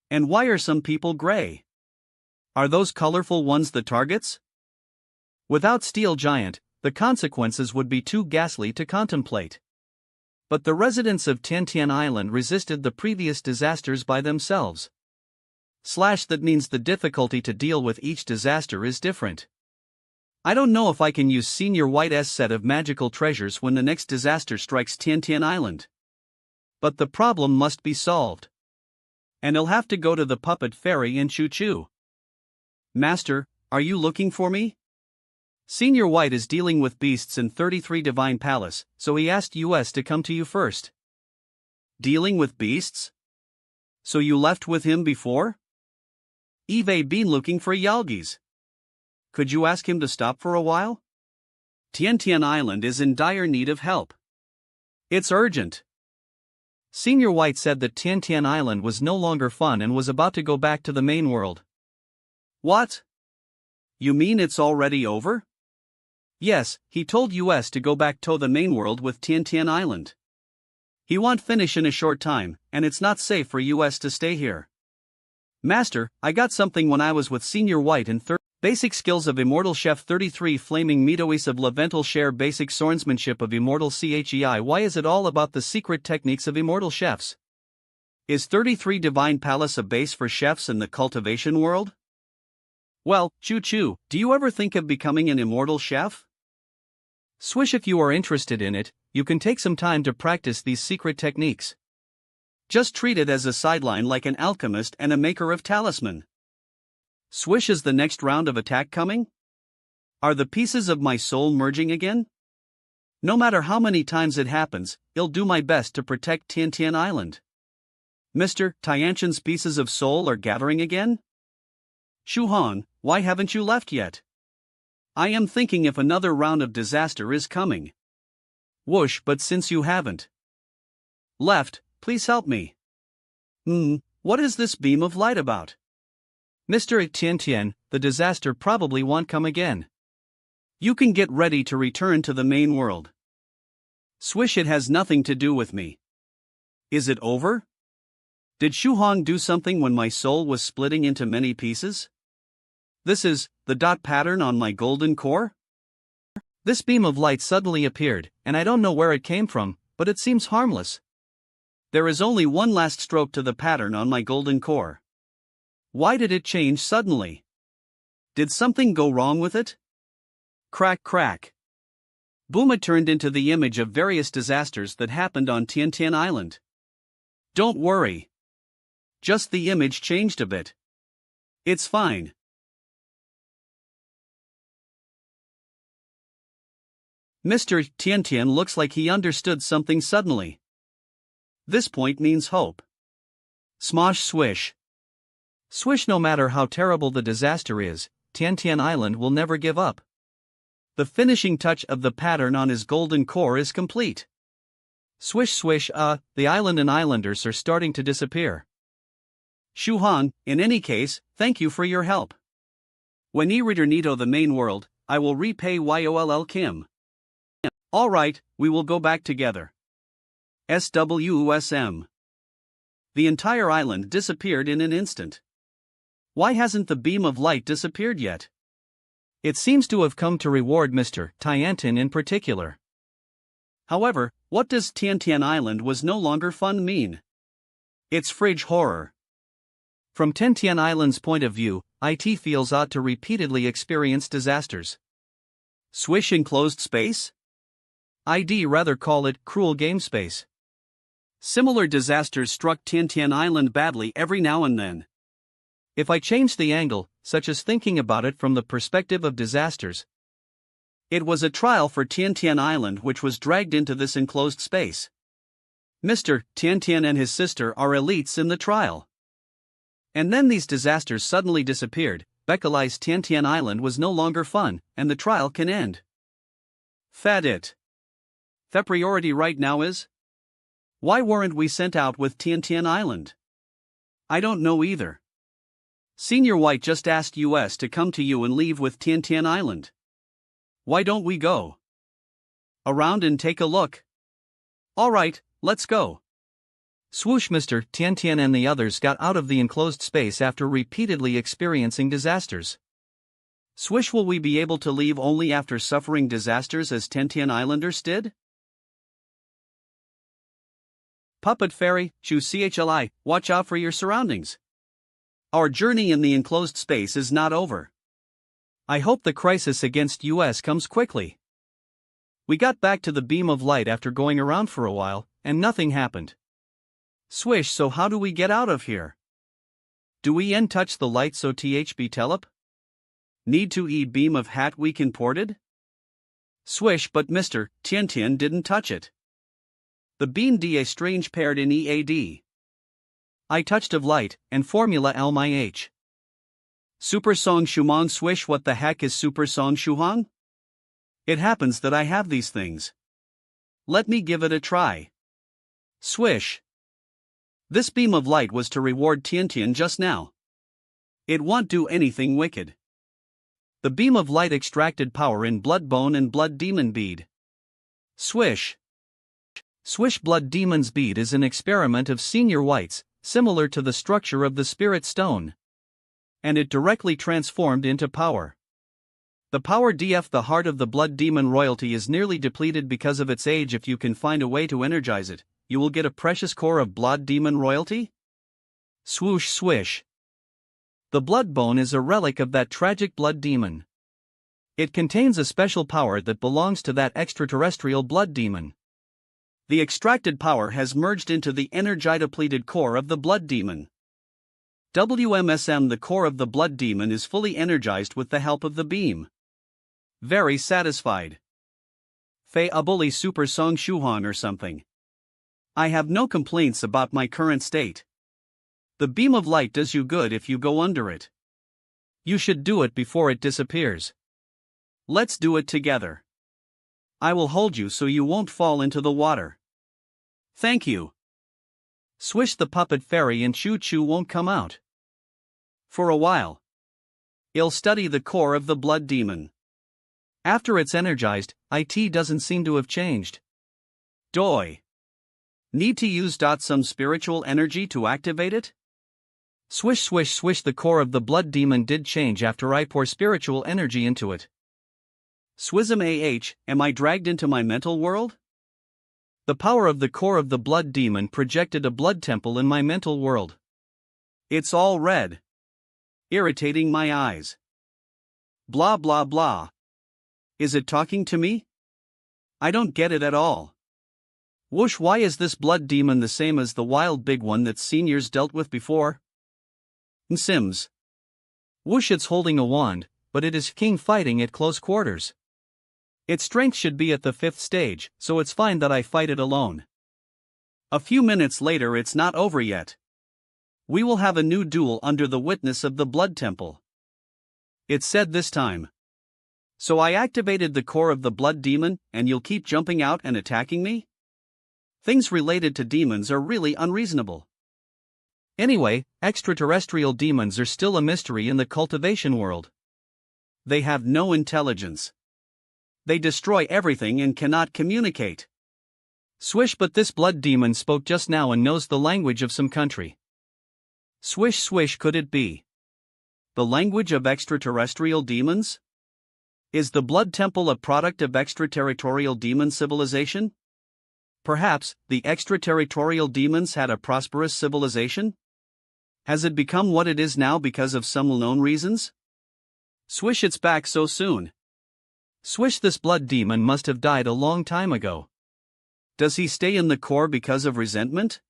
And why are some people gray? Are those colorful ones the targets? Without Steel Giant, the consequences would be too ghastly to contemplate. But the residents of Tiantian Island resisted the previous disasters by themselves. That means the difficulty to deal with each disaster is different. I don't know if I can use Senior White's set of magical treasures when the next disaster strikes Tiantian Island. But the problem must be solved. And I'll have to go to the puppet fairy and choo-choo. Master, are you looking for me? Senior White is dealing with beasts in 33 Divine Palace, so he asked us to come to you first. Dealing with beasts? So you left with him before? Eve been looking for Yalgis. Could you ask him to stop for a while? Tiantian Island is in dire need of help. It's urgent. Senior White said that Tiantian Island was no longer fun and was about to go back to the main world. What? You mean it's already over? Yes, he told us to go back to the main world with Tiantian Island. He won't finish in a short time, and it's not safe for us to stay here. Master, I got something when I was with Senior White in Basic Skills of Immortal Chef 33 Flaming Meadows of Levental Share Basic Swordsmanship of Immortal Chei. Why is it all about the secret techniques of immortal chefs? Is 33 Divine Palace a base for chefs in the cultivation world? Well, choo-choo, do you ever think of becoming an immortal chef? Swish, if you are interested in it, you can take some time to practice these secret techniques. Just treat it as a sideline like an alchemist and a maker of talisman. Swish, is the next round of attack coming? Are the pieces of my soul merging again? No matter how many times it happens, I'll do my best to protect Tian Island. Mr. Tianshan's pieces of soul are gathering again? Shuhan, why haven't you left yet? I am thinking if another round of disaster is coming. Whoosh, but since you haven't left, please help me. What is this beam of light about? Mr. Tian, the disaster probably won't come again. You can get ready to return to the main world. Swish, it has nothing to do with me. Is it over? Did Shuhong do something when my soul was splitting into many pieces? This is the dot pattern on my golden core? This beam of light suddenly appeared, and I don't know where it came from, but it seems harmless. There is only one last stroke to the pattern on my golden core. Why did it change suddenly? Did something go wrong with it? Crack crack. Boom, it turned into the image of various disasters that happened on Tian Island. Don't worry. Just the image changed a bit. It's fine. Mr. Tian looks like he understood something suddenly. This point means hope. Smosh swish. Swish, no matter how terrible the disaster is, Tian Island will never give up. The finishing touch of the pattern on his golden core is complete. Swish swish, the island and islanders are starting to disappear. Shuhan, in any case, thank you for your help. When I return to the main world, I will repay Yoll Kim. Alright, we will go back together. SWSM. The entire island disappeared in an instant. Why hasn't the beam of light disappeared yet? It seems to have come to reward Mr. Tiantin in particular. However, what does Tian Island was no longer fun mean? It's fridge horror. From Tian Island's point of view, it feels odd to repeatedly experience disasters. Swish enclosed space? I'd rather call it cruel game space. Similar disasters struck Tian Island badly every now and then. If I change the angle, such as thinking about it from the perspective of disasters, it was a trial for Tian Island which was dragged into this enclosed space. Mr. Tian and his sister are elites in the trial. And then these disasters suddenly disappeared, Beckelai's Tian Island was no longer fun, and the trial can end. Fat it. The priority right now is? Why weren't we sent out with Tian Island? I don't know either. Senior White just asked US to come to you and leave with Tian Island. Why don't we go around and take a look? Alright, let's go. Swoosh, Mr. Tian and the others got out of the enclosed space after repeatedly experiencing disasters. Swish, will we be able to leave only after suffering disasters as Tian Islanders did? Puppet Fairy, Chu CHLI, watch out for your surroundings. Our journey in the enclosed space is not over. I hope the crisis against US comes quickly. We got back to the beam of light after going around for a while, and nothing happened. Swish, so how do we get out of here? Do we touch the light so THB telep? Need to beam of hat we can ported? Swish, but Mr. Tian didn't touch it. The beam a strange paired in EAD. I touched of light, and formula L my H. Super Song Shumang Swish, what the heck is Super Song Shuhang? It happens that I have these things. Let me give it a try. Swish. This beam of light was to reward Tian just now. It won't do anything wicked. The beam of light extracted power in Blood Bone and Blood Demon Bead. Swish. Swish, Blood Demon's Bead is an experiment of Senior White's, similar to the structure of the Spirit Stone. And it directly transformed into power. The power DF, the heart of the Blood Demon royalty, is nearly depleted because of its age. If you can find a way to energize it, you will get a precious core of Blood Demon royalty? Swoosh swish. The Blood Bone is a relic of that tragic Blood Demon. It contains a special power that belongs to that extraterrestrial blood demon. The extracted power has merged into the energy-depleted core of the blood demon. The core of the blood demon is fully energized with the help of the beam. Very satisfied. Fei abuli super song shuhan or something. I have no complaints about my current state. The beam of light does you good if you go under it. You should do it before it disappears. Let's do it together. I will hold you so you won't fall into the water. Thank you. Swish the puppet fairy and Choo Choo won't come out. For a while. I'll study the core of the blood demon. After it's energized, it doesn't seem to have changed. Doi. Need to use some spiritual energy to activate it? Swish swish swish, the core of the blood demon did change after I pour spiritual energy into it. Swism am I dragged into my mental world? The power of the core of the blood demon projected a blood temple in my mental world. It's all red. Irritating my eyes. Blah blah blah. Is it talking to me? I don't get it at all. Whoosh, why is this blood demon the same as the wild big one that seniors dealt with before? Sims. Whoosh, it's holding a wand, but it is king fighting at close quarters. Its strength should be at the 5th stage, so it's fine that I fight it alone. A few minutes later, it's not over yet. We will have a new duel under the witness of the blood temple. It said this time. So I activated the core of the blood demon, and you'll keep jumping out and attacking me? Things related to demons are really unreasonable. Anyway, extraterrestrial demons are still a mystery in the cultivation world. They have no intelligence. They destroy everything and cannot communicate. Swish, but this blood demon spoke just now and knows the language of some country. Swish swish, could it be the language of extraterrestrial demons? Is the blood temple a product of extraterritorial demon civilization? Perhaps the extraterritorial demons had a prosperous civilization? Has it become what it is now because of some unknown reasons? Swish, it's back so soon. Swish, this blood demon must have died a long time ago. Does he stay in the core because of resentment?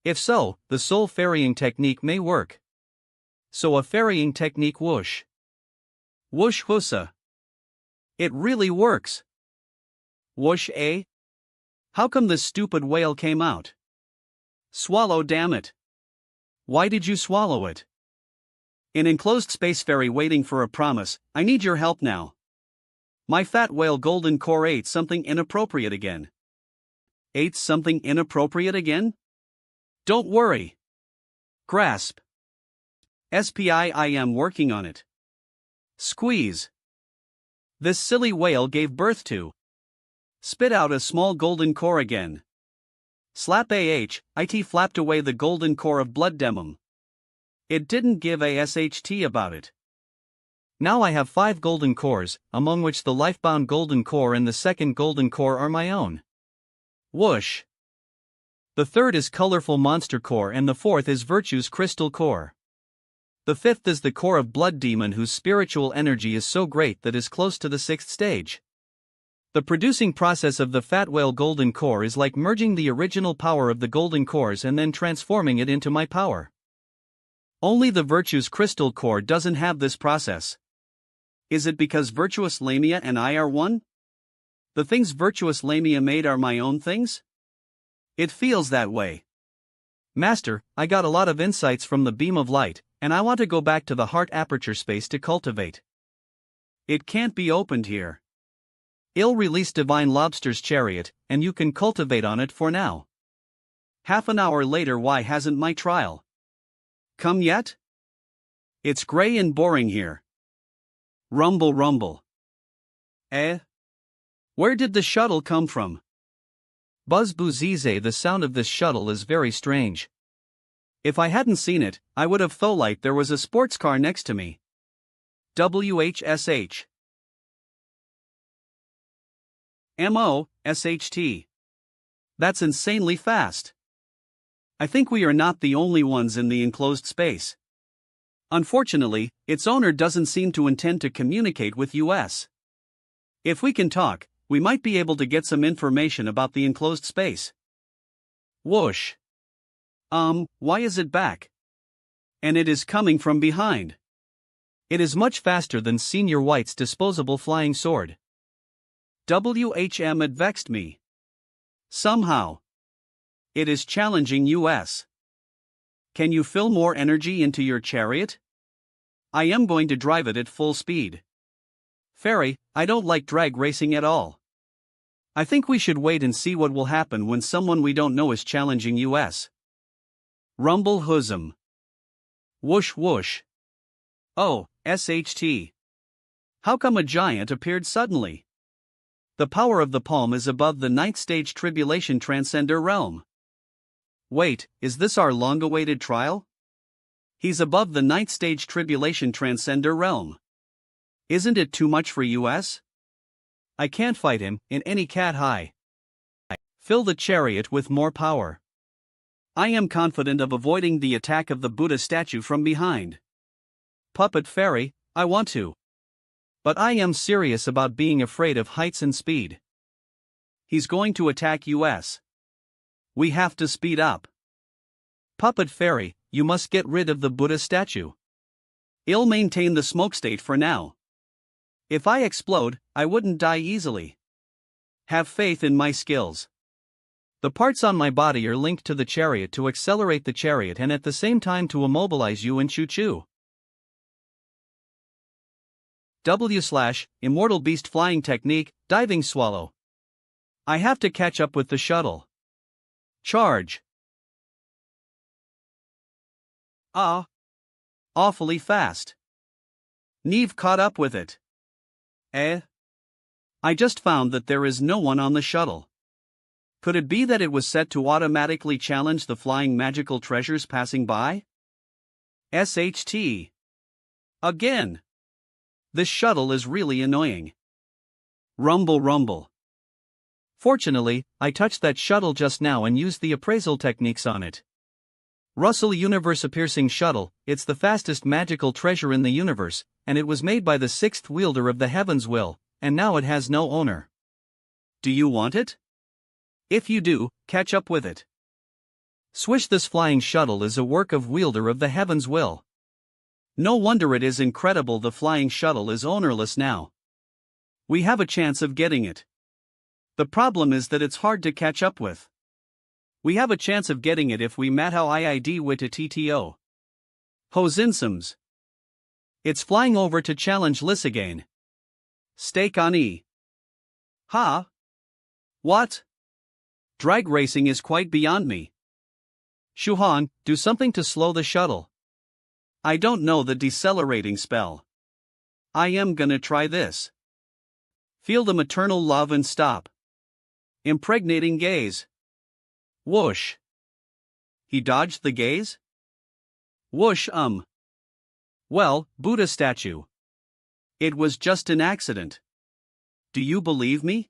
If so, the soul ferrying technique may work. So a ferrying technique, whoosh. Whoosh whoosa. It really works. Whoosh, eh? How come this stupid whale came out? Swallow, damn it. Why did you swallow it? In enclosed space fairy waiting for a promise, I need your help now. My fat whale golden core ate something inappropriate again. Ate something inappropriate again? Don't worry. Grasp. SPI, I am working on it. Squeeze. This silly whale gave birth to. Spit out a small golden core again. Slap it flapped away the golden core of blood demon. It didn't give a sht about it. Now I have 5 golden cores, among which the lifebound golden core and the second golden core are my own. Whoosh. The third is colorful monster core and the fourth is virtue's crystal core. The fifth is the core of blood demon whose spiritual energy is so great that is close to the 6th stage. The producing process of the fat whale golden core is like merging the original power of the golden cores and then transforming it into my power. Only the virtue's crystal core doesn't have this process. Is it because Virtuous Lamia and I are one? The things Virtuous Lamia made are my own things? It feels that way. Master, I got a lot of insights from the beam of light, and I want to go back to the heart aperture space to cultivate. It can't be opened here. I'll release Divine Lobster's chariot, and you can cultivate on it for now. Half an hour later, why hasn't my trial come yet? It's gray and boring here. Rumble rumble. Where did the shuttle come from? Buzz boo zize, the sound of this shuttle is very strange. If I hadn't seen it, I would have thought like there was a sports car next to me. WHSH. MOSHT. That's insanely fast. I think we are not the only ones in the enclosed space. Unfortunately, its owner doesn't seem to intend to communicate with us. If we can talk, we might be able to get some information about the enclosed space. Whoosh. Why is it back? And it is coming from behind. It is much faster than Senior White's disposable flying sword. It vexed me. Somehow. It is challenging us. Can you fill more energy into your chariot? I am going to drive it at full speed. Fairy, I don't like drag racing at all. I think we should wait and see what will happen when someone we don't know is challenging us. Rumble Husum. Whoosh whoosh. Oh, SHT. How come a giant appeared suddenly? The power of the palm is above the ninth stage tribulation transcender realm. Wait, is this our long-awaited trial? He's above the ninth stage tribulation transcender realm. Isn't it too much for us? I can't fight him in any cat high. Fill the chariot with more power. I am confident of avoiding the attack of the Buddha statue from behind. Puppet Fairy, I want to. But I am serious about being afraid of heights and speed. He's going to attack us. We have to speed up. Puppet Fairy, you must get rid of the Buddha statue. I'll maintain the smoke state for now. If I explode, I wouldn't die easily. Have faith in my skills. The parts on my body are linked to the chariot to accelerate the chariot and at the same time to immobilize you and choo-choo. Immortal Beast Flying Technique, Diving Swallow. I have to catch up with the shuttle. Charge. Awfully fast. Neve caught up with it. I just found that there is no one on the shuttle. Could it be that it was set to automatically challenge the flying magical treasures passing by? SHT. Again. This shuttle is really annoying. Rumble rumble. Fortunately, I touched that shuttle just now and used the appraisal techniques on it. Russell Universe-piercing shuttle, it's the fastest magical treasure in the universe, and it was made by the sixth wielder of the Heaven's Will, and now it has no owner. Do you want it? If you do, catch up with it. Swish, this flying shuttle is a work of wielder of the Heaven's Will. No wonder it is incredible the flying shuttle is ownerless now. We have a chance of getting it. The problem is that it's hard to catch up with. We have a chance of getting it if we mat how IID with a TTO. Hosinsums. It's flying over to challenge Liss again. Stake on E. Ha? What? Drag racing is quite beyond me. Shuhan, do something to slow the shuttle. I don't know the decelerating spell. I am gonna try this. Feel the maternal love and stop. Impregnating gaze. Whoosh. He dodged the gaze? Whoosh. Well, Buddha statue. It was just an accident. Do you believe me?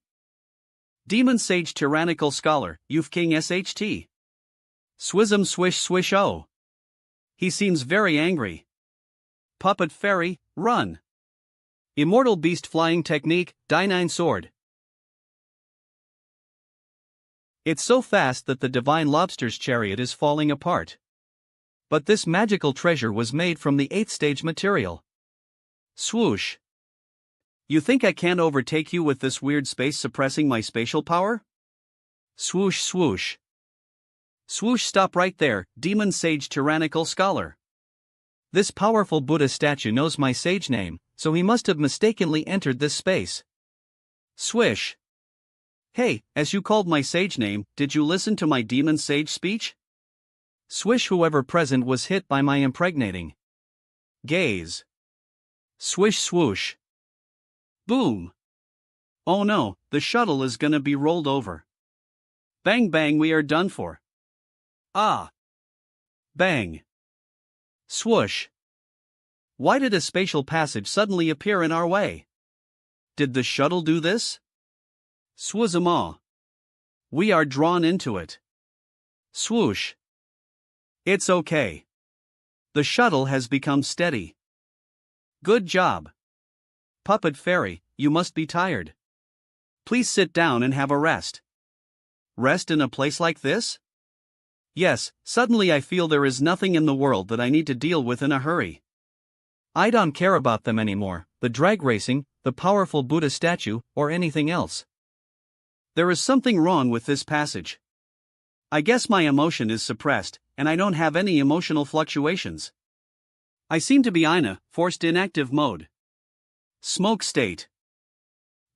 Demon Sage Tyrannical Scholar, Youth King SHT. Swism swish swish oh. He seems very angry. Puppet Fairy, run. Immortal Beast Flying Technique, D9 Sword. It's so fast that the Divine Lobster's chariot is falling apart. But this magical treasure was made from the 8th stage material. Swoosh. You think I can't overtake you with this weird space suppressing my spatial power? Swoosh swoosh. Swoosh, stop right there, Demon Sage Tyrannical Scholar. This powerful Buddha statue knows my sage name, so he must have mistakenly entered this space. Swish. Hey, as you called my sage name, did you listen to my demon sage speech? Swish, whoever present was hit by my impregnating gaze. Swish swoosh. Boom. Oh no, the shuttle is gonna be rolled over. Bang bang, we are done for. Ah. Bang. Swoosh. Why did a spatial passage suddenly appear in our way? Did the shuttle do this? Swooshama. We are drawn into it. Swoosh. It's okay. The shuttle has become steady. Good job. Puppet Fairy, you must be tired. Please sit down and have a rest. Rest in a place like this? Yes, suddenly I feel there is nothing in the world that I need to deal with in a hurry. I don't care about them anymore, the drag racing, the powerful Buddha statue, or anything else. There is something wrong with this passage. I guess my emotion is suppressed, and I don't have any emotional fluctuations. I seem to be in a forced inactive mode. Smoke state.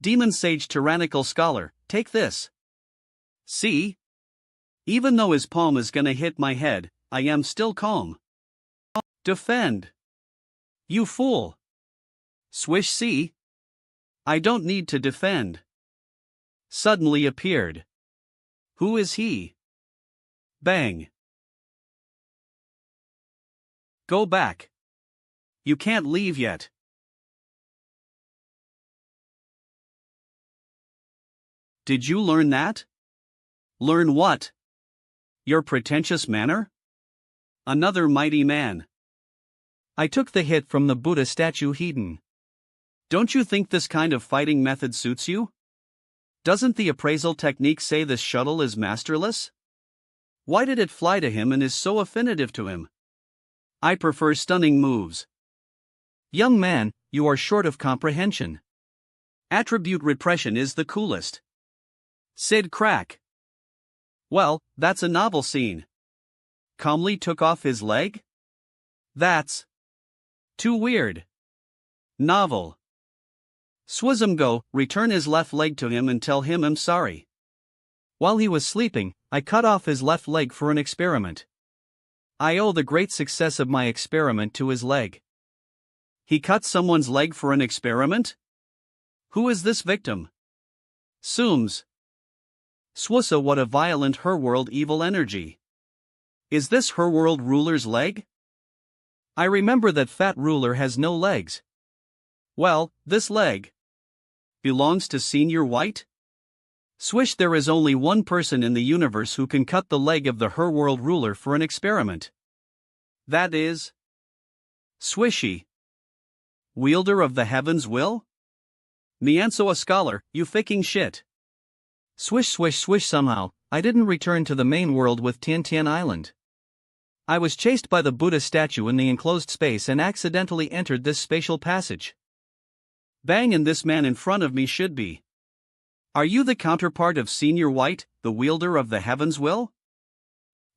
Demon Sage Tyrannical Scholar, take this. See? Even though his palm is gonna hit my head, I am still calm. Defend. You fool. Swish see? I don't need to defend. Suddenly appeared. Who is he? Bang. Go back. You can't leave yet. Did you learn that? Learn what? Your pretentious manner? Another mighty man. I took the hit from the Buddha statue Hedon. Don't you think this kind of fighting method suits you? Doesn't the appraisal technique say this shuttle is masterless? Why did it fly to him and is so affinitive to him? I prefer stunning moves. Young man, you are short of comprehension. Attribute repression is the coolest. Sid crack. Well, that's a novel scene. Calmly took off his leg? That's too weird. Novel. Swism go, return his left leg to him and tell him I'm sorry. While he was sleeping, I cut off his left leg for an experiment. I owe the great success of my experiment to his leg. He cut someone's leg for an experiment? Who is this victim? Sooms. Swusa, what a violent her world evil energy. Is this her world ruler's leg? I remember that fat ruler has no legs. Well, this leg belongs to Senior White? Swish, there is only one person in the universe who can cut the leg of the her world ruler for an experiment. That is Swishy. Wielder of the heavens will? Nianso a scholar, you ficking shit. Swish swish swish, somehow, I didn't return to the main world with Tian Tian Island. I was chased by the Buddha statue in the enclosed space and accidentally entered this spatial passage. Bang, and this man in front of me should be. Are you the counterpart of Senior White, the wielder of the heavens will?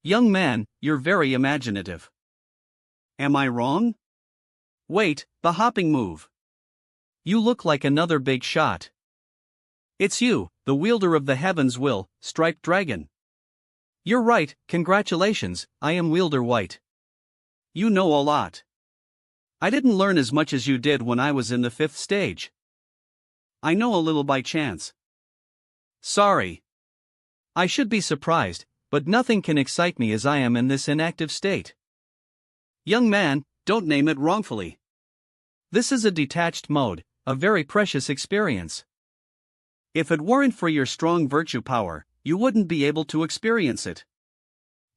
Young man, you're very imaginative. Am I wrong? Wait, the hopping move. You look like another big shot. It's you, the wielder of the heavens will, striped dragon. You're right, congratulations, I am Wielder White. You know a lot. I didn't learn as much as you did when I was in the 5th stage. I know a little by chance. Sorry. I should be surprised, but nothing can excite me as I am in this inactive state. Young man, don't name it wrongfully. This is a detached mode, a very precious experience. If it weren't for your strong virtue power, you wouldn't be able to experience it.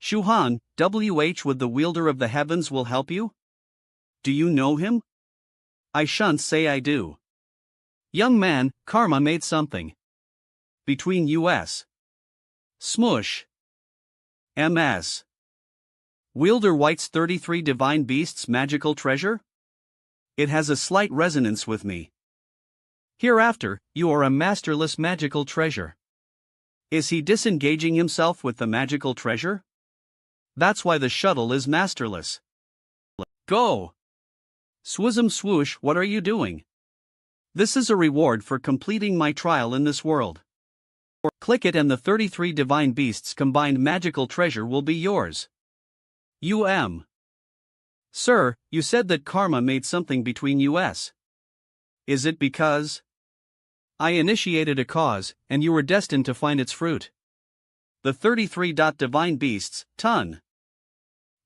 Shuhan, WH with the wielder of the heavens will help you? Do you know him? I shan't say I do. Young man, karma made something. Between us. Smush. MS. Wielder White's 33 Divine Beasts magical treasure? It has a slight resonance with me. Hereafter, you are a masterless magical treasure. Is he disengaging himself with the magical treasure? That's why the shuttle is masterless. Go! Swism swoosh, what are you doing? This is a reward for completing my trial in this world. Click it and the 33 Divine Beasts combined magical treasure will be yours. Sir, you said that karma made something between us. Is it because I initiated a cause, and you were destined to find its fruit? The 33 Divine Beasts, ton.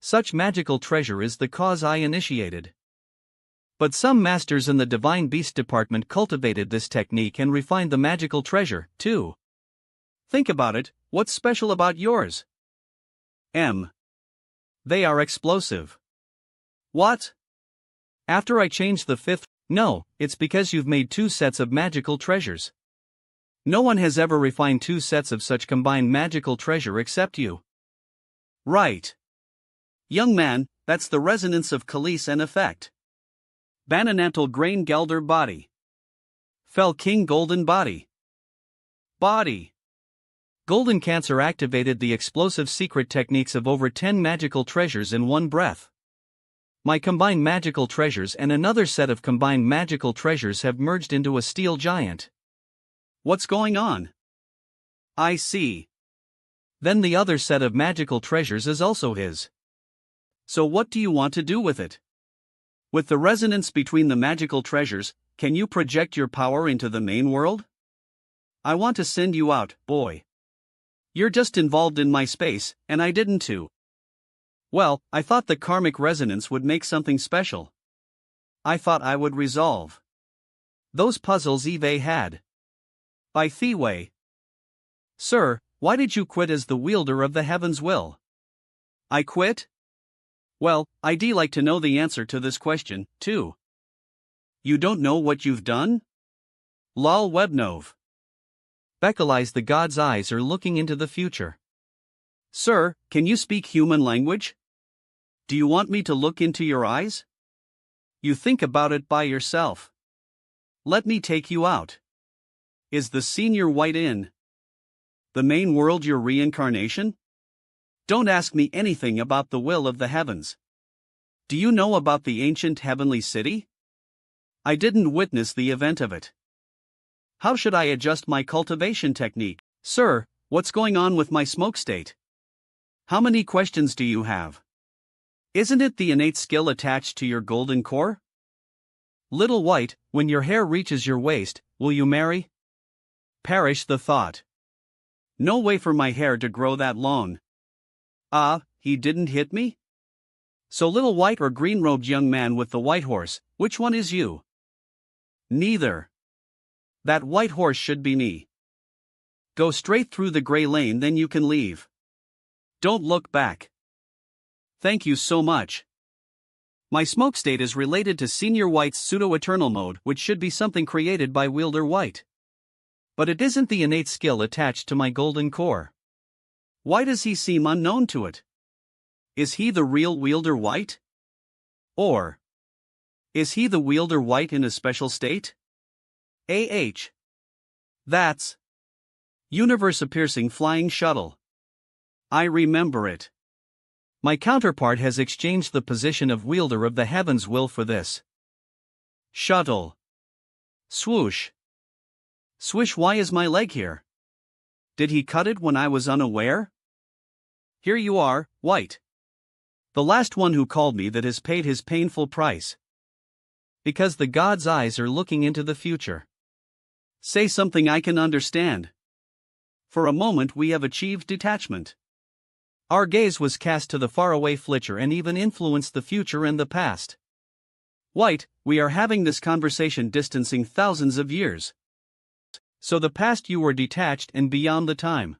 Such magical treasure is the cause I initiated. But some masters in the Divine Beast department cultivated this technique and refined the magical treasure, too. Think about it, what's special about yours? They are explosive. What? After I changed the fifth? No, it's because you've made 2 sets of magical treasures. No one has ever refined 2 sets of such combined magical treasure except you. Right. Young man, that's the resonance of Khalees and effect. Bananatal grain gelder body. Fell king golden body. Body. Golden Cancer activated the explosive secret techniques of over 10 magical treasures in one breath. My combined magical treasures and another set of combined magical treasures have merged into a steel giant. What's going on? I see. Then the other set of magical treasures is also his. So what do you want to do with it? With the resonance between the magical treasures, can you project your power into the main world? I want to send you out, boy. You're just involved in my space, and I didn't too. Well, I thought the karmic resonance would make something special. I thought I would resolve those puzzles Eve had. By the way, sir, why did you quit as the wielder of the heaven's will? I quit? Well, I'd like to know the answer to this question, too. You don't know what you've done? Lol Webnov. Beckelized the god's eyes are looking into the future. Sir, can you speak human language? Do you want me to look into your eyes? You think about it by yourself. Let me take you out. Is the senior white in the main world your reincarnation? Don't ask me anything about the will of the heavens. Do you know about the ancient heavenly city? I didn't witness the event of it. How should I adjust my cultivation technique? Sir, what's going on with my smoke state? How many questions do you have? Isn't it the innate skill attached to your golden core? Little white, when your hair reaches your waist, will you marry? Perish the thought. No way for my hair to grow that long. Ah, he didn't hit me? So little white or green-robed young man with the white horse, which one is you? Neither. That white horse should be me. Go straight through the gray lane, then you can leave. Don't look back. Thank you so much. My smoke state is related to Senior White's pseudo-eternal mode, which should be something created by Wielder White. But it isn't the innate skill attached to my golden core. Why does he seem unknown to it? Is he the real Wielder White? Or is he the Wielder White in a special state? That's universe-piercing flying shuttle. I remember it. My counterpart has exchanged the position of wielder of the heavens will for this shuttle. Swoosh. Swish, why is my leg here? Did he cut it when I was unaware? Here you are, White. The last one who called me that has paid his painful price. Because the god's eyes are looking into the future. Say something I can understand. For a moment we have achieved detachment. Our gaze was cast to the faraway future and even influenced the future and the past. White, we are having this conversation distancing thousands of years. So the past you were detached and beyond the time.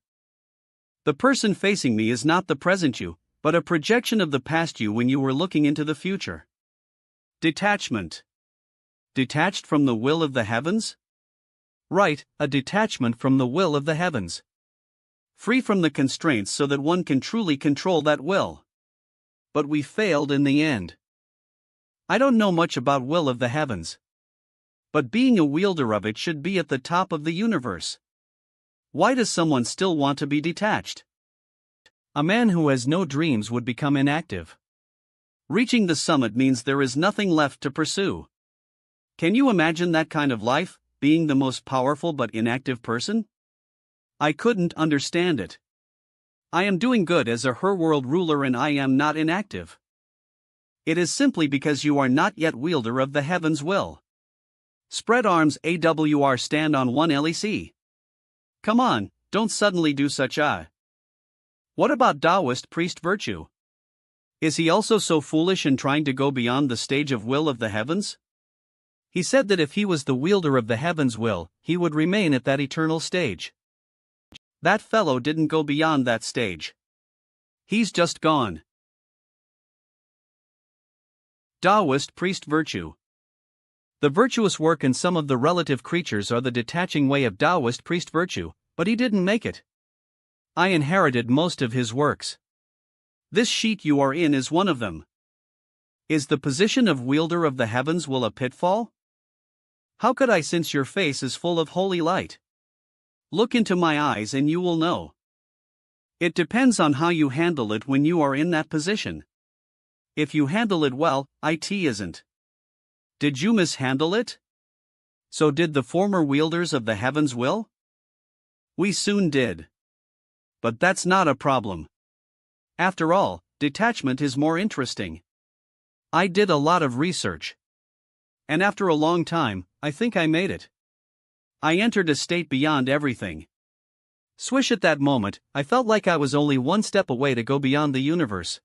The person facing me is not the present you, but a projection of the past you when you were looking into the future. Detachment. Detached from the will of the heavens? Right, a detachment from the will of the heavens. Free from the constraints so that one can truly control that will. But we failed in the end. I don't know much about will of the heavens. But being a wielder of it should be at the top of the universe. Why does someone still want to be detached? A man who has no dreams would become inactive. Reaching the summit means there is nothing left to pursue. Can you imagine that kind of life, being the most powerful but inactive person? I couldn't understand it. I am doing good as a her world ruler and I am not inactive. It is simply because you are not yet wielder of the heaven's will. Spread arms AWR stand on one LEC. Come on, don't suddenly do such a. What about Taoist priest virtue? Is he also so foolish in trying to go beyond the stage of will of the heavens? He said that if he was the wielder of the heavens will, he would remain at that eternal stage. That fellow didn't go beyond that stage. He's just gone. Taoist priest virtue. The virtuous work in some of the relative creatures are the detaching way of Taoist priest virtue, but he didn't make it. I inherited most of his works. This sheet you are in is one of them. Is the position of wielder of the heavens will a pitfall? How could I, since your face is full of holy light? Look into my eyes and you will know. It depends on how you handle it when you are in that position. If you handle it well, it isn't. Did you mishandle it? So did the former wielders of the heavens will? We soon did. But that's not a problem. After all, detachment is more interesting. I did a lot of research. And after a long time, I think I made it. I entered a state beyond everything. Swish, at that moment, I felt like I was only one step away to go beyond the universe.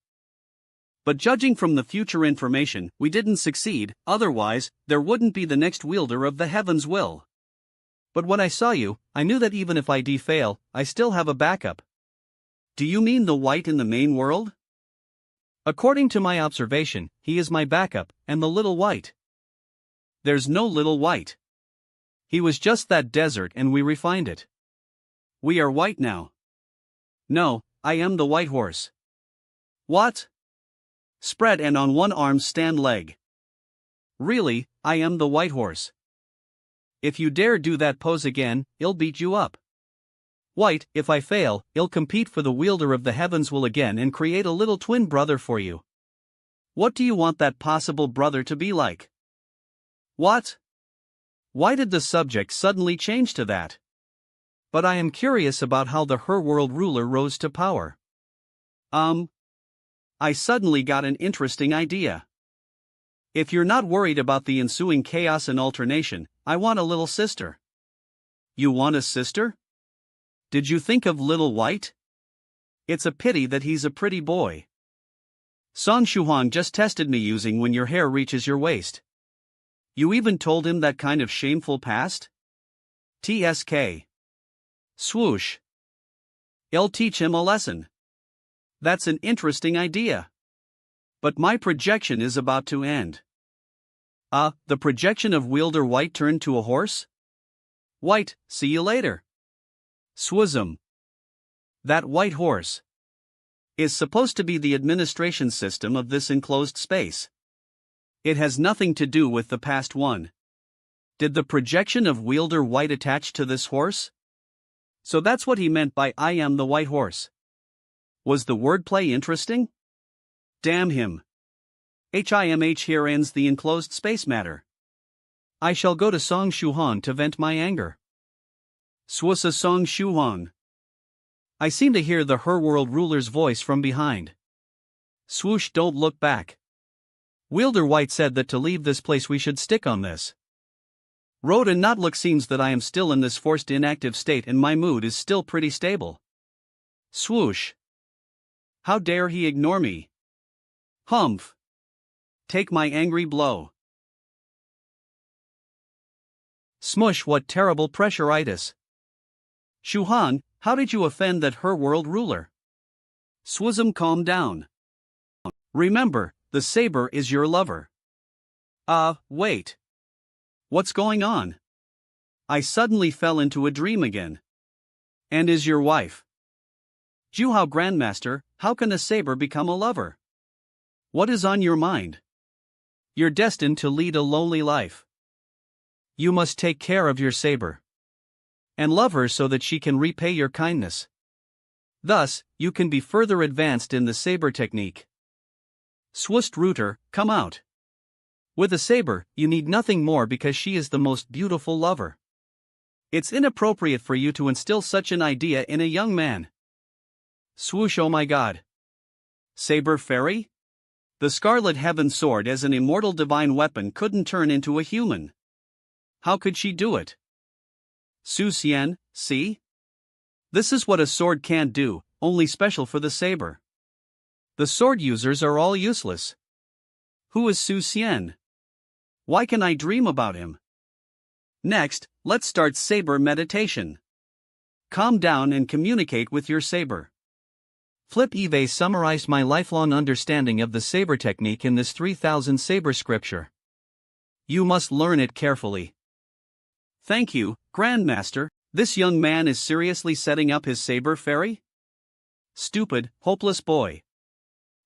But judging from the future information, we didn't succeed, otherwise, there wouldn't be the next wielder of the heavens will. But when I saw you, I knew that even if I fail, I still have a backup. Do you mean the white in the main world? According to my observation, he is my backup, and the little white. There's no little white. He was just that desert and we refined it. We are white now. No, I am the white horse. What? Spread and on one arm stand leg. Really, I am the white horse. If you dare do that pose again, I'll beat you up. White, if I fail, I'll compete for the wielder of the heavens will again and create a little twin brother for you. What do you want that possible brother to be like? What? Why did the subject suddenly change to that? But I am curious about how the Her World ruler rose to power. I suddenly got an interesting idea. If you're not worried about the ensuing chaos and alternation, I want a little sister. You want a sister? Did you think of Little White? It's a pity that he's a pretty boy. Song Shuhan just tested me using when your hair reaches your waist. You even told him that kind of shameful past? TSK. Swoosh. I'll teach him a lesson. That's an interesting idea. But my projection is about to end. The projection of wielder White turned to a horse? White, see you later. Swism. That white horse is supposed to be the administration system of this enclosed space. It has nothing to do with the past one. Did the projection of wielder White attach to this horse? So that's what he meant by I am the white horse. Was the wordplay interesting? Damn him. HIMH, here ends the enclosed space matter. I shall go to Song Shuhan to vent my anger. Swusa Song Shuhan. I seem to hear the Her World ruler's voice from behind. Swoosh, don't look back. Wielder White said that to leave this place we should stick on this road and not look. Seems that I am still in this forced inactive state and my mood is still pretty stable. Swoosh. How dare he ignore me? Humph. Take my angry blow. Smush, what terrible pressuritis. Shuhan, how did you offend that Her World ruler? Swism, calm down. Remember, the saber is your lover. Wait. What's going on? I suddenly fell into a dream again. And is your wife? Juhao Grandmaster, how can a saber become a lover? What is on your mind? You're destined to lead a lonely life. You must take care of your saber and love her so that she can repay your kindness. Thus, you can be further advanced in the saber technique. Swust Rooter, come out. With a saber, you need nothing more because she is the most beautiful lover. It's inappropriate for you to instill such an idea in a young man. Swoosh, oh my god. Saber Fairy? The Scarlet Heaven Sword as an immortal divine weapon couldn't turn into a human. How could she do it? Su Xian, see? This is what a sword can't do, only special for the saber. The sword users are all useless. Who is Su Xian? Why can I dream about him? Next, let's start saber meditation. Calm down and communicate with your saber. Flip Eve summarized my lifelong understanding of the saber technique in this 3000 saber scripture. You must learn it carefully. Thank you, Grandmaster. This young man is seriously setting up his saber fairy? Stupid, hopeless boy.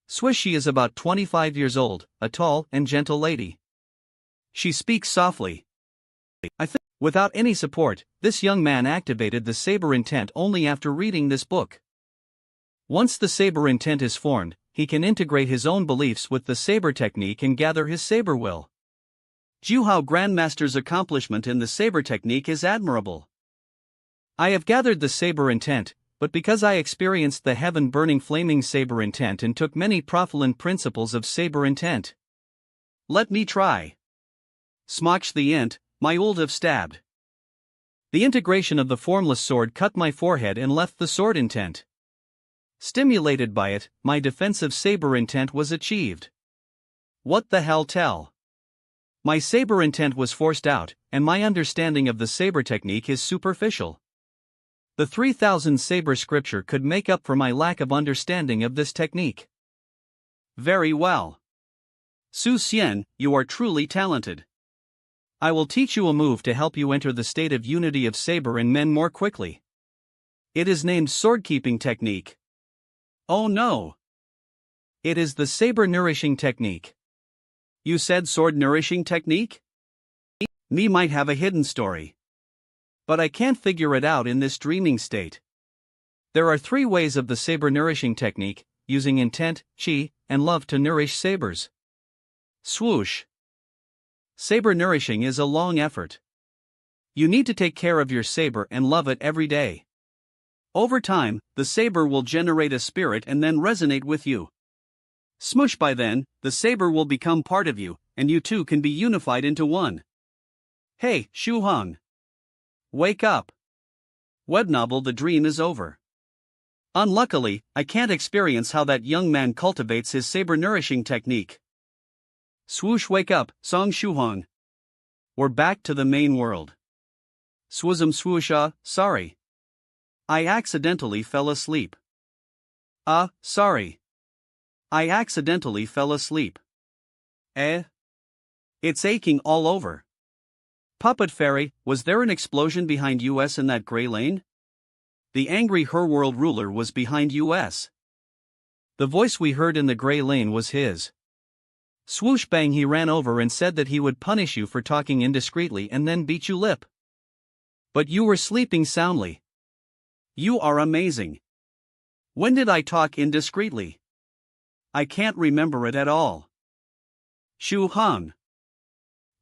Swish. She is about 25 years old, a tall and gentle lady. She speaks softly. I think, without any support, this young man activated the saber intent only after reading this book. Once the saber intent is formed, he can integrate his own beliefs with the saber technique and gather his saber will. Juhao Grandmaster's accomplishment in the saber technique is admirable. I have gathered the saber intent, but because I experienced the heaven-burning flaming saber intent and took many profilin principles of saber intent. Let me try. Smokch the int, my old have stabbed. The integration of the formless sword cut my forehead and left the sword intent. Stimulated by it, my defensive saber intent was achieved. What the hell tell? My saber intent was forced out, and my understanding of the saber technique is superficial. The 3000 saber scripture could make up for my lack of understanding of this technique. Very well. Su Xian, you are truly talented. I will teach you a move to help you enter the state of unity of saber and men more quickly. It is named sword-keeping technique. Oh no! It is the saber-nourishing technique. You said sword-nourishing technique? Me might have a hidden story. But I can't figure it out in this dreaming state. There are 3 ways of the saber-nourishing technique, using intent, chi, and love to nourish sabers. Swoosh. Saber nourishing is a long effort. You need to take care of your saber and love it every day. Over time, the saber will generate a spirit and then resonate with you. Smoosh. By then, the saber will become part of you, and you two can be unified into one. Hey, Shu Hong. Wake up. Webnovel. The dream is over. Unluckily, I can't experience how that young man cultivates his saber nourishing technique. Swoosh. Wake up, Song Shuhong. We're back to the main world. Swoozum swoosha, sorry. I accidentally fell asleep. Sorry. I accidentally fell asleep. It's aching all over. Puppet Fairy, was there an explosion behind us in that gray lane? The angry Her World ruler was behind us. The voice we heard in the gray lane was his. Swoosh bang, he ran over and said that he would punish you for talking indiscreetly and then beat you lip. But you were sleeping soundly. You are amazing. When did I talk indiscreetly? I can't remember it at all. Shu Hong.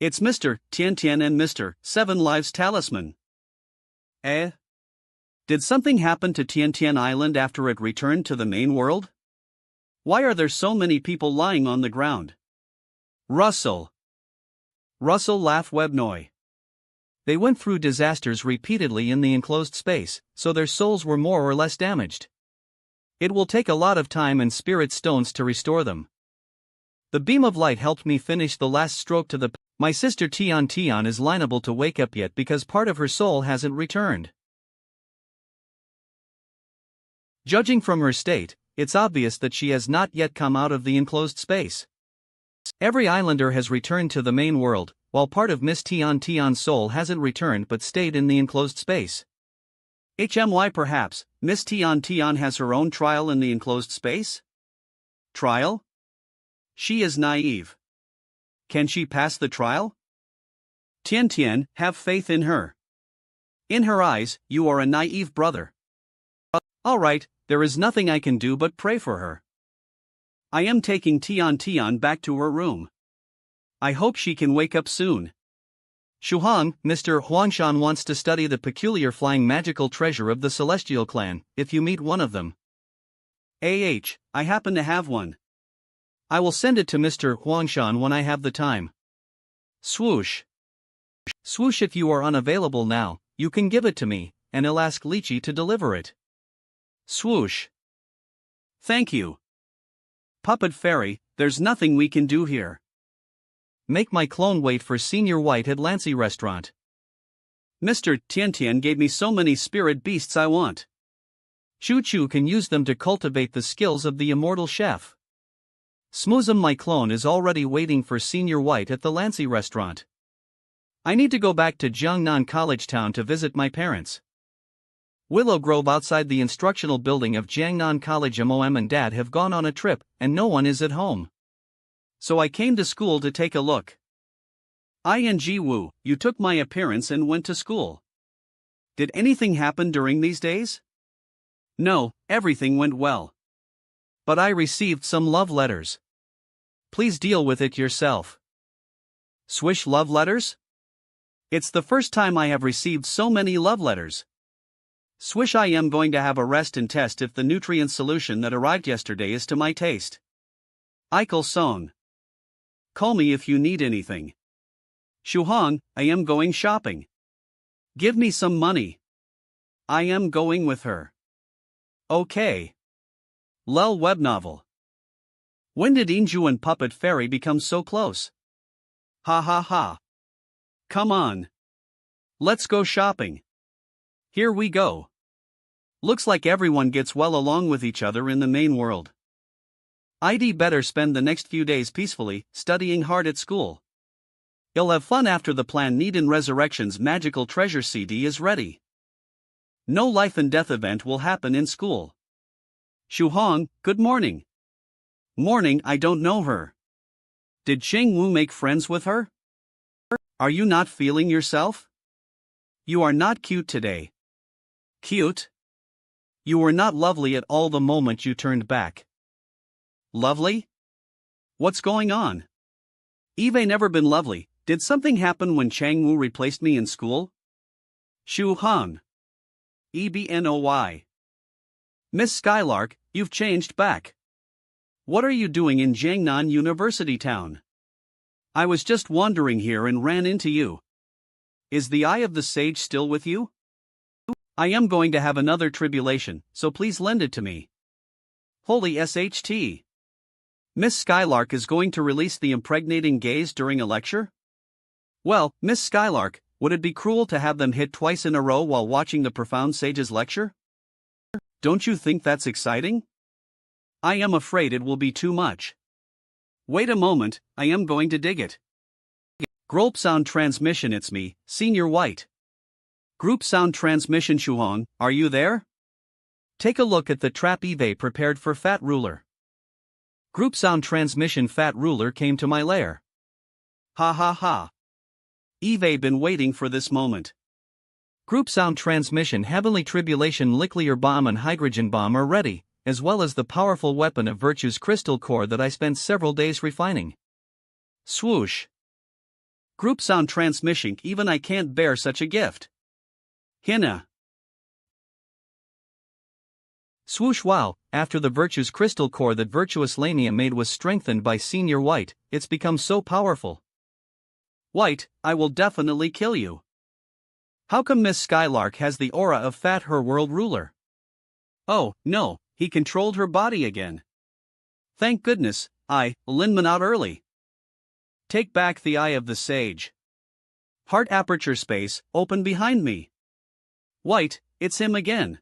It's Mr. Tian Tian and Mr. Seven Lives Talisman. Did something happen to Tian Tian Island after it returned to the main world? Why are there so many people lying on the ground? Russell laugh Webnoy. They went through disasters repeatedly in the enclosed space, so their souls were more or less damaged. It will take a lot of time and spirit stones to restore them. The beam of light helped me finish the last stroke to the... My sister Tian Tian is liable to wake up yet because part of her soul hasn't returned. Judging from her state, it's obvious that she has not yet come out of the enclosed space. Every islander has returned to the main world, while part of Miss Tian Tian's soul hasn't returned but stayed in the enclosed space. HMY perhaps, Miss Tian Tian has her own trial in the enclosed space? Trial? She is naive. Can she pass the trial? Tian Tian, have faith in her. In her eyes, you are a naive brother. Alright, there is nothing I can do but pray for her. I am taking Tian Tian back to her room. I hope she can wake up soon. Shuhong, Mr. Huangshan wants to study the peculiar flying magical treasure of the Celestial Clan, if you meet one of them. I happen to have one. I will send it to Mr. Huangshan when I have the time. Swoosh. Swoosh, if you are unavailable now, you can give it to me, and I'll ask Lychee to deliver it. Swoosh. Thank you. Puppet Fairy, there's nothing we can do here. Make my clone wait for Senior White at Lancy Restaurant. Mr. Tian Tian gave me so many spirit beasts I want. Chu Chu can use them to cultivate the skills of the immortal chef. Smoozum, my clone, is already waiting for Senior White at the Lancy restaurant. I need to go back to Jiangnan College Town to visit my parents. Willow Grove outside the instructional building of Jiangnan College. Mom and Dad have gone on a trip, and no one is at home. So I came to school to take a look. Ing Wu, you took my appearance and went to school. Did anything happen during these days? No, everything went well. But I received some love letters. Please deal with it yourself. Swish love letters? It's the first time I have received so many love letters. Swish, I am going to have a rest and test if the nutrient solution that arrived yesterday is to my taste. Eichel Song. Call me if you need anything. Shuhong, I am going shopping. Give me some money. I am going with her. Okay. Lel web novel. When did Inju and Puppet Fairy become so close? Ha ha ha. Come on. Let's go shopping. Here we go. Looks like everyone gets well along with each other in the main world. I'd better spend the next few days peacefully, studying hard at school. You'll have fun after the Plan Needin Resurrection's magical treasure CD is ready. No life and death event will happen in school. Shuhong, good morning. Morning, I don't know her. Did Cheng Wu make friends with her? Are you not feeling yourself? You are not cute today. Cute? You were not lovely at all the moment you turned back. Lovely? What's going on? Eve never been lovely. Did something happen when Chang Wu replaced me in school? Shu Han. EBNOY. Miss Skylark, you've changed back. What are you doing in Jiangnan University Town? I was just wandering here and ran into you. Is the Eye of the Sage still with you? I am going to have another tribulation, so please lend it to me. Holy SHT. Miss Skylark is going to release the impregnating gaze during a lecture? Well, Miss Skylark, would it be cruel to have them hit twice in a row while watching the profound sage's lecture? Don't you think that's exciting? I am afraid it will be too much. Wait a moment, I am going to dig it. Group sound transmission, it's me, Senior White. Group sound transmission. Shuhong, are you there? Take a look at the trap Eve prepared for Fat Ruler. Group sound transmission. Fat Ruler came to my lair. Ha ha ha. Eve been waiting for this moment. Group sound transmission. Heavenly tribulation nuclear bomb and hydrogen bomb are ready, as well as the powerful weapon of virtue's crystal core that I spent several days refining. Swoosh. Group sound transmission. Even I can't bear such a gift. Hina. Swoosh. Wow, after the virtue's crystal core that Virtuous Lania made was strengthened by Senior White, it's become so powerful. White, I will definitely kill you. How come Miss Skylark has the aura of Fat Her World Ruler? Oh, no, he controlled her body again. Thank goodness, Linman out early. Take back the Eye of the Sage. Heart aperture space, open behind me. White, it's him again.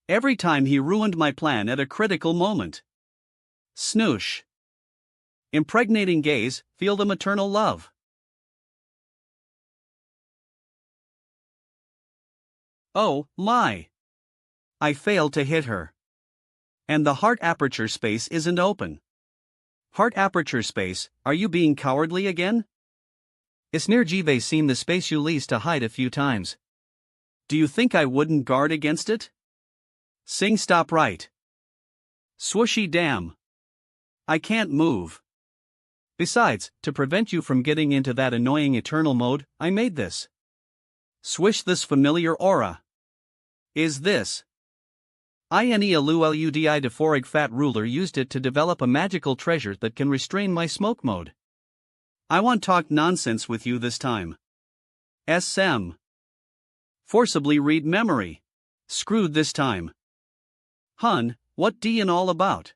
Every time he ruined my plan at a critical moment. Snoosh. Impregnating gaze, feel the maternal love. Oh, my. I failed to hit her. And the heart aperture space isn't open. Heart aperture space, are you being cowardly again? Isnir Jive seen the space you leased to hide a few times. Do you think I wouldn't guard against it? Sing stop right. Swooshy damn. I can't move. Besides, to prevent you from getting into that annoying eternal mode, I made this. Swish this familiar aura. Is this? Ineluludi Deforig Fat Ruler used it to develop a magical treasure that can restrain my smoke mode. I won't talk nonsense with you this time. SM. Forcibly read memory. Screwed this time. Hun, what D all about?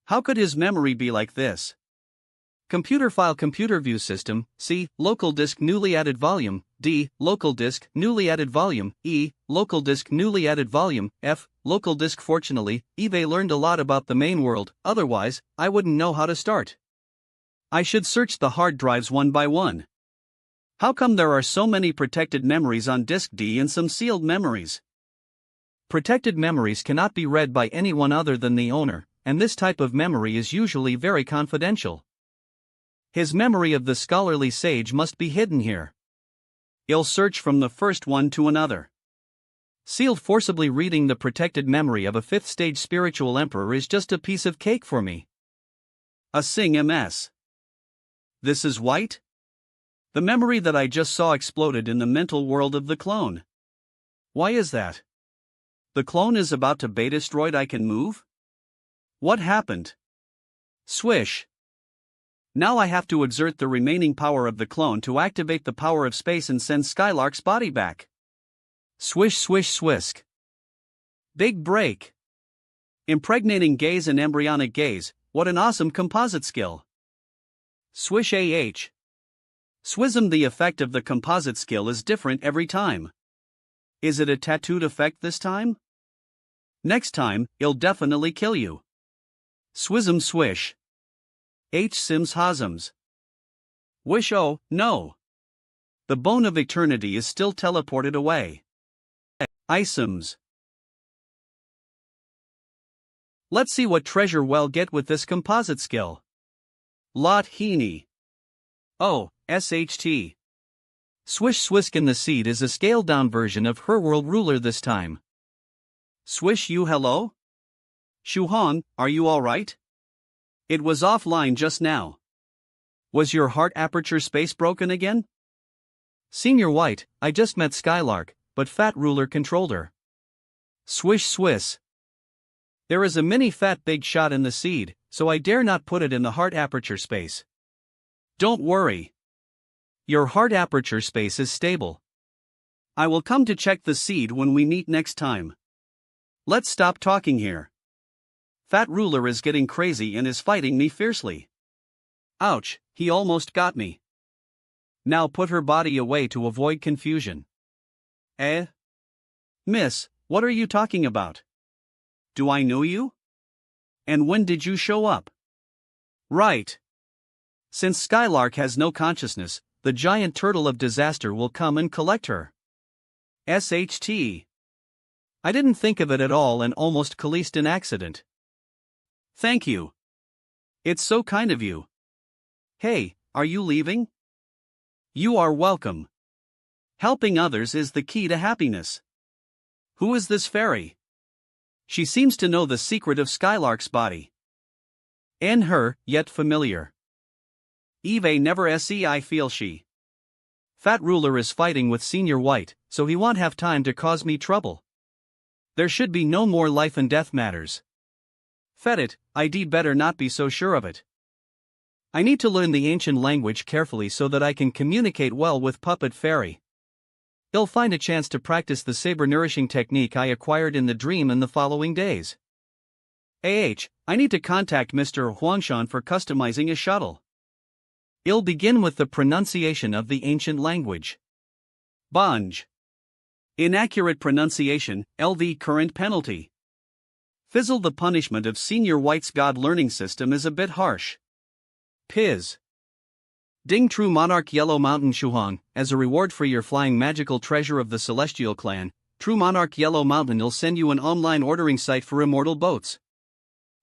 How could his memory be like this? Computer file computer view system, C, local disk newly added volume, D. Local disk, newly added volume. E. Local disk, newly added volume. F. Local disk. Fortunately, Eve learned a lot about the main world, otherwise, I wouldn't know how to start. I should search the hard drives one by one. How come there are so many protected memories on disk D and some sealed memories? Protected memories cannot be read by anyone other than the owner, and this type of memory is usually very confidential. His memory of the scholarly sage must be hidden here. I'll search from the first one to another. Sealed. Forcibly reading the protected memory of a fifth-stage spiritual emperor is just a piece of cake for me. A Sing MS. This is white? The memory that I just saw exploded in the mental world of the clone. Why is that? The clone is about to be destroyed. I can move? What happened? Swish. Now I have to exert the remaining power of the clone to activate the power of space and send Skylark's body back. Swish swish swisk. Big break. Impregnating gaze and embryonic gaze, what an awesome composite skill. Swish AH. Swism. The effect of the composite skill is different every time. Is it a tattooed effect this time? Next time, it'll definitely kill you. Swism swish. H sims hasms. Wish. Oh, no. The bone of eternity is still teleported away. Isims. Let's see what treasure we'll get with this composite skill. Lot Heaney. Oh, SHT. Swish Swiskin. The seed is a scaled down version of her world ruler this time. Swish you. Hello? Shuhan, are you alright? It was offline just now. Was your heart aperture space broken again? Senior White, I just met Skylark, but Fat Ruler controlled her. Swish Swiss. There is a mini fat big shot in the seed, so I dare not put it in the heart aperture space. Don't worry. Your heart aperture space is stable. I will come to check the seed when we meet next time. Let's stop talking here. Fat Ruler is getting crazy and is fighting me fiercely. Ouch, he almost got me. Now put her body away to avoid confusion. Miss, what are you talking about? Do I know you? And when did you show up? Right. Since Skylark has no consciousness, the giant turtle of disaster will come and collect her. SHT. I didn't think of it at all and almost caused an accident. Thank you. It's so kind of you. Hey, are you leaving? You are welcome. Helping others is the key to happiness. Who is this fairy? She seems to know the secret of Skylark's body. And her, yet familiar. Eve never se. I feel she. Fat Ruler is fighting with Senior White, so he won't have time to cause me trouble. There should be no more life and death matters. Fed it, I'd better not be so sure of it. I need to learn the ancient language carefully so that I can communicate well with Puppet Fairy. I'll find a chance to practice the saber-nourishing technique I acquired in the dream in the following days. I need to contact Mr. Huangshan for customizing a shuttle. I'll begin with the pronunciation of the ancient language. Banj. Inaccurate pronunciation, LV current penalty. Fizzle. The punishment of Senior White's God learning system is a bit harsh. Piz. Ding. True Monarch Yellow Mountain Shuhong, as a reward for your flying magical treasure of the Celestial Clan, True Monarch Yellow Mountain will send you an online ordering site for immortal boats.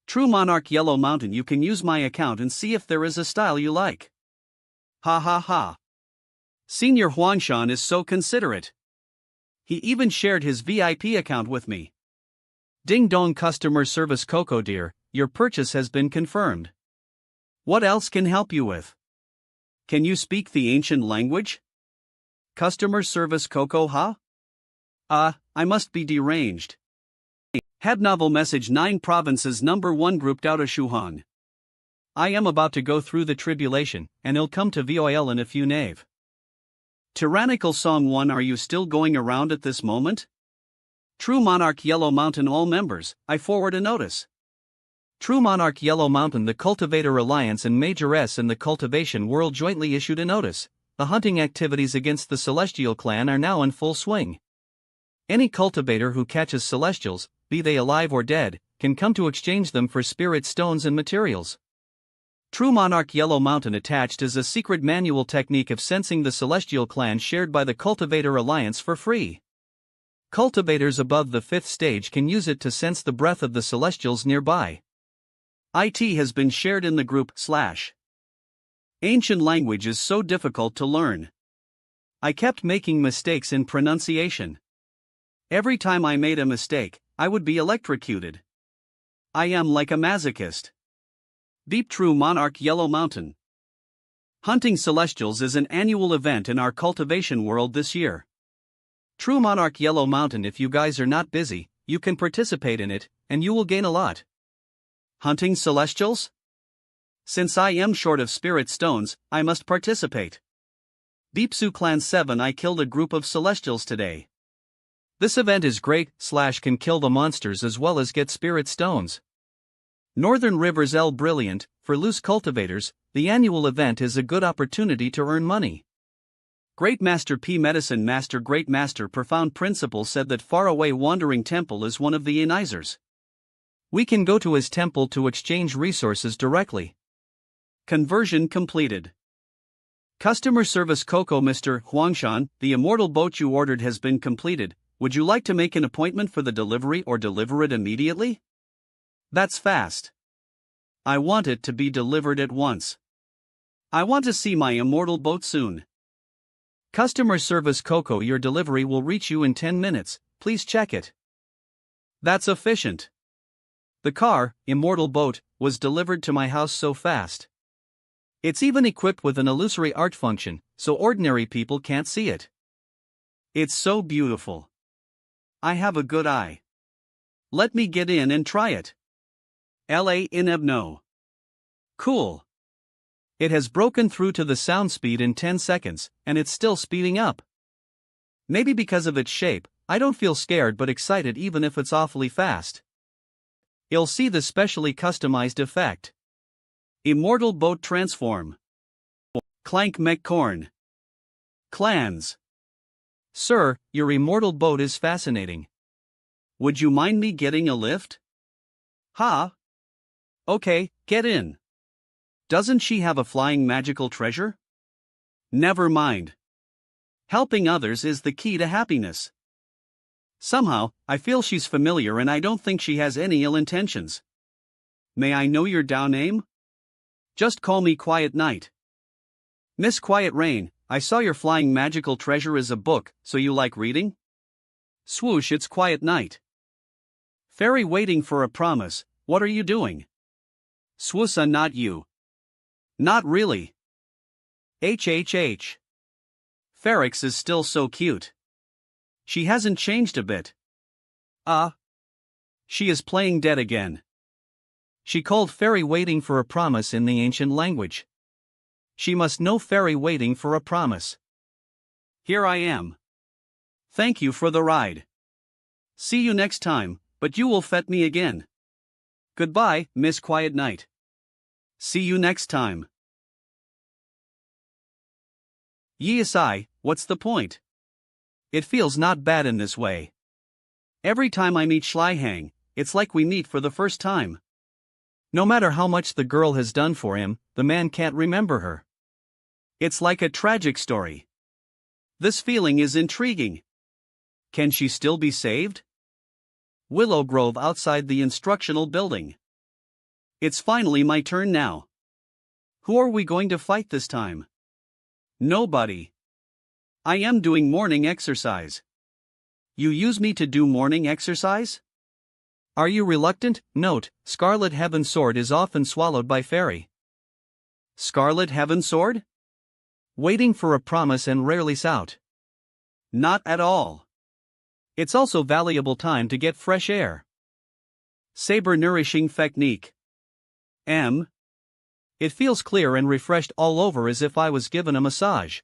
True Monarch Yellow Mountain, you can use my account and see if there is a style you like. Ha ha ha. Senior Huangshan is so considerate. He even shared his VIP account with me. Ding dong. Customer service. Coco dear, your purchase has been confirmed. What else can help you with? Can you speak the ancient language? Customer service. Coco. Huh? I must be deranged. Heb novel message 9 provinces number 1 grouped out of Shuhan. I am about to go through the tribulation, and it'll come to VOL in a few nave. Tyrannical Song 1. Are you still going around at this moment? True Monarch Yellow Mountain. All members, I forward a notice. True Monarch Yellow Mountain. The Cultivator Alliance and Major S and the Cultivation World jointly issued a notice. the hunting activities against the Celestial clan are now in full swing. Any cultivator who catches Celestials, be they alive or dead, can come to exchange them for spirit stones and materials. True Monarch Yellow Mountain attached is a secret manual technique of sensing the Celestial clan shared by the Cultivator Alliance for free. Cultivators above the 5th stage can use it to sense the breath of the Celestials nearby. IT has been shared in the group / Ancient language is so difficult to learn. I kept making mistakes in pronunciation. Every time I made a mistake, I would be electrocuted. I am like a masochist. Deep True Monarch Yellow Mountain. Hunting Celestials is an annual event in our cultivation world this year. True Monarch Yellow Mountain, if you guys are not busy, you can participate in it, and you will gain a lot. Hunting Celestials? Since I am short of spirit stones, I must participate. Deepsu Clan 7 I killed a group of Celestials today. This event is great, / can kill the monsters as well as get spirit stones. Northern Rivers El Brilliant, for loose cultivators, the annual event is a good opportunity to earn money. Great Master P. Medicine Master Great Master Profound Principle said that Faraway Wandering Temple is one of the inizers. We can go to his temple to exchange resources directly. Conversion completed. Customer Service Coco Mr. Huangshan, the immortal boat you ordered has been completed. Would you like to make an appointment for the delivery or deliver it immediately? That's fast. I want it to be delivered at once. I want to see my immortal boat soon. Customer Service Coco, your delivery will reach you in 10 minutes, please check it. That's efficient. The car, immortal boat, was delivered to my house so fast. It's even equipped with an illusory art function, so ordinary people can't see it. It's so beautiful. I have a good eye. Let me get in and try it. LA Inebno. Cool. It has broken through to the sound speed in 10 seconds, and it's still speeding up. Maybe because of its shape, I don't feel scared but excited even if it's awfully fast. You'll see the specially customized effect. Immortal Boat Transform. Clank McCorn. Clans. Sir, your immortal boat is fascinating. Would you mind me getting a lift? Ha! Okay, get in. Doesn't she have a flying magical treasure? Never mind. Helping others is the key to happiness. Somehow, I feel she's familiar and I don't think she has any ill intentions. May I know your down name? Just call me Quiet Night. Miss Quiet Rain, I saw your flying magical treasure is a book, so you like reading? Swoosh, it's Quiet Night. Fairy waiting for a promise, what are you doing? Swoosa, not you. Not really. HHH. Ferrix is still so cute. She hasn't changed a bit. She is playing dead again. She called fairy waiting for a promise in the ancient language. She must know fairy waiting for a promise. Here I am. Thank you for the ride. See you next time, but you will fet me again. Goodbye, Miss Quiet Night. See you next time. Yes, what's the point? It feels not bad in this way. Every time I meet Schleihang, it's like we meet for the first time. No matter how much the girl has done for him, the man can't remember her. It's like a tragic story. This feeling is intriguing. Can she still be saved? Willow Grove outside the instructional building. It's finally my turn now. Who are we going to fight this time? Nobody. I am doing morning exercise. You use me to do morning exercise? Are you reluctant? Note, Scarlet Heaven Sword is often swallowed by fairy. Scarlet Heaven Sword? Waiting for a promise and rarely out. Not at all. It's also valuable time to get fresh air. Saber Nourishing Technique. It feels clear and refreshed all over as if I was given a massage.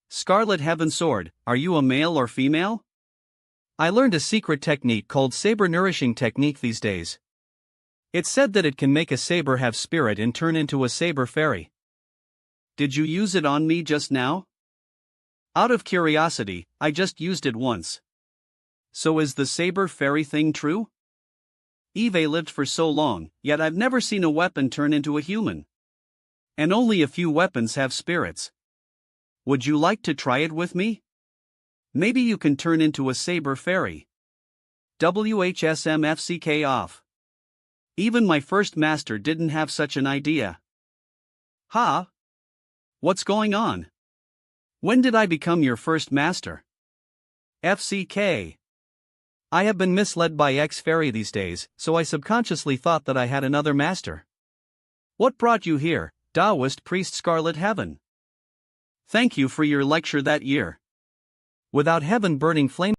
Scarlet Heaven Sword, are you a male or female? I learned a secret technique called Saber Nourishing Technique these days. It's said that it can make a saber have spirit and turn into a saber fairy. Did you use it on me just now? Out of curiosity, I just used it once. So is the saber fairy thing true? Eve lived for so long, yet I've never seen a weapon turn into a human. And only a few weapons have spirits. Would you like to try it with me? Maybe you can turn into a saber fairy. WHSMFCK off. Even my first master didn't have such an idea. Ha? What's going on? When did I become your first master? FCK. I have been misled by X-Fairy these days, so I subconsciously thought that I had another master. What brought you here, Taoist Priest Scarlet Heaven? Thank you for your lecture that year. Without heaven burning flame